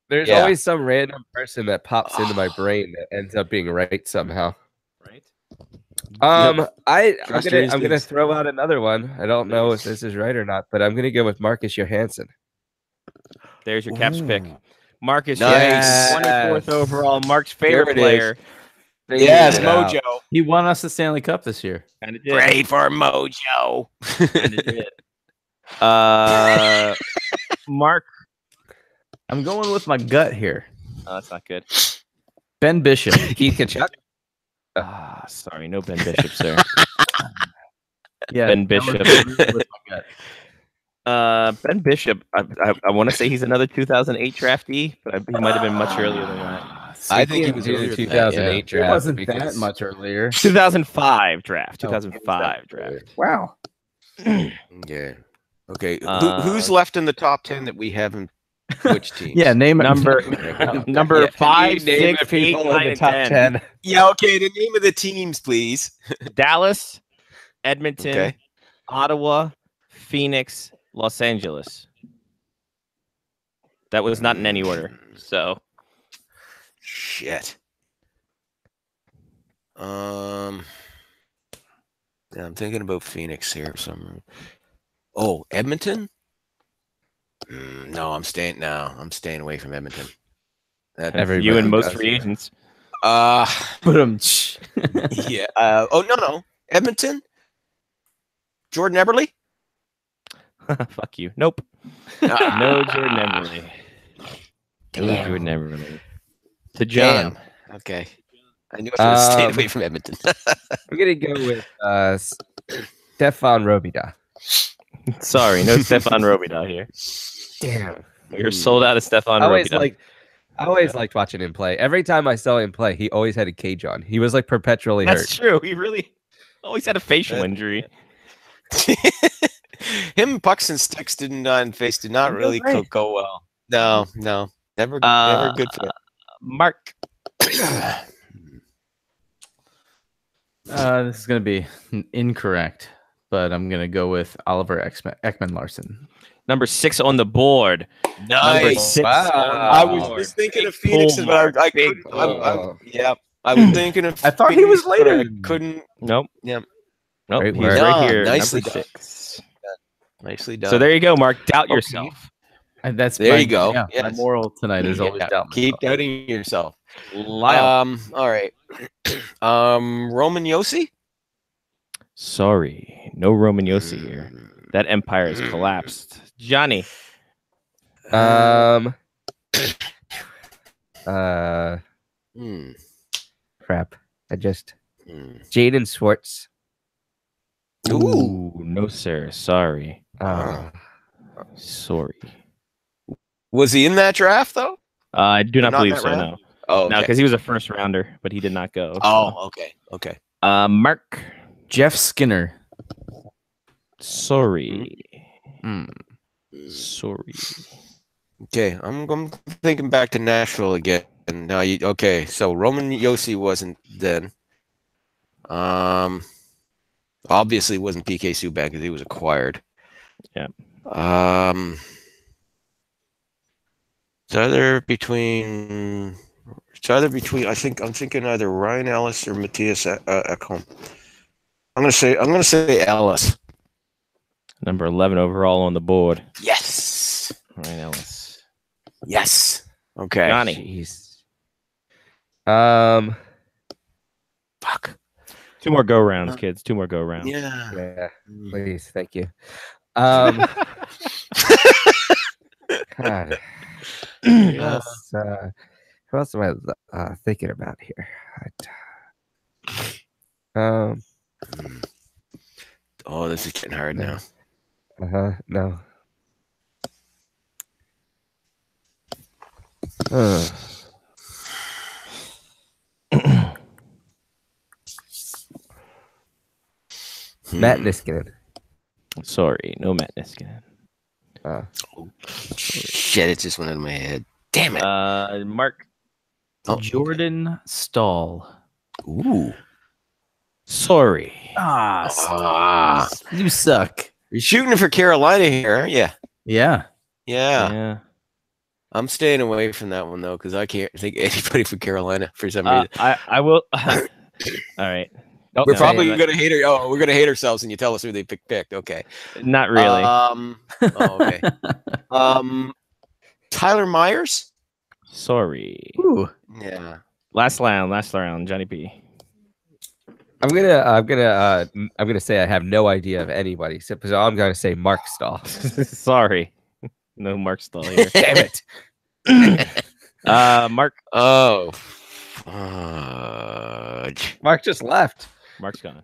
There's Yeah. always some random person that pops into my brain that ends up being right somehow. Right. I'm Trust your gonna instincts. throw out another one. I don't know if this is right or not, but I'm gonna go with Marcus Johansson. There's your Caps pick. Marcus, Nice. 24th overall. Mark's There favorite it is. player. Yes, Figured it out. Mojo. He won us the Stanley Cup this year. Kind of did. Great for Mojo. Kinda did. Mark. I'm going with my gut here. Oh, that's not good. Ben Bishop. Keith Kachuk. Sorry, no Ben Bishop, sir. Yeah, Ben that was Bishop. with my gut. Ben Bishop. I want to say he's another 2008 draftee, but he might have been much earlier than that. I think he was in earlier the than 2008 It draft. wasn't that because- much earlier. 2005 draft. Oh, 2005 draft. Wow. Yeah. Okay. Uh, Who's left in the top 10 that we haven't? Which teams? Yeah, name it. Number number Yeah, 5, can you name 6, the 8, people 9, in the and top 10. 10. Yeah. Okay. The name of the teams, please. Dallas, Edmonton, Okay. Ottawa, Phoenix, Los Angeles. That was not in any order. So Shit. Yeah, I'm thinking about Phoenix here. Oh, Edmonton? No, I'm staying away from Edmonton. That, Everybody you and most does, free yeah. agents. Yeah. Oh no. Edmonton? Jordan Eberle? Fuck you. Nope. No Jordan Eberle. No Jordan Eberle. To John. Damn. Okay. I knew I should have stayed Um, away from Edmonton. I'm gonna go with Stefan Robida. Sorry, no Stefan Robida here. Damn. You're sold out of Stefan I always Robida. liked watching him play. Every time I saw him play, he always had a cage on. He was like perpetually That's hurt. true. He really always had a facial injury. Him and pucks and sticks did not really go well. No. Never good for it. Mark. This is going to be incorrect, but I'm going to go with Oliver Ekman Larson. Number 6 on the board. Number Nice. 6 Wow. on the I was board. just thinking of Big Phoenix, pull, but I Big couldn't. pull. Yeah, I was thinking of. I thought he was Phoenix, but I later. couldn't. Nope. Yeah. Nope. Great He's work. right here. Nicely Number done. 6. Nicely done. So there you go, Mark. Doubt Okay. yourself. And that's There my, you go. Yeah, my Yes. moral tonight is always Yeah, doubt keep myself. doubting yourself. Lyle. All right. Roman Yossi. Sorry, no Roman Yossi here. That empire has collapsed. Johnny. Um. Crap. I just Jaden Schwartz. Ooh, no, sir. Sorry. Sorry. Was he in that draft though? I do not Not in believe that so. round? No. Oh, No, okay. because he was a first rounder, but he did not go. Oh, okay. Okay. Mark. Jeff Skinner. Sorry. Mm. Sorry. Okay. I'm thinking back to Nashville again. Now okay, so Roman Yossi wasn't then. Obviously it wasn't PK Subban because he was acquired. Yeah. It's either between I'm thinking either Ryan Ellis or Matthias Ekholm. I'm gonna say Ellis. Number 11 overall on the board. Yes. Ryan Ellis. Yes. Okay. Johnny. Jeez. Fuck. 2 more go rounds, kids. 2 more go rounds. Yeah. Yeah. Please, thank you. God. Who else am I thinking about here? Oh, this is getting hard now. No. Matt Niskanen. Sorry, no Matt Niskanen. Shit, it just went out of my head. Damn it. Mark. Jordan Stahl. Ooh. Sorry. You suck. You're shooting for Carolina here, aren't you? Yeah. Yeah. I'm staying away from that one though, because I can't think anybody from Carolina for some reason. I will. All right. Oh, We're no, probably yeah, gonna hate her. Oh, we're gonna hate ourselves, and you tell us who they picked. Okay. Not really. Okay. Tyler Myers. Sorry. Ooh. Yeah. Last round. Johnny P. I'm gonna say I have no idea of anybody, so I'm gonna say Mark Stahl. Sorry. No Mark Stahl here. Damn it. Mark. Oh. Fudge. Mark just left. Mark's gone.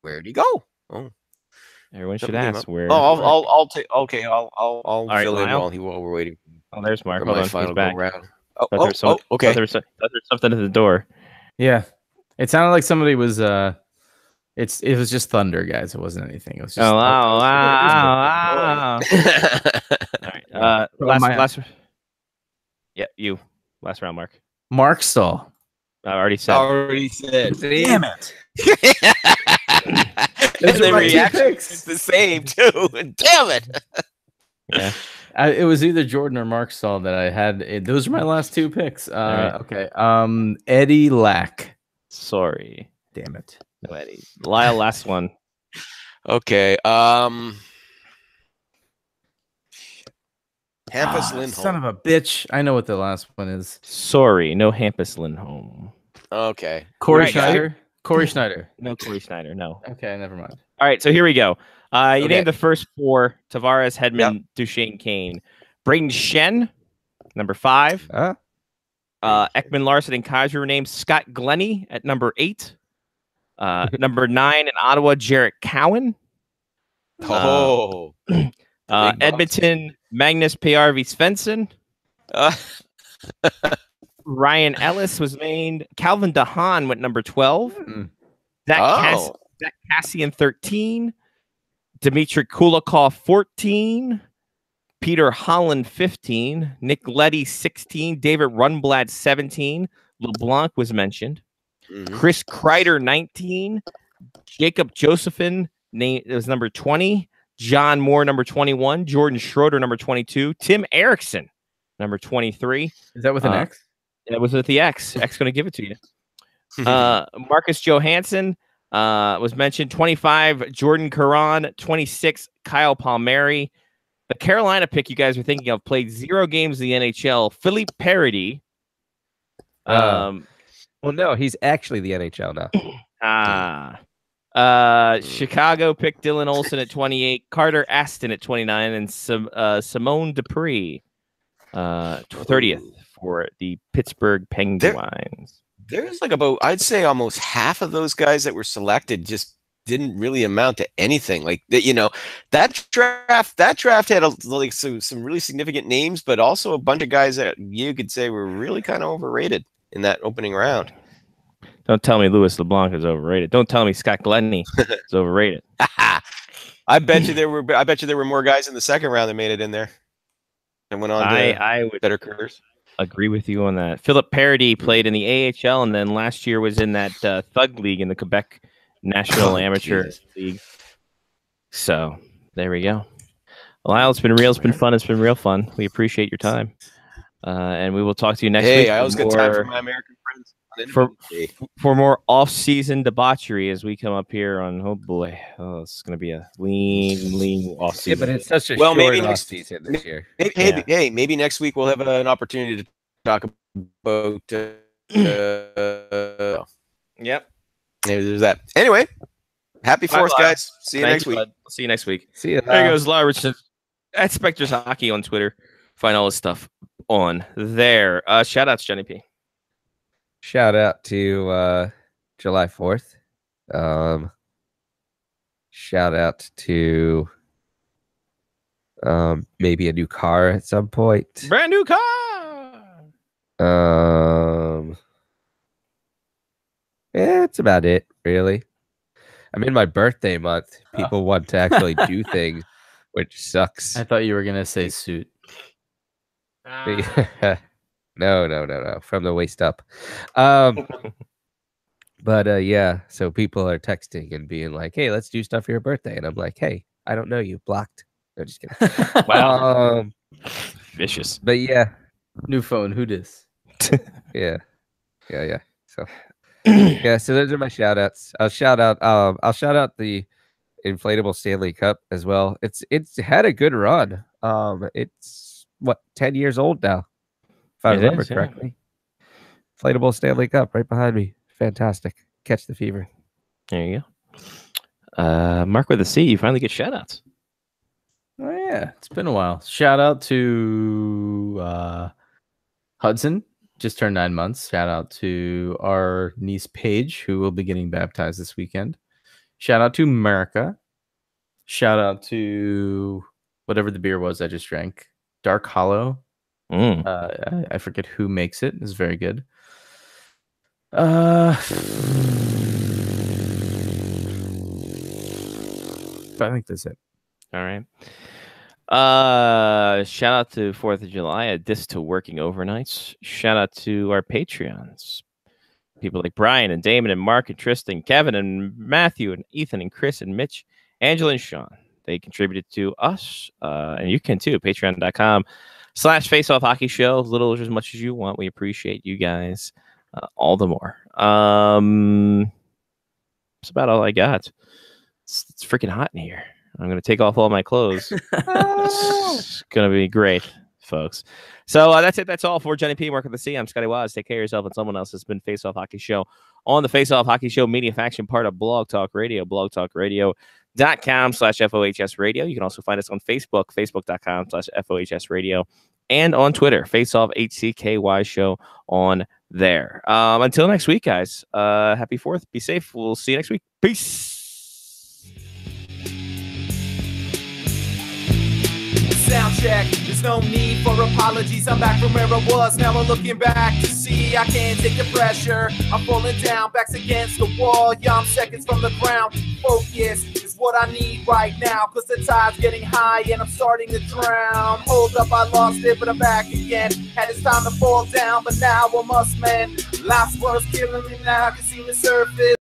Where'd he go? Oh. Everyone should Something came ask up. where. Oh, I'll take. Okay, I'll right, fill in Lyle? while we're waiting Oh, there's Mark. for Hold my on. final He's go back. round. Thought there was some- Okay. Thought there was something at the door. Yeah. It sounded like somebody was it was just thunder, guys. It wasn't anything. It was just Oh, wow. All right. Last. Yeah, you. Last round, Mark. Mark Stahl. I already said. Already said. Damn it. And the are my two reaction picks. is the same too. Damn it. Yeah. It was either Jordan or Mark Stahl that I had. Those are my last 2 picks. right. Okay. Eddie Lack. Sorry. Damn it. No Eddie. Lyle, last one. Okay. Hampus Lindholm. Son of a bitch. I know what the last one is. Sorry. No Hampus Lindholm. Okay. Corey Right, guys. Schneider. Corey Schneider. No Corey Schneider. No. Okay, never mind. All right. So here we go. You Okay. named the first 4: Tavares, Hedman, Duchesne, Kane. Braden Shen, number 5. Ekman Larson and Kaiser were named. Scott Glennie at number 8. Number 9 in Ottawa, Jarrett Cowan. Oh. Edmonton, Magnus PRV Svensson. Ryan Ellis was named. Calvin DeHaan went number 12. Zach Cassian 13. Dmitry Kulikov 14. Peter Holland 15. Nick Leddy 16. David Rundblad 17. LeBlanc was mentioned. Chris Kreider 19. Jacob Josephine it was number 20. John Moore number 21. Jordan Schroeder number 22. Tim Erickson number 23. Is that with an X? That was with the X. X going to give it to you. Marcus Johansson was mentioned. 25, Jordan Caron. 26, Kyle Palmieri. The Carolina pick you guys were thinking of played 0 games in the NHL. Philippe Parody. Well, no, he's actually the NHL now. Chicago picked Dylan Olsen at 28, Carter Aston at 29, and Simone Dupree 30th for the Pittsburgh Penguins. There's like about, I'd say almost half of those guys that were selected just didn't really amount to anything. Like that, that draft had some really significant names, but also a bunch of guys that you could say were really kind of overrated in that opening round. Don't tell me Louis LeBlanc is overrated. Don't tell me Scott Glennie is overrated. I bet you there were more guys in the second round that made it in there and went on to I would better careers. Agree with you on that. Philip Parody played in the AHL and then last year was in that Thug League in the Quebec National Amateur League. So there we go. Lyle, it's been real. It's been fun. It's been real fun. We appreciate your time. And we will talk to you next week. Hey, I always get time for my American friends. For more off-season debauchery as we come up here on, it's going to be a lean off-season. Yeah, but it's such a short off-season this year. Maybe next week we'll have an opportunity to talk about. Yep. Maybe there's that. Anyway, happy 4th, guys. See you next week. See you next week. See you. There goes Lyle Richardson at Spectres Hockey on Twitter. Find all his stuff on there. Shout outs, Johnny P. Shout out to July 4th. Shout out to maybe a new car at some point. Brand new car. Yeah, that's about it, really. I'm in my birthday month. People want to actually do things, which sucks. I thought you were gonna say suit. No. From the waist up. But yeah, so people are texting and being like, hey, let's do stuff for your birthday. And I'm like, hey, I don't know you. Blocked. No, just kidding. Wow. Vicious. But yeah. New phone. Who dis? Yeah. So yeah, so those are my shout outs. I'll shout out the inflatable Stanley Cup as well. It's had a good run. It's 10 years old now. If I remember correctly. Inflatable Stanley Cup right behind me. Fantastic. Catch the fever. There you go. Mark with a C, you finally get shout outs. Oh yeah, it's been a while. Shout out to Hudson, just turned 9 months. Shout out to our niece Paige, who will be getting baptized this weekend. Shout out to America. Shout out to whatever the beer was I just drank. Dark Hollow. I forget who makes it. It's very good. I think that's it. All right. Shout out to 4th of July, a diss to working overnights. Shout out to our Patreons. People like Brian and Damon and Mark and Tristan, Kevin and Matthew and Ethan and Chris and Mitch, Angela and Sean. They contributed to us. And you can too. Patreon.com/Faceoff Hockey Show. Little or as much as you want. We appreciate you guys all the more. That's about all I got. It's freaking hot in here. I'm going to take off all my clothes. It's going to be great, folks. So that's it. That's all for Johnny P. Mark with the C. I'm Scotty Waz. Take care of yourself and someone else. It's been Face Off Hockey Show on the Face Off Hockey Show media faction, part of Blog Talk Radio, blogtalkradio.com/FOHS Radio. You can also find us on Facebook, facebook.com/FOHS Radio, and on Twitter, Face Off HCKY Show on there. Until next week, guys. Happy 4th. Be safe. We'll see you next week. Peace. Sound check, there's no need for apologies. I'm back from where I was, now I'm looking back to see I can't take the pressure. I'm falling down, back's against the wall. Yeah, I'm seconds from the ground. Focus is what I need right now, cause the tide's getting high and I'm starting to drown. Hold up, I lost it, but I'm back again. And it's time to fall down, but now I must mend. Life's was killing me now, I can see the surface.